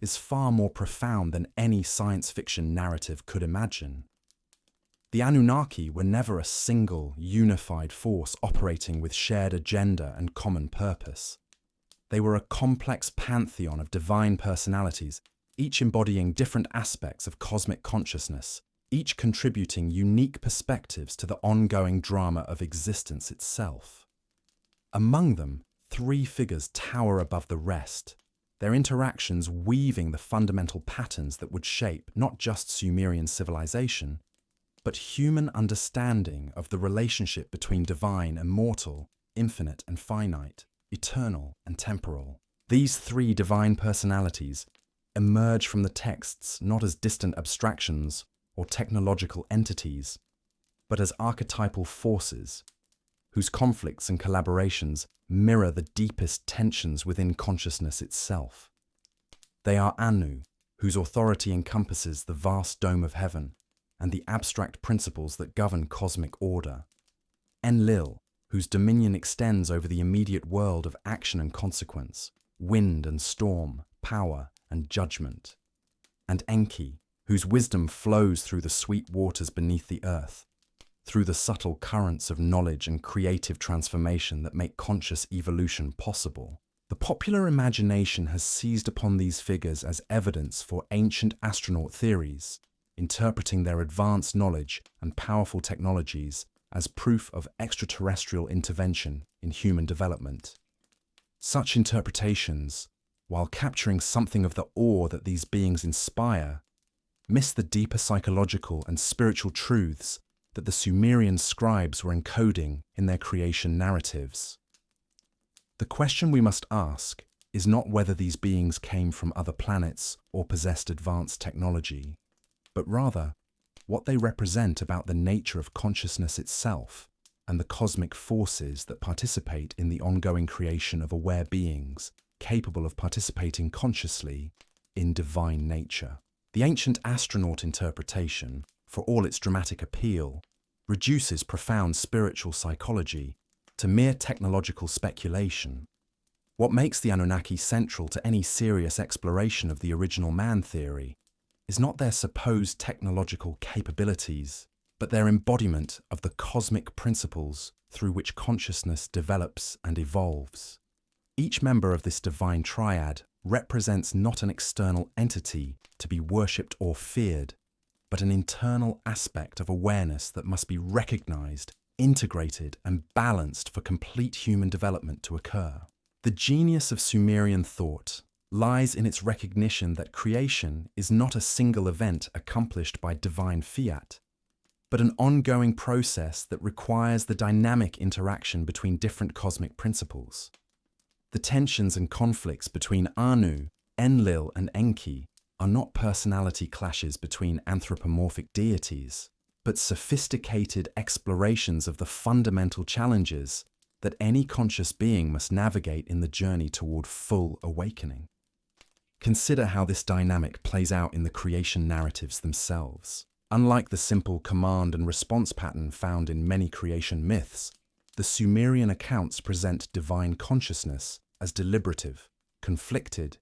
is far more profound than any science fiction narrative could imagine. The Anunnaki were never a single, unified force operating with shared agenda and common purpose. They were a complex pantheon of divine personalities, each embodying different aspects of cosmic consciousness, each contributing unique perspectives to the ongoing drama of existence itself. Among them, 3 figures tower above the rest, their interactions weaving the fundamental patterns that would shape not just Sumerian civilization, but human understanding of the relationship between divine and mortal, infinite and finite, eternal and temporal. These 3 divine personalities emerge from the texts not as distant abstractions or technological entities, but as archetypal forces whose conflicts and collaborations mirror the deepest tensions within consciousness itself. They are Anu, whose authority encompasses the vast dome of heaven and the abstract principles that govern cosmic order. Enlil, whose dominion extends over the immediate world of action and consequence, wind and storm, power and judgment. And Enki, whose wisdom flows through the sweet waters beneath the earth, through the subtle currents of knowledge and creative transformation that make conscious evolution possible. The popular imagination has seized upon these figures as evidence for ancient astronaut theories, interpreting their advanced knowledge and powerful technologies as proof of extraterrestrial intervention in human development. Such interpretations, while capturing something of the awe that these beings inspire, miss the deeper psychological and spiritual truths that the Sumerian scribes were encoding in their creation narratives. The question we must ask is not whether these beings came from other planets or possessed advanced technology, but rather what they represent about the nature of consciousness itself and the cosmic forces that participate in the ongoing creation of aware beings capable of participating consciously in divine nature. The ancient astronaut interpretation, for all its dramatic appeal, reduces profound spiritual psychology to mere technological speculation. What makes the Anunnaki central to any serious exploration of the original man theory is not their supposed technological capabilities, but their embodiment of the cosmic principles through which consciousness develops and evolves. Each member of this divine triad represents not an external entity to be worshipped or feared, but an internal aspect of awareness that must be recognized, integrated, and balanced for complete human development to occur. The genius of Sumerian thought lies in its recognition that creation is not a single event accomplished by divine fiat, but an ongoing process that requires the dynamic interaction between different cosmic principles. The tensions and conflicts between Anu, Enlil, and Enki are not personality clashes between anthropomorphic deities, but sophisticated explorations of the fundamental challenges that any conscious being must navigate in the journey toward full awakening. Consider how this dynamic plays out in the creation narratives themselves. Unlike the simple command and response pattern found in many creation myths, the Sumerian accounts present divine consciousness as deliberative, conflicted,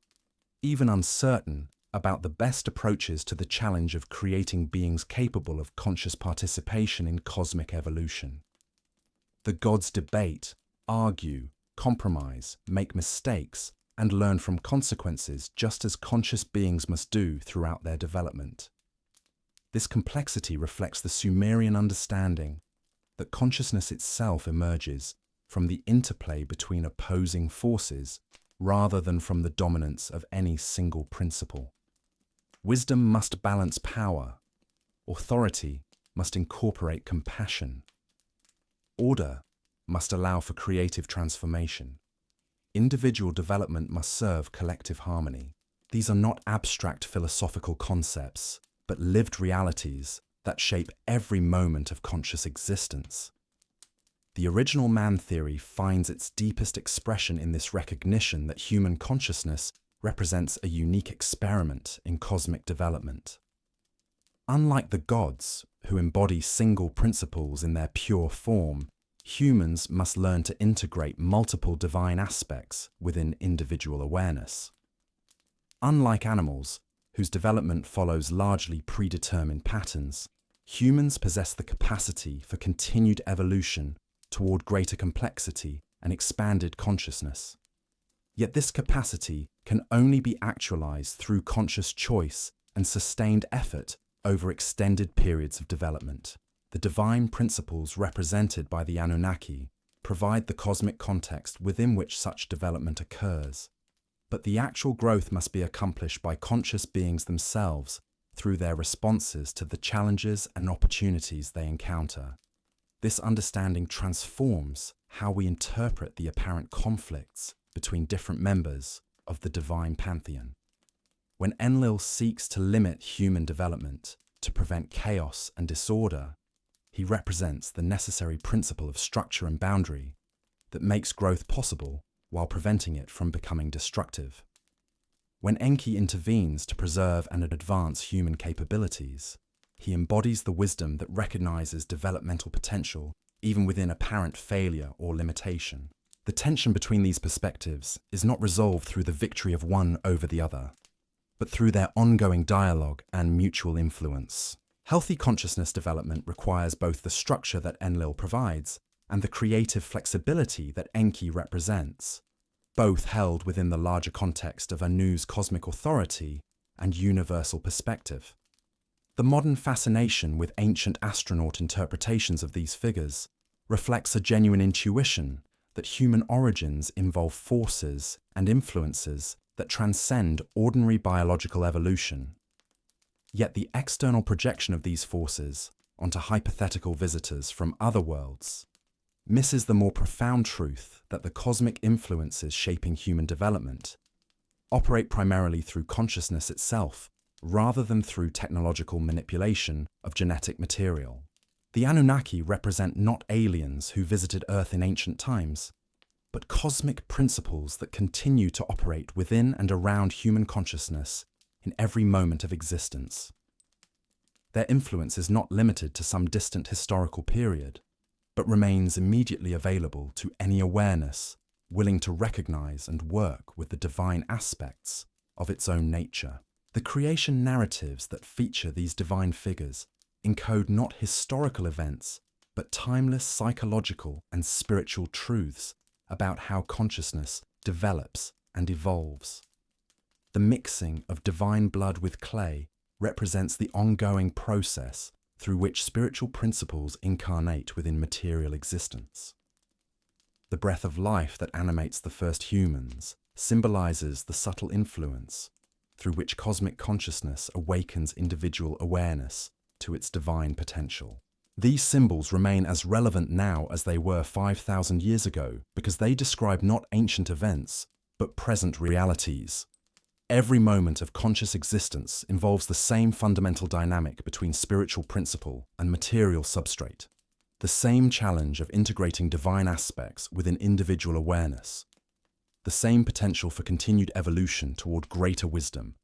even uncertain about the best approaches to the challenge of creating beings capable of conscious participation in cosmic evolution. The gods debate, argue, compromise, make mistakes, and learn from consequences just as conscious beings must do throughout their development. This complexity reflects the Sumerian understanding that consciousness itself emerges from the interplay between opposing forces rather than from the dominance of any single principle. Wisdom must balance power. Authority must incorporate compassion. Order must allow for creative transformation. Individual development must serve collective harmony. These are not abstract philosophical concepts, but lived realities that shape every moment of conscious existence. The original man theory finds its deepest expression in this recognition that human consciousness represents a unique experiment in cosmic development. Unlike the gods, who embody single principles in their pure form, humans must learn to integrate multiple divine aspects within individual awareness. Unlike animals, whose development follows largely predetermined patterns, humans possess the capacity for continued evolution toward greater complexity and expanded consciousness. Yet this capacity can only be actualized through conscious choice and sustained effort over extended periods of development. The divine principles represented by the Anunnaki provide the cosmic context within which such development occurs. But the actual growth must be accomplished by conscious beings themselves through their responses to the challenges and opportunities they encounter. This understanding transforms how we interpret the apparent conflicts between different members of the divine pantheon. When Enlil seeks to limit human development to prevent chaos and disorder, he represents the necessary principle of structure and boundary that makes growth possible while preventing it from becoming destructive. When Enki intervenes to preserve and advance human capabilities, he embodies the wisdom that recognizes developmental potential even within apparent failure or limitation. The tension between these perspectives is not resolved through the victory of one over the other, but through their ongoing dialogue and mutual influence. Healthy consciousness development requires both the structure that Enlil provides and the creative flexibility that Enki represents, both held within the larger context of Anu's cosmic authority and universal perspective. The modern fascination with ancient astronaut interpretations of these figures reflects a genuine intuition that human origins involve forces and influences that transcend ordinary biological evolution. Yet the external projection of these forces onto hypothetical visitors from other worlds misses the more profound truth that the cosmic influences shaping human development operate primarily through consciousness itself, rather than through technological manipulation of genetic material. The Anunnaki represent not aliens who visited Earth in ancient times, but cosmic principles that continue to operate within and around human consciousness in every moment of existence. Their influence is not limited to some distant historical period, but remains immediately available to any awareness willing to recognize and work with the divine aspects of its own nature. The creation narratives that feature these divine figures encode not historical events, but timeless psychological and spiritual truths about how consciousness develops and evolves. The mixing of divine blood with clay represents the ongoing process through which spiritual principles incarnate within material existence. The breath of life that animates the first humans symbolizes the subtle influence through which cosmic consciousness awakens individual awareness to its divine potential. These symbols remain as relevant now as they were 5,000 years ago because they describe not ancient events, but present realities. Every moment of conscious existence involves the same fundamental dynamic between spiritual principle and material substrate. The same challenge of integrating divine aspects within individual awareness. The same potential for continued evolution toward greater wisdom,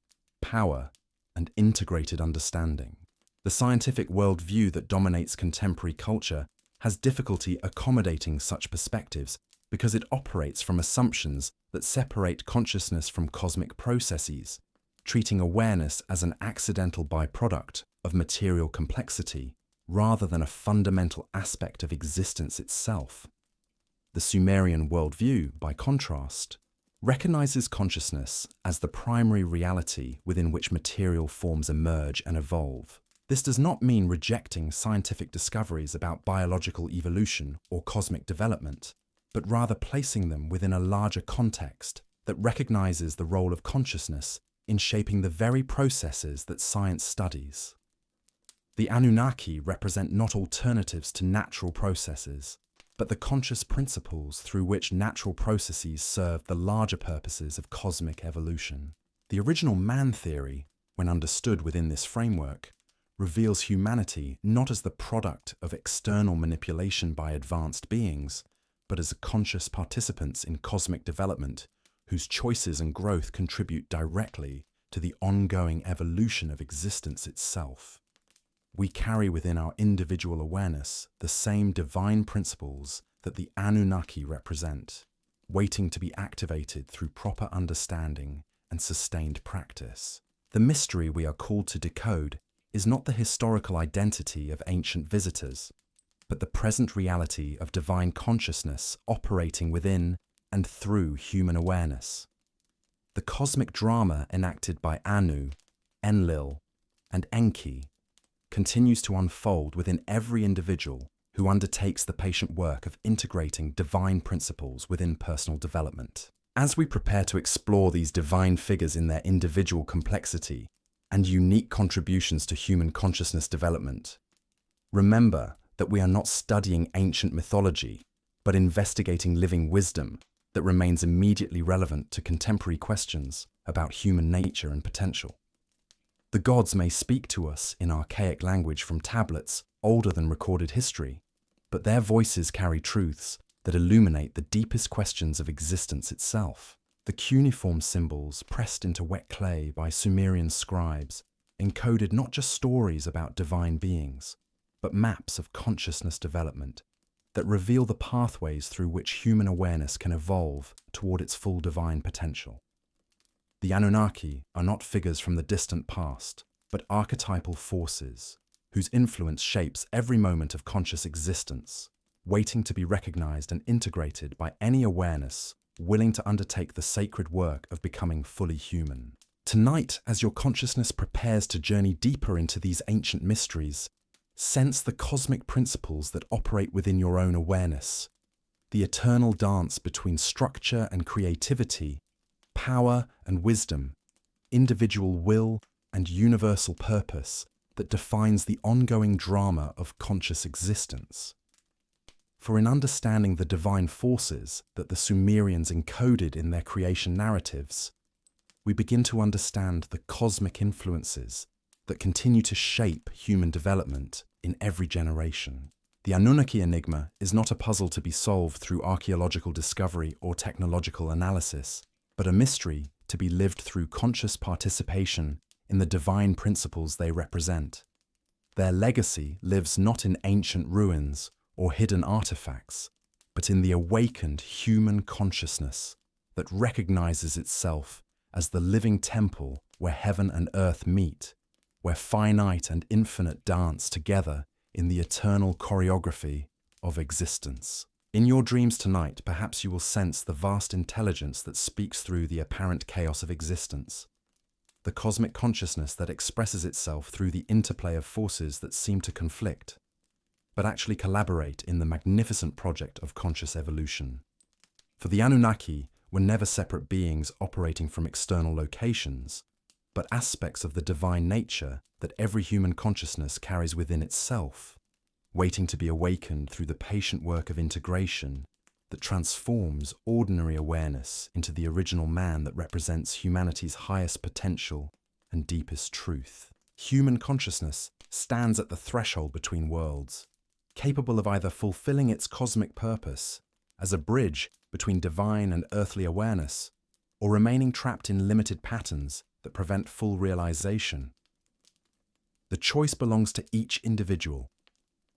power, and integrated understanding. The scientific worldview that dominates contemporary culture has difficulty accommodating such perspectives because it operates from assumptions that separate consciousness from cosmic processes, treating awareness as an accidental byproduct of material complexity rather than a fundamental aspect of existence itself. The Sumerian worldview, by contrast, recognizes consciousness as the primary reality within which material forms emerge and evolve. This does not mean rejecting scientific discoveries about biological evolution or cosmic development, but rather placing them within a larger context that recognizes the role of consciousness in shaping the very processes that science studies. The Anunnaki represent not alternatives to natural processes, but the conscious principles through which natural processes serve the larger purposes of cosmic evolution. The original man theory, when understood within this framework, reveals humanity not as the product of external manipulation by advanced beings, but as conscious participants in cosmic development whose choices and growth contribute directly to the ongoing evolution of existence itself. We carry within our individual awareness the same divine principles that the Anunnaki represent, waiting to be activated through proper understanding and sustained practice. The mystery we are called to decode is not the historical identity of ancient visitors, but the present reality of divine consciousness operating within and through human awareness. The cosmic drama enacted by Anu, Enlil, and Enki continues to unfold within every individual who undertakes the patient work of integrating divine principles within personal development. As we prepare to explore these divine figures in their individual complexity and unique contributions to human consciousness development, remember that we are not studying ancient mythology, but investigating living wisdom that remains immediately relevant to contemporary questions about human nature and potential. The gods may speak to us in archaic language from tablets older than recorded history, but their voices carry truths that illuminate the deepest questions of existence itself. The cuneiform symbols pressed into wet clay by Sumerian scribes encoded not just stories about divine beings, but maps of consciousness development that reveal the pathways through which human awareness can evolve toward its full divine potential. The Anunnaki are not figures from the distant past, but archetypal forces whose influence shapes every moment of conscious existence, waiting to be recognized and integrated by any awareness willing to undertake the sacred work of becoming fully human. Tonight, as your consciousness prepares to journey deeper into these ancient mysteries, sense the cosmic principles that operate within your own awareness, the eternal dance between structure and creativity, power and wisdom, individual will and universal purpose that defines the ongoing drama of conscious existence. For in understanding the divine forces that the Sumerians encoded in their creation narratives, we begin to understand the cosmic influences that continue to shape human development in every generation. The Anunnaki enigma is not a puzzle to be solved through archaeological discovery or technological analysis, but a mystery to be lived through conscious participation in the divine principles they represent. Their legacy lives not in ancient ruins or hidden artifacts, but in the awakened human consciousness that recognizes itself as the living temple where heaven and earth meet, where finite and infinite dance together in the eternal choreography of existence. In your dreams tonight, perhaps you will sense the vast intelligence that speaks through the apparent chaos of existence, the cosmic consciousness that expresses itself through the interplay of forces that seem to conflict, but actually collaborate in the magnificent project of conscious evolution. For the Anunnaki were never separate beings operating from external locations, but aspects of the divine nature that every human consciousness carries within itself, waiting to be awakened through the patient work of integration that transforms ordinary awareness into the original man that represents humanity's highest potential and deepest truth. Human consciousness stands at the threshold between worlds, capable of either fulfilling its cosmic purpose as a bridge between divine and earthly awareness, or remaining trapped in limited patterns that prevent full realization. The choice belongs to each individual,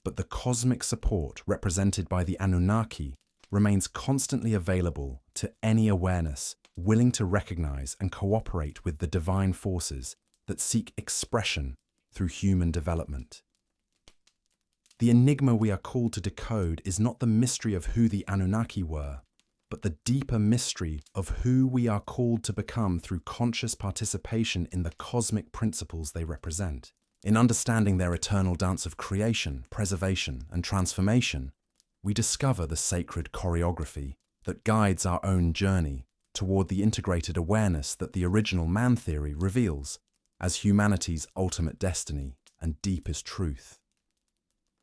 but the cosmic support represented by the Anunnaki remains constantly available to any awareness willing to recognize and cooperate with the divine forces that seek expression through human development. The enigma we are called to decode is not the mystery of who the Anunnaki were, but the deeper mystery of who we are called to become through conscious participation in the cosmic principles they represent. In understanding their eternal dance of creation, preservation, and transformation, we discover the sacred choreography that guides our own journey toward the integrated awareness that the original man theory reveals as humanity's ultimate destiny and deepest truth.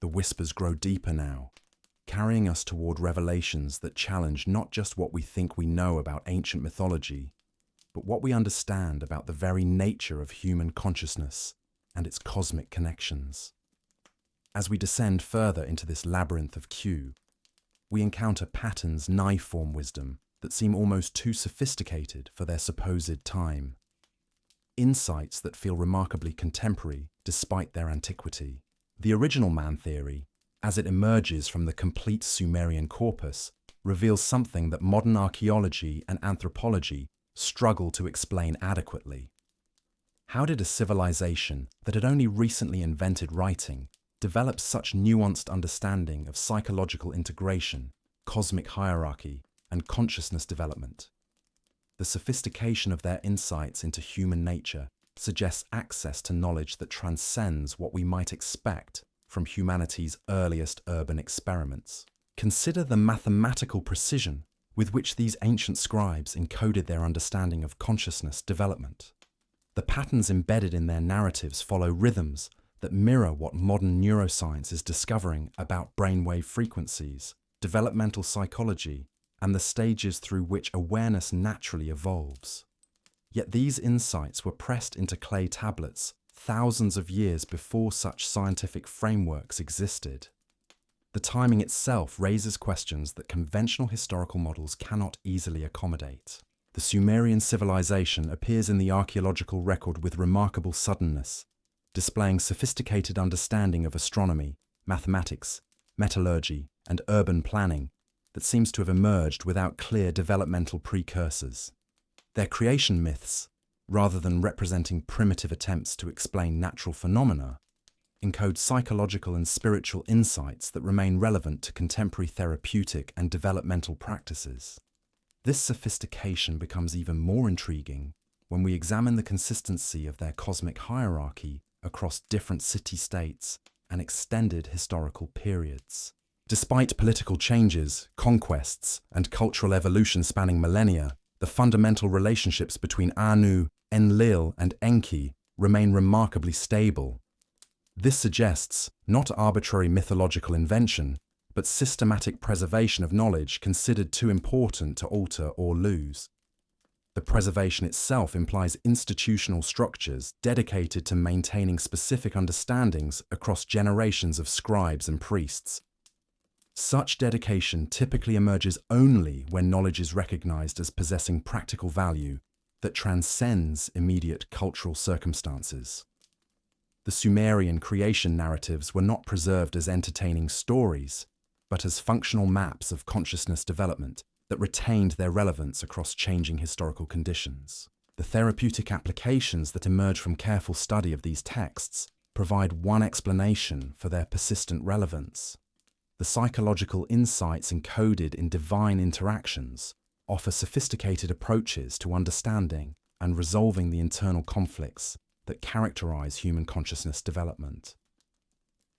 The whispers grow deeper now, carrying us toward revelations that challenge not just what we think we know about ancient mythology, but what we understand about the very nature of human consciousness and its cosmic connections. As we descend further into this labyrinth of Q, we encounter patterns knife-form wisdom that seem almost too sophisticated for their supposed time. Insights that feel remarkably contemporary despite their antiquity. The original man theory, as it emerges from the complete Sumerian corpus, reveals something that modern archaeology and anthropology struggle to explain adequately. How did a civilization that had only recently invented writing develop such nuanced understanding of psychological integration, cosmic hierarchy, and consciousness development? The sophistication of their insights into human nature suggests access to knowledge that transcends what we might expect from humanity's earliest urban experiments. Consider the mathematical precision with which these ancient scribes encoded their understanding of consciousness development. The patterns embedded in their narratives follow rhythms that mirror what modern neuroscience is discovering about brainwave frequencies, developmental psychology, and the stages through which awareness naturally evolves. Yet these insights were pressed into clay tablets thousands of years before such scientific frameworks existed. The timing itself raises questions that conventional historical models cannot easily accommodate. The Sumerian civilization appears in the archaeological record with remarkable suddenness, displaying sophisticated understanding of astronomy, mathematics, metallurgy, and urban planning that seems to have emerged without clear developmental precursors. Their creation myths, rather than representing primitive attempts to explain natural phenomena, encode psychological and spiritual insights that remain relevant to contemporary therapeutic and developmental practices. This sophistication becomes even more intriguing when we examine the consistency of their cosmic hierarchy across different city-states and extended historical periods. Despite political changes, conquests, and cultural evolution spanning millennia, the fundamental relationships between Anu, Enlil, and Enki remain remarkably stable. This suggests not arbitrary mythological invention, but systematic preservation of knowledge considered too important to alter or lose. The preservation itself implies institutional structures dedicated to maintaining specific understandings across generations of scribes and priests. Such dedication typically emerges only when knowledge is recognized as possessing practical value that transcends immediate cultural circumstances. The Sumerian creation narratives were not preserved as entertaining stories, but as functional maps of consciousness development that retained their relevance across changing historical conditions. The therapeutic applications that emerge from careful study of these texts provide one explanation for their persistent relevance. The psychological insights encoded in divine interactions offer sophisticated approaches to understanding and resolving the internal conflicts that characterize human consciousness development.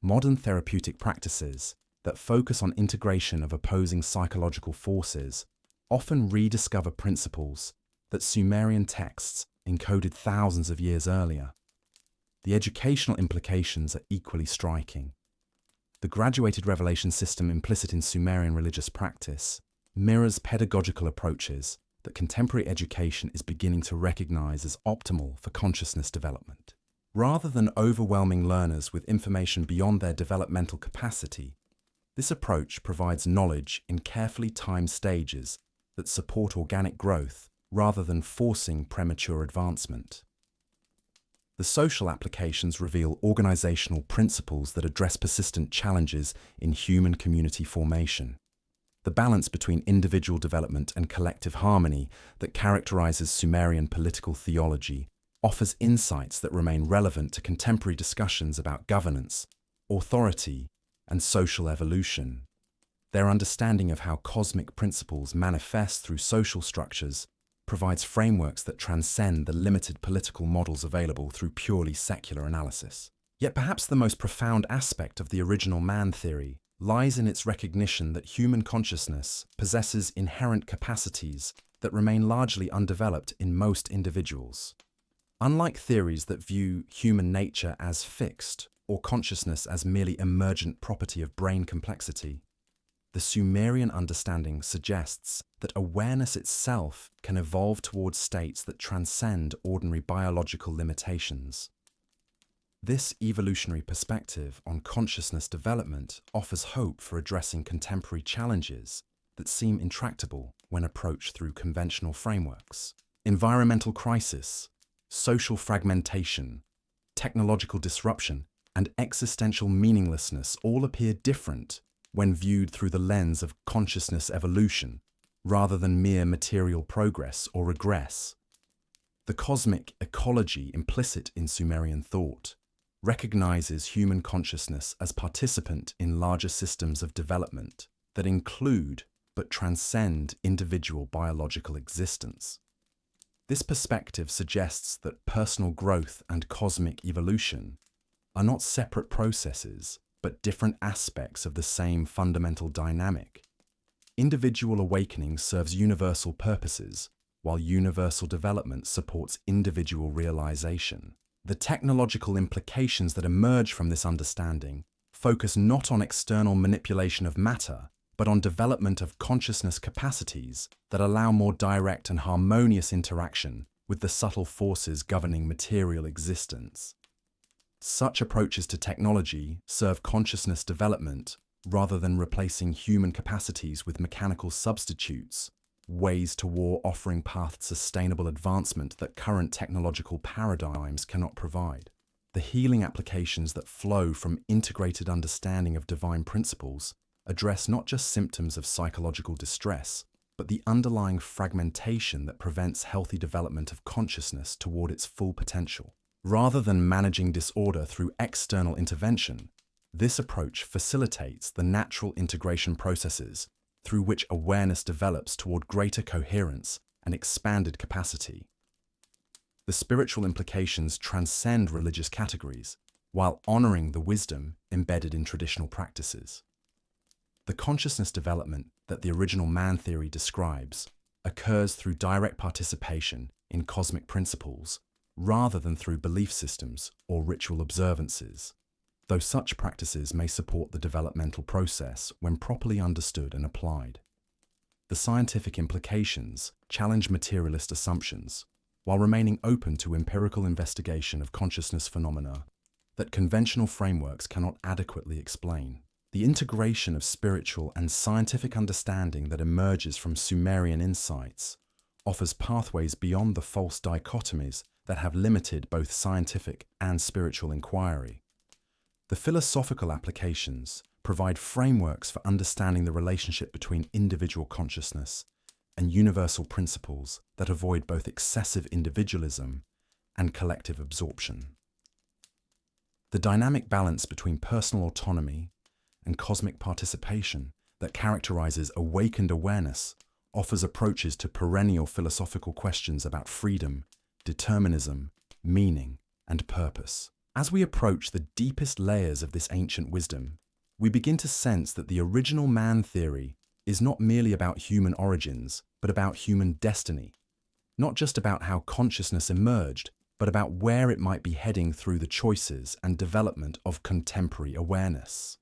Modern therapeutic practices that focus on integration of opposing psychological forces often rediscover principles that Sumerian texts encoded thousands of years earlier. The educational implications are equally striking. The graduated revelation system implicit in Sumerian religious practice mirrors pedagogical approaches that contemporary education is beginning to recognize as optimal for consciousness development. Rather than overwhelming learners with information beyond their developmental capacity, this approach provides knowledge in carefully timed stages that support organic growth rather than forcing premature advancement. The social applications reveal organizational principles that address persistent challenges in human community formation. The balance between individual development and collective harmony that characterizes Sumerian political theology offers insights that remain relevant to contemporary discussions about governance, authority, and social evolution. Their understanding of how cosmic principles manifest through social structures provides frameworks that transcend the limited political models available through purely secular analysis. Yet perhaps the most profound aspect of the original man theory lies in its recognition that human consciousness possesses inherent capacities that remain largely undeveloped in most individuals. Unlike theories that view human nature as fixed or consciousness as merely emergent property of brain complexity, the Sumerian understanding suggests that awareness itself can evolve towards states that transcend ordinary biological limitations. This evolutionary perspective on consciousness development offers hope for addressing contemporary challenges that seem intractable when approached through conventional frameworks. Environmental crisis, social fragmentation, technological disruption, and existential meaninglessness all appear different when viewed through the lens of consciousness evolution, rather than mere material progress or regress. The cosmic ecology implicit in Sumerian thought recognizes human consciousness as participant in larger systems of development that include but transcend individual biological existence. This perspective suggests that personal growth and cosmic evolution are not separate processes, but different aspects of the same fundamental dynamic. Individual awakening serves universal purposes, while universal development supports individual realization. The technological implications that emerge from this understanding focus not on external manipulation of matter, but on development of consciousness capacities that allow more direct and harmonious interaction with the subtle forces governing material existence. Such approaches to technology serve consciousness development rather than replacing human capacities with mechanical substitutes, ways to war offering paths to sustainable advancement that current technological paradigms cannot provide. The healing applications that flow from integrated understanding of divine principles address not just symptoms of psychological distress, but the underlying fragmentation that prevents healthy development of consciousness toward its full potential. Rather than managing disorder through external intervention, this approach facilitates the natural integration processes through which awareness develops toward greater coherence and expanded capacity. The spiritual implications transcend religious categories while honoring the wisdom embedded in traditional practices. The consciousness development that the original man theory describes occurs through direct participation in cosmic principles rather than through belief systems or ritual observances. though such practices may support the developmental process when properly understood and applied. The scientific implications challenge materialist assumptions while remaining open to empirical investigation of consciousness phenomena that conventional frameworks cannot adequately explain. The integration of spiritual and scientific understanding that emerges from Sumerian insights offers pathways beyond the false dichotomies that have limited both scientific and spiritual inquiry. The philosophical applications provide frameworks for understanding the relationship between individual consciousness and universal principles that avoid both excessive individualism and collective absorption. The dynamic balance between personal autonomy and cosmic participation that characterizes awakened awareness offers approaches to perennial philosophical questions about freedom, determinism, meaning, and purpose. As we approach the deepest layers of this ancient wisdom, we begin to sense that the original man theory is not merely about human origins, but about human destiny. Not just about how consciousness emerged, but about where it might be heading through the choices and development of contemporary awareness.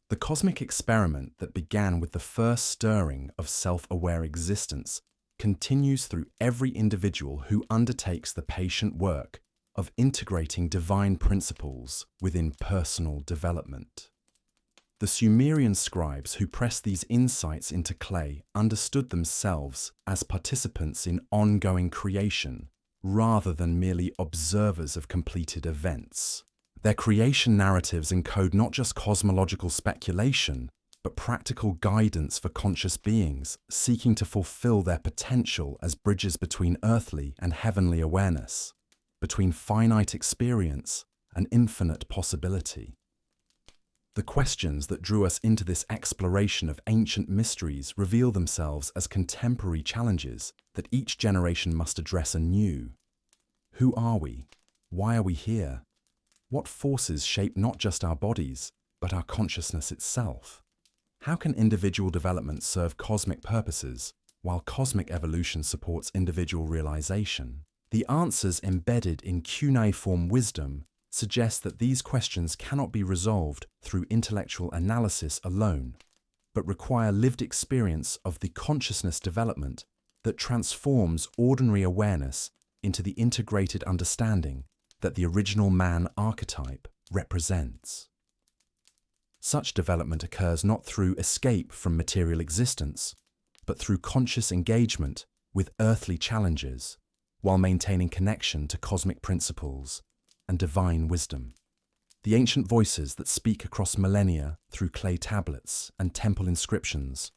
The cosmic experiment that began with the first stirring of self-aware existence continues through every individual who undertakes the patient work of integrating divine principles within personal development. The Sumerian scribes who pressed these insights into clay understood themselves as participants in ongoing creation rather than merely observers of completed events. Their creation narratives encode not just cosmological speculation, but practical guidance for conscious beings seeking to fulfill their potential as bridges between earthly and heavenly awareness, between finite experience and infinite possibility. The questions that drew us into this exploration of ancient mysteries reveal themselves as contemporary challenges that each generation must address anew. Who are we? Why are we here? What forces shape not just our bodies, but our consciousness itself? How can individual development serve cosmic purposes, while cosmic evolution supports individual realization? The answers embedded in cuneiform wisdom suggest that these questions cannot be resolved through intellectual analysis alone, but require lived experience of the consciousness development that transforms ordinary awareness into the integrated understanding that the original man archetype represents. Such development occurs not through escape from material existence, but through conscious engagement with earthly challenges, while maintaining connection to cosmic principles and divine wisdom. The ancient voices that speak across millennia through clay tablets and temple inscriptions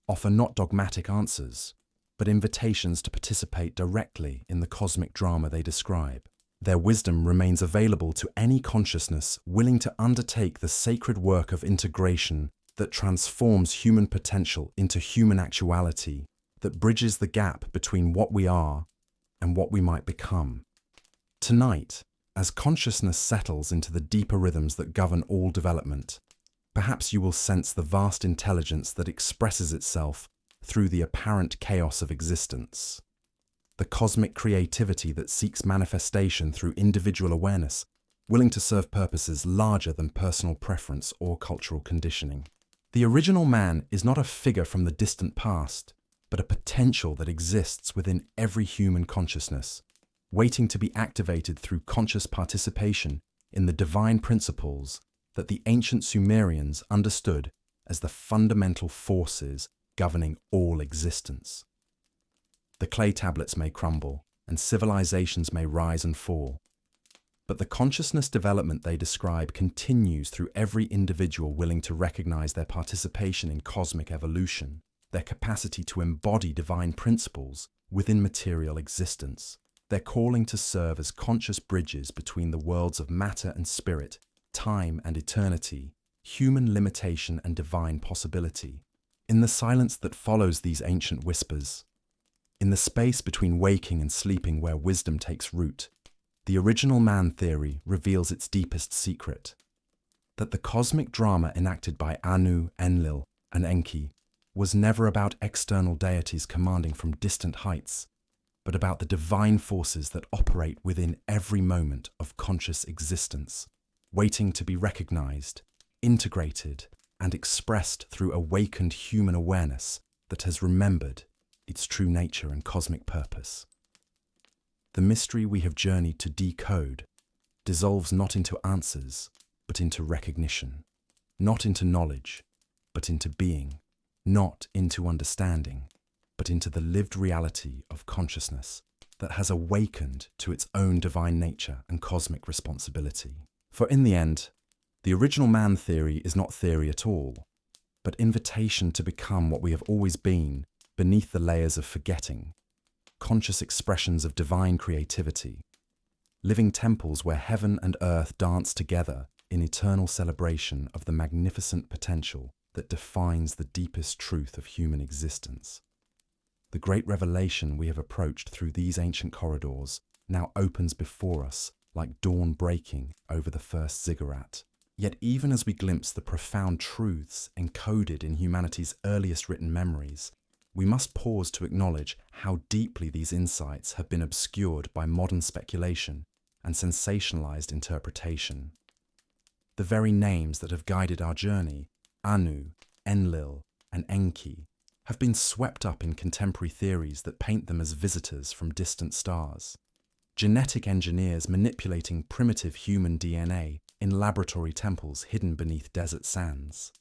offer not dogmatic answers, but invitations to participate directly in the cosmic drama they describe. Their wisdom remains available to any consciousness willing to undertake the sacred work of integration that transforms human potential into human actuality, that bridges the gap between what we are and what we might become. Tonight, as consciousness settles into the deeper rhythms that govern all development, perhaps you will sense the vast intelligence that expresses itself through the apparent chaos of existence. The cosmic creativity that seeks manifestation through individual awareness, willing to serve purposes larger than personal preference or cultural conditioning. The original man is not a figure from the distant past, but a potential that exists within every human consciousness, waiting to be activated through conscious participation in the divine principles that the ancient Sumerians understood as the fundamental forces governing all existence. The clay tablets may crumble, and civilizations may rise and fall, but the consciousness development they describe continues through every individual willing to recognize their participation in cosmic evolution, their capacity to embody divine principles within material existence, their calling to serve as conscious bridges between the worlds of matter and spirit, time and eternity, human limitation and divine possibility. In the silence that follows these ancient whispers, in the space between waking and sleeping where wisdom takes root, the original man theory reveals its deepest secret, that the cosmic drama enacted by Anu, Enlil, and Enki was never about external deities commanding from distant heights, but about the divine forces that operate within every moment of conscious existence. waiting to be recognized, integrated, and expressed through awakened human awareness that has remembered its true nature and cosmic purpose. The mystery we have journeyed to decode dissolves not into answers, but into recognition, not into knowledge, but into being, not into understanding, but into the lived reality of consciousness that has awakened to its own divine nature and cosmic responsibility. For in the end, the original man theory is not theory at all, but invitation to become what we have always been beneath the layers of forgetting, conscious expressions of divine creativity, living temples where heaven and earth dance together in eternal celebration of the magnificent potential that defines the deepest truth of human existence. The great revelation we have approached through these ancient corridors now opens before us like dawn breaking over the first ziggurat. Yet even as we glimpse the profound truths encoded in humanity's earliest written memories, we must pause to acknowledge how deeply these insights have been obscured by modern speculation and sensationalized interpretation. The very names that have guided our journey, Anu, Enlil, and Enki, have been swept up in contemporary theories that paint them as visitors from distant stars. Genetic engineers manipulating primitive human DNA in laboratory temples hidden beneath desert sands.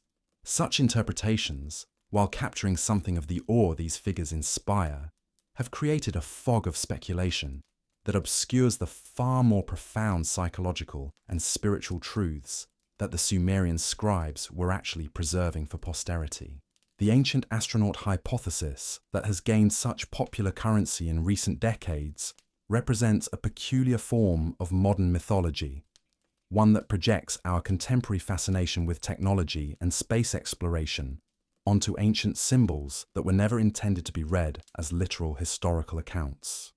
Such interpretations, while capturing something of the awe these figures inspire, have created a fog of speculation that obscures the far more profound psychological and spiritual truths that the Sumerian scribes were actually preserving for posterity. The ancient astronaut hypothesis that has gained such popular currency in recent decades represents a peculiar form of modern mythology, one that projects our contemporary fascination with technology and space exploration onto ancient symbols that were never intended to be read as literal historical accounts.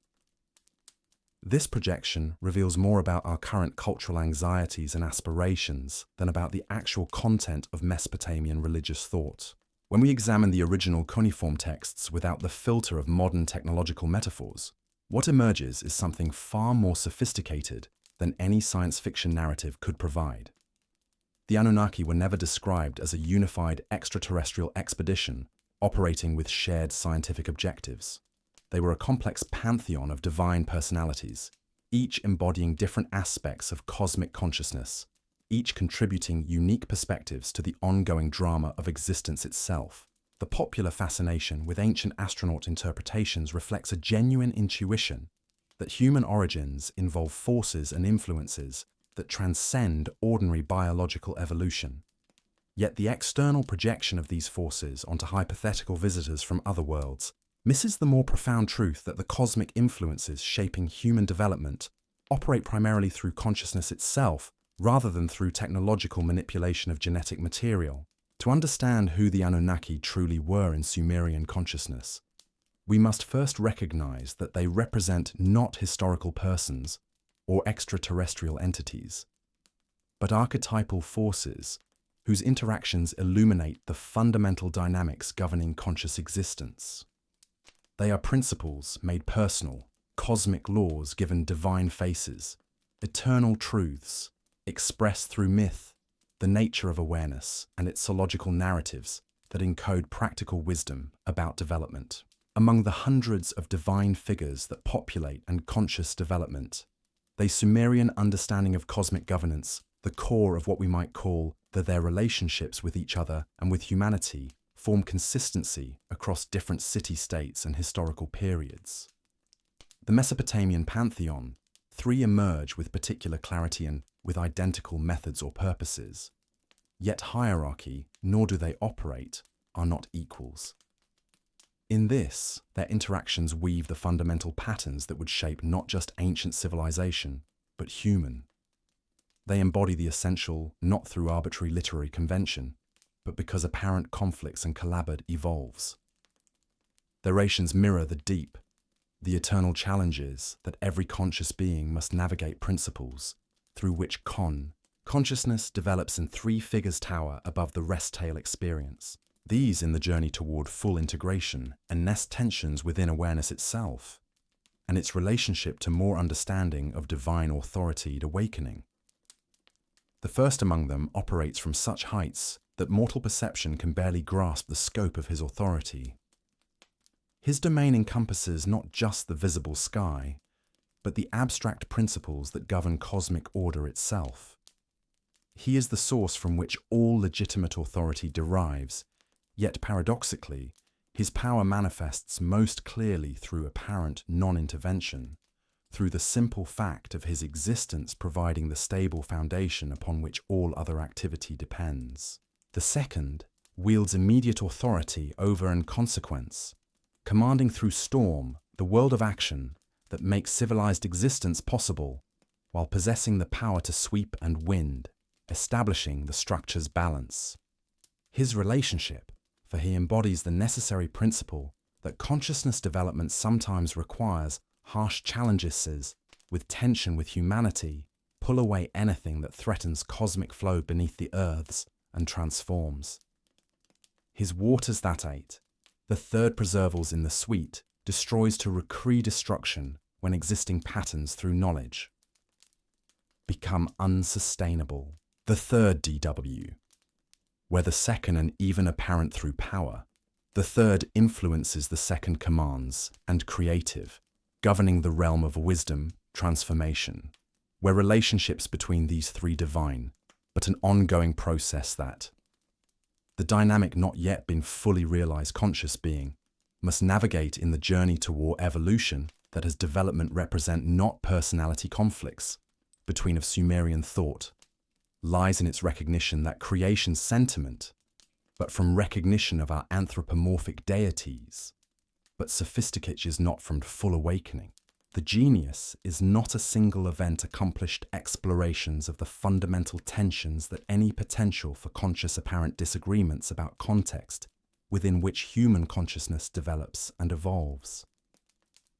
This projection reveals more about our current cultural anxieties and aspirations than about the actual content of Mesopotamian religious thought. When we examine the original cuneiform texts without the filter of modern technological metaphors, what emerges is something far more sophisticated than any science fiction narrative could provide. The Anunnaki were never described as a unified extraterrestrial expedition operating with shared scientific objectives. They were a complex pantheon of divine personalities, each embodying different aspects of cosmic consciousness, each contributing unique perspectives to the ongoing drama of existence itself. The popular fascination with ancient astronaut interpretations reflects a genuine intuition that human origins involve forces and influences that transcend ordinary biological evolution. Yet the external projection of these forces onto hypothetical visitors from other worlds misses the more profound truth that the cosmic influences shaping human development operate primarily through consciousness itself rather than through technological manipulation of genetic material. To understand who the Anunnaki truly were in Sumerian consciousness, we must first recognize that they represent not historical persons or extraterrestrial entities, but archetypal forces whose interactions illuminate the fundamental dynamics governing conscious existence. They are principles made personal, cosmic laws given divine faces, eternal truths expressed through myth, the nature of awareness and its zoological narratives that encode practical wisdom about development. Among the hundreds of divine figures that populate and conscious development, the Sumerian understanding of cosmic governance, the core of what we might call their relationships with each other and with humanity, form consistency across different city-states and historical periods. The Mesopotamian pantheon, three emerge with particular clarity and with identical methods or purposes. Yet hierarchy, nor do they operate, are not equals. In this, their interactions weave the fundamental patterns that would shape not just ancient civilization, but human. They embody the essential not through arbitrary literary convention, but because apparent conflicts and collabor evolves. Their rations mirror the deep, the eternal challenges that every conscious being must navigate, principles through which consciousness develops in three figures tower above the rest-tail experience. These in the journey toward full integration and nest tensions within awareness itself, and its relationship to more understanding of divine authority awakening. The first among them operates from such heights that mortal perception can barely grasp the scope of his authority. His domain encompasses not just the visible sky, but the abstract principles that govern cosmic order itself. He is the source from which all legitimate authority derives, yet paradoxically, his power manifests most clearly through apparent non-intervention, through the simple fact of his existence providing the stable foundation upon which all other activity depends. The second wields immediate authority over and consequence, commanding through storm the world of action that makes civilized existence possible, while possessing the power to sweep and wind, establishing the structure's balance. His relationship, for he embodies the necessary principle that consciousness development sometimes requires harsh challenges with tension with humanity, pull away anything that threatens cosmic flow beneath the earths and transforms. His waters that ate, the third preservals in the suite, destroys to recree destruction when existing patterns through knowledge become unsustainable. The third DW, where the second and even apparent through power, the third influences the second commands and creative, governing the realm of wisdom, transformation, where relationships between these three divine, but an ongoing process that the dynamic not yet been fully realized conscious being must navigate in the journey toward evolution that as development represent not personality conflicts between of Sumerian thought, lies in its recognition that creation's sentiment, but from recognition of our anthropomorphic deities, but sophisticate is not from full awakening. The genius is not a single event accomplished explorations of the fundamental tensions that any potential for conscious apparent disagreements about context within which human consciousness develops and evolves.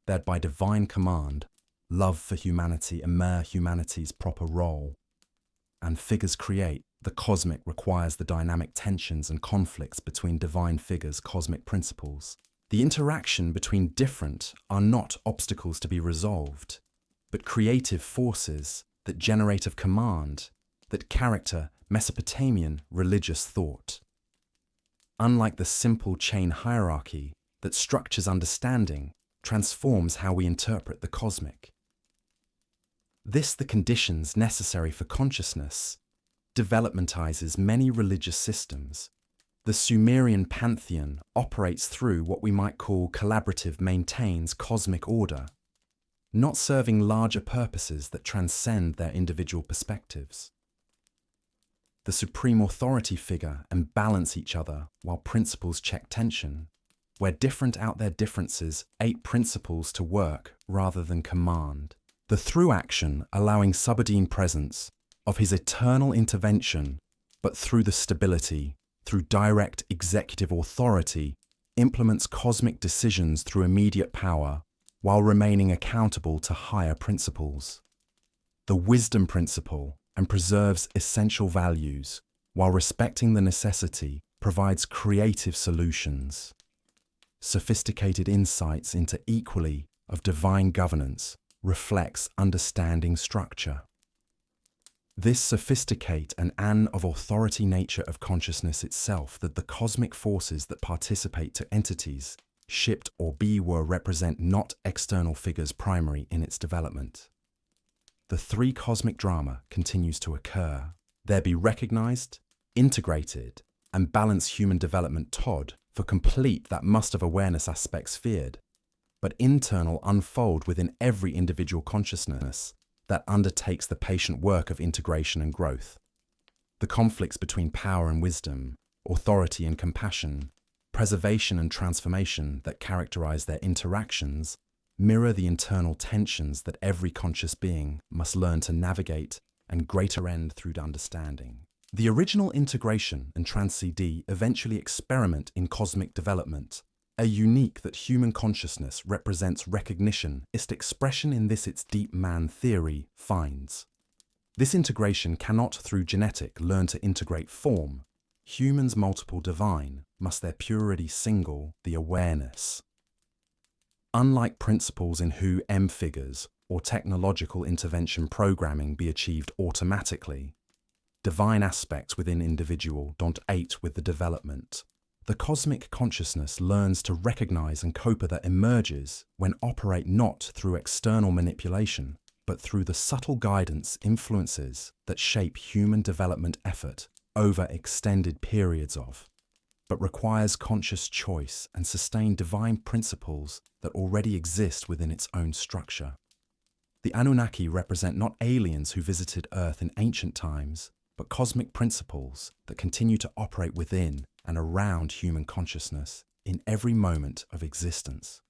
That by divine command, love for humanity emer humanity's proper role, and figures create, the cosmic requires the dynamic tensions and conflicts between divine figures' cosmic principles. The interaction between different are not obstacles to be resolved, but creative forces that generate of command, that character Mesopotamian religious thought. Unlike the simple chain hierarchy that structures understanding, transforms how we interpret the cosmic. This, the conditions necessary for consciousness, developmentizes many religious systems. The Sumerian pantheon operates through what we might call collaborative maintains cosmic order, not serving larger purposes that transcend their individual perspectives. The supreme authority figure and balance each other while principles check tension, where different out their differences ape principles to work rather than command. The through action allowing subordine presence of his eternal intervention, but through the stability, through direct executive authority, implements cosmic decisions through immediate power while remaining accountable to higher principles. The wisdom principle and preserves essential values while respecting the necessity provides creative solutions. Sophisticated insights into equally of divine governance reflects understanding structure. This sophisticate an of authority nature of consciousness itself that the cosmic forces that participate to entities, shipped or be were represent not external figures primary in its development. The three cosmic drama continues to occur. There be recognized, integrated, and balanced human development Todd for complete that must of awareness aspects feared, but internal unfold within every individual consciousness that undertakes the patient work of integration and growth. The conflicts between power and wisdom, authority and compassion, preservation and transformation that characterize their interactions mirror the internal tensions that every conscious being must learn to navigate and greater end through understanding. The original integration and transcend eventually experiment in cosmic development, a unique that human consciousness represents recognition ist expression in this its deep man theory finds. This integration cannot through genetic learn to integrate form. Humans multiple divine must their purity single the awareness. Unlike principles in who M figures or technological intervention programming be achieved automatically, divine aspects within individual don't ate with the development. The cosmic consciousness learns to recognize and cope that emerges when operate not through external manipulation, but through the subtle guidance influences that shape human development effort over extended periods of, but requires conscious choice and sustained divine principles that already exist within its own structure. The Anunnaki represent not aliens who visited Earth in ancient times, but cosmic principles that continue to operate within and around human consciousness in every moment of existence.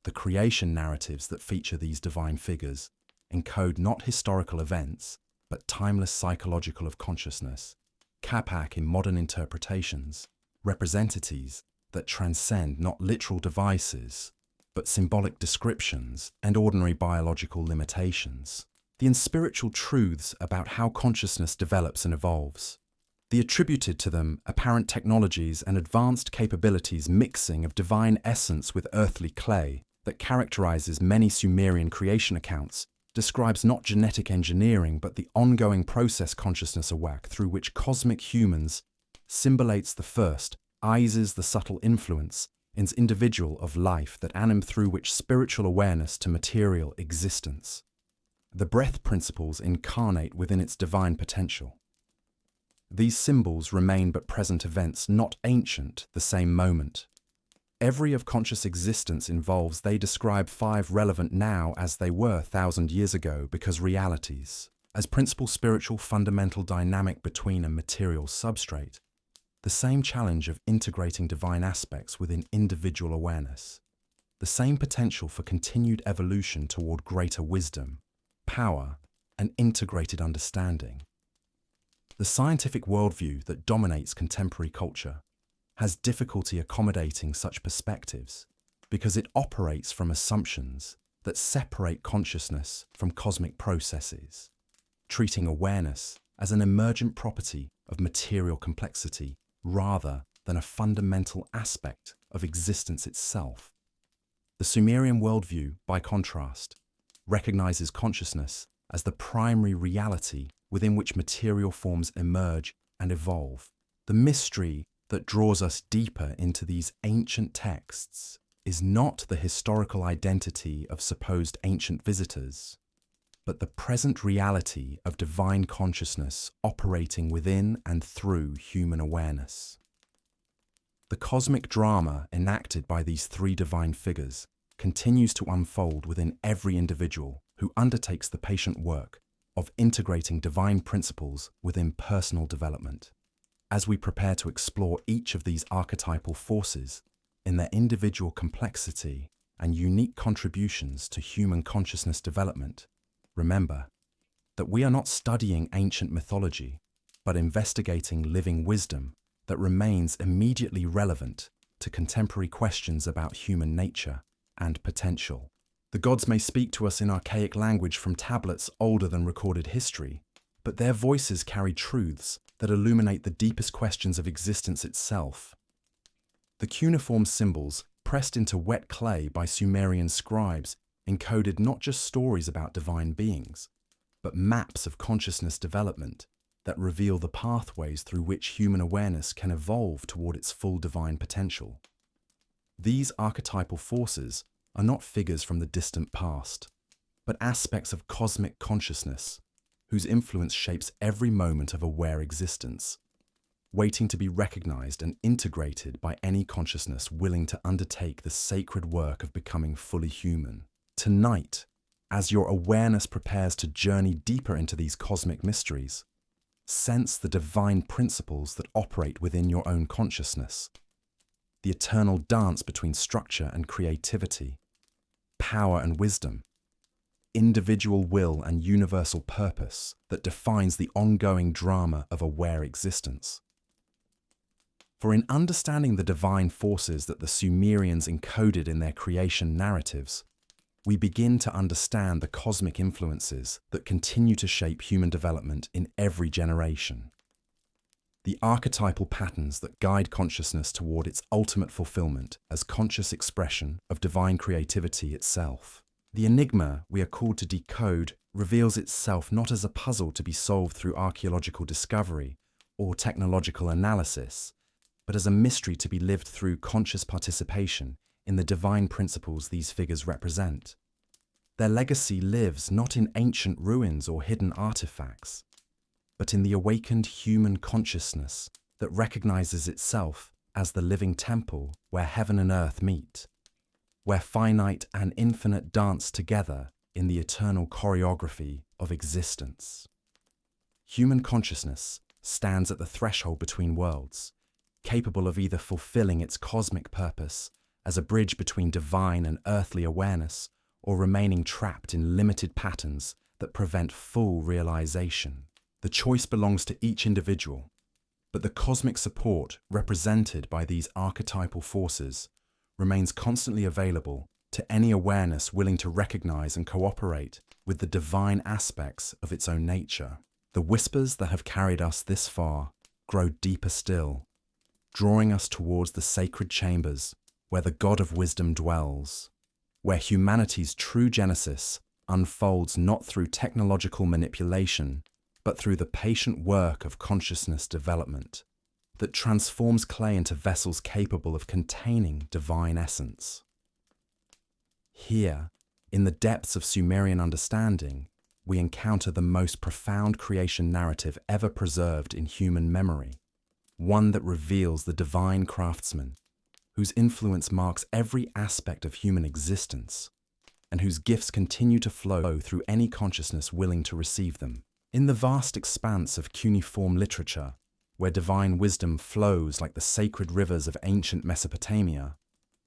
The creation narratives that feature these divine figures encode not historical events, but timeless psychological of consciousness, Capac in modern interpretations, representatives that transcend not literal devices, but symbolic descriptions and ordinary biological limitations. The unspiritual truths about how consciousness develops and evolves. The attributed to them apparent technologies and advanced capabilities mixing of divine essence with earthly clay that characterizes many Sumerian creation accounts describes not genetic engineering but the ongoing process consciousness awake through which cosmic humans symbolates the first, eases the subtle influence in individual of life that anim through which spiritual awareness to material existence. The breath principles incarnate within its divine potential. These symbols remain but present events, not ancient, the same moment. Every of conscious existence involves they describe five relevant now as they were 1,000 years ago because realities, as principal spiritual fundamental dynamic between a material substrate, the same challenge of integrating divine aspects within individual awareness, the same potential for continued evolution toward greater wisdom, power, and integrated understanding. The scientific worldview that dominates contemporary culture has difficulty accommodating such perspectives because it operates from assumptions that separate consciousness from cosmic processes, treating awareness as an emergent property of material complexity rather than a fundamental aspect of existence itself. The Sumerian worldview, by contrast, recognizes consciousness as the primary reality within which material forms emerge and evolve. The mystery that draws us deeper into these ancient texts is not the historical identity of supposed ancient visitors, but the present reality of divine consciousness operating within and through human awareness. The cosmic drama enacted by these three divine figures continues to unfold within every individual who undertakes the patient work of integrating divine principles within personal development. As we prepare to explore each of these archetypal forces in their individual complexity and unique contributions to human consciousness development, remember that we are not studying ancient mythology, but investigating living wisdom that remains immediately relevant to contemporary questions about human nature and potential. The gods may speak to us in archaic language from tablets older than recorded history, but their voices carry truths that illuminate the deepest questions of existence itself. The cuneiform symbols pressed into wet clay by Sumerian scribes encoded not just stories about divine beings, but maps of consciousness development that reveal the pathways through which human awareness can evolve toward its full divine potential. These archetypal forces are not figures from the distant past, but aspects of cosmic consciousness whose influence shapes every moment of aware existence, waiting to be recognized and integrated by any consciousness willing to undertake the sacred work of becoming fully human. Tonight, as your awareness prepares to journey deeper into these cosmic mysteries, sense the divine principles that operate within your own consciousness, the eternal dance between structure and creativity, power and wisdom, individual will and universal purpose that defines the ongoing drama of aware existence. For in understanding the divine forces that the Sumerians encoded in their creation narratives, we begin to understand the cosmic influences that continue to shape human development in every generation. The archetypal patterns that guide consciousness toward its ultimate fulfillment as conscious expression of divine creativity itself. The enigma we are called to decode reveals itself not as a puzzle to be solved through archaeological discovery or technological analysis, but as a mystery to be lived through conscious participation in the divine principles these figures represent. Their legacy lives not in ancient ruins or hidden artifacts, but in the awakened human consciousness that recognizes itself as the living temple where heaven and earth meet, where finite and infinite dance together in the eternal choreography of existence. Human consciousness stands at the threshold between worlds, capable of either fulfilling its cosmic purpose as a bridge between divine and earthly awareness, or remaining trapped in limited patterns that prevent full realization. The choice belongs to each individual, but the cosmic support represented by these archetypal forces remains constantly available to any awareness willing to recognize and cooperate with the divine aspects of its own nature. The whispers that have carried us this far grow deeper still, drawing us towards the sacred chambers where the God of wisdom dwells, where humanity's true genesis unfolds not through technological manipulation, but through the patient work of consciousness development that transforms clay into vessels capable of containing divine essence. Here, in the depths of Sumerian understanding, we encounter the most profound creation narrative ever preserved in human memory, one that reveals the divine craftsman, whose influence marks every aspect of human existence, and whose gifts continue to flow through any consciousness willing to receive them. In the vast expanse of cuneiform literature, where divine wisdom flows like the sacred rivers of ancient Mesopotamia,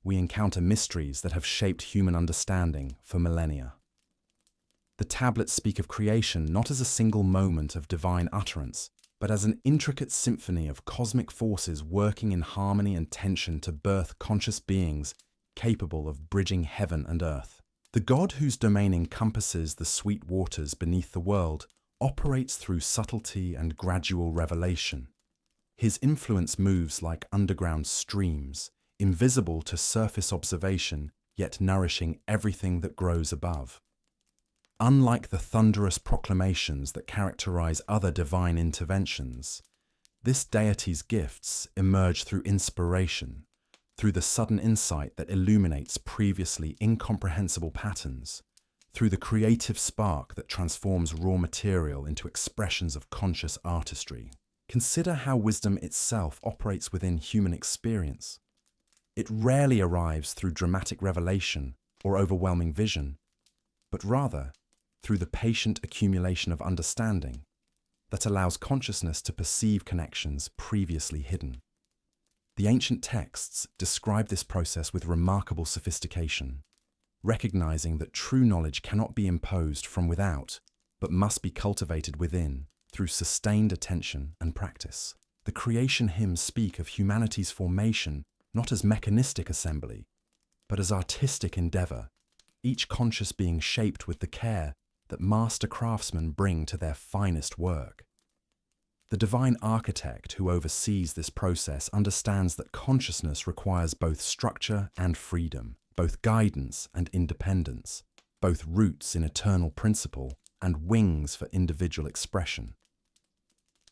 we encounter mysteries that have shaped human understanding for millennia. The tablets speak of creation not as a single moment of divine utterance, but as an intricate symphony of cosmic forces working in harmony and tension to birth conscious beings capable of bridging heaven and earth. The God whose domain encompasses the sweet waters beneath the world operates through subtlety and gradual revelation. His influence moves like underground streams, invisible to surface observation, yet nourishing everything that grows above. Unlike the thunderous proclamations that characterize other divine interventions, this deity's gifts emerge through inspiration, through the sudden insight that illuminates previously incomprehensible patterns, through the creative spark that transforms raw material into expressions of conscious artistry. Consider how wisdom itself operates within human experience. It rarely arrives through dramatic revelation or overwhelming vision, but rather through the patient accumulation of understanding that allows consciousness to perceive connections previously hidden. The ancient texts describe this process with remarkable sophistication, recognizing that true knowledge cannot be imposed from without, but must be cultivated within through sustained attention and practice. The creation hymns speak of humanity's formation not as mechanistic assembly, but as artistic endeavor, each conscious being shaped with the care that master craftsmen bring to their finest work. The divine architect who oversees this process understands that consciousness requires both structure and freedom, both guidance and independence, both roots in eternal principle and wings for individual expression.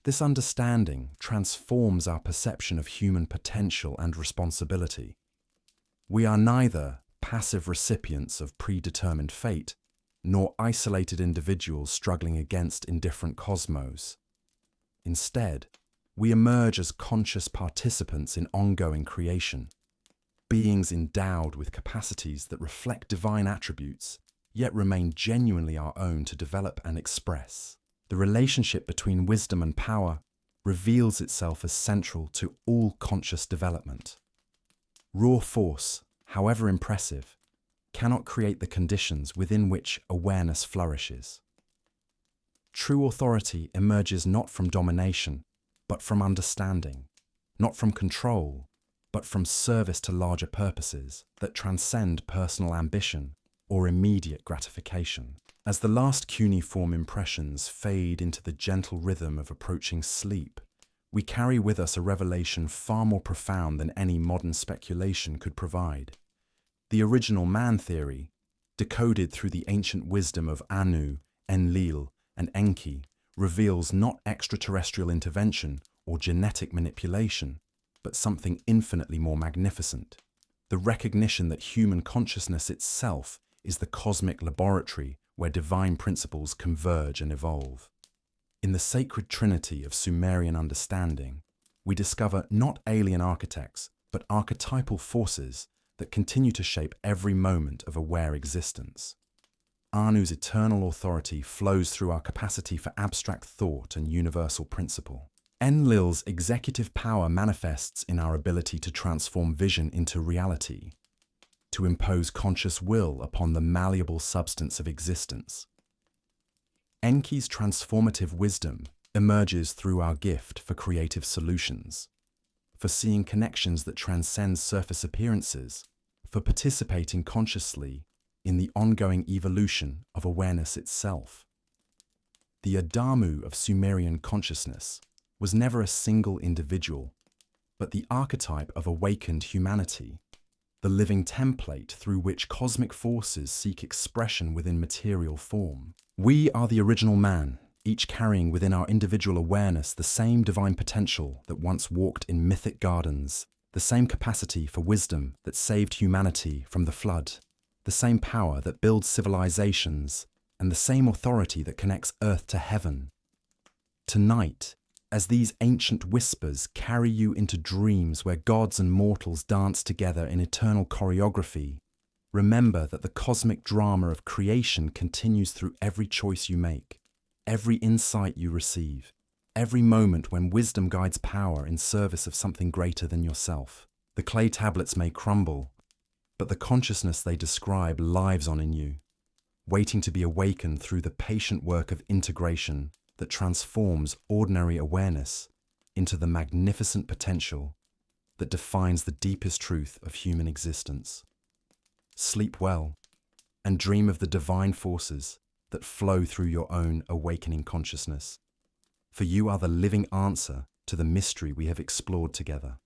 This understanding transforms our perception of human potential and responsibility. We are neither passive recipients of predetermined fate, nor isolated individuals struggling against indifferent cosmos. Instead, we emerge as conscious participants in ongoing creation, beings endowed with capacities that reflect divine attributes, yet remain genuinely our own to develop and express. The relationship between wisdom and power reveals itself as central to all conscious development. Raw force, however impressive, cannot create the conditions within which awareness flourishes. True authority emerges not from domination, but from understanding, not from control, but from service to larger purposes that transcend personal ambition or immediate gratification. As the last cuneiform impressions fade into the gentle rhythm of approaching sleep, we carry with us a revelation far more profound than any modern speculation could provide. The original man theory, decoded through the ancient wisdom of Anu, Enlil, and Enki, reveals not extraterrestrial intervention or genetic manipulation, but something infinitely more magnificent: the recognition that human consciousness itself is the cosmic laboratory where divine principles converge and evolve. In the sacred trinity of Sumerian understanding, we discover not alien architects, but archetypal forces that continue to shape every moment of aware existence. Anu's eternal authority flows through our capacity for abstract thought and universal principle. Enlil's executive power manifests in our ability to transform vision into reality, to impose conscious will upon the malleable substance of existence. Enki's transformative wisdom emerges through our gift for creative solutions, for seeing connections that transcend surface appearances, for participating consciously in the ongoing evolution of awareness itself. The Adamu of Sumerian consciousness was never a single individual, but the archetype of awakened humanity, the living template through which cosmic forces seek expression within material form. We are the original man, each carrying within our individual awareness the same divine potential that once walked in mythic gardens, the same capacity for wisdom that saved humanity from the flood, the same power that builds civilizations, and the same authority that connects earth to heaven. Tonight, as these ancient whispers carry you into dreams where gods and mortals dance together in eternal choreography, remember that the cosmic drama of creation continues through every choice you make, every insight you receive, every moment when wisdom guides power in service of something greater than yourself. The clay tablets may crumble, but the consciousness they describe lives on in you, waiting to be awakened through the patient work of integration that transforms ordinary awareness into the magnificent potential that defines the deepest truth of human existence. Sleep well and dream of the divine forces that flow through your own awakening consciousness, for you are the living answer to the mystery we have explored together.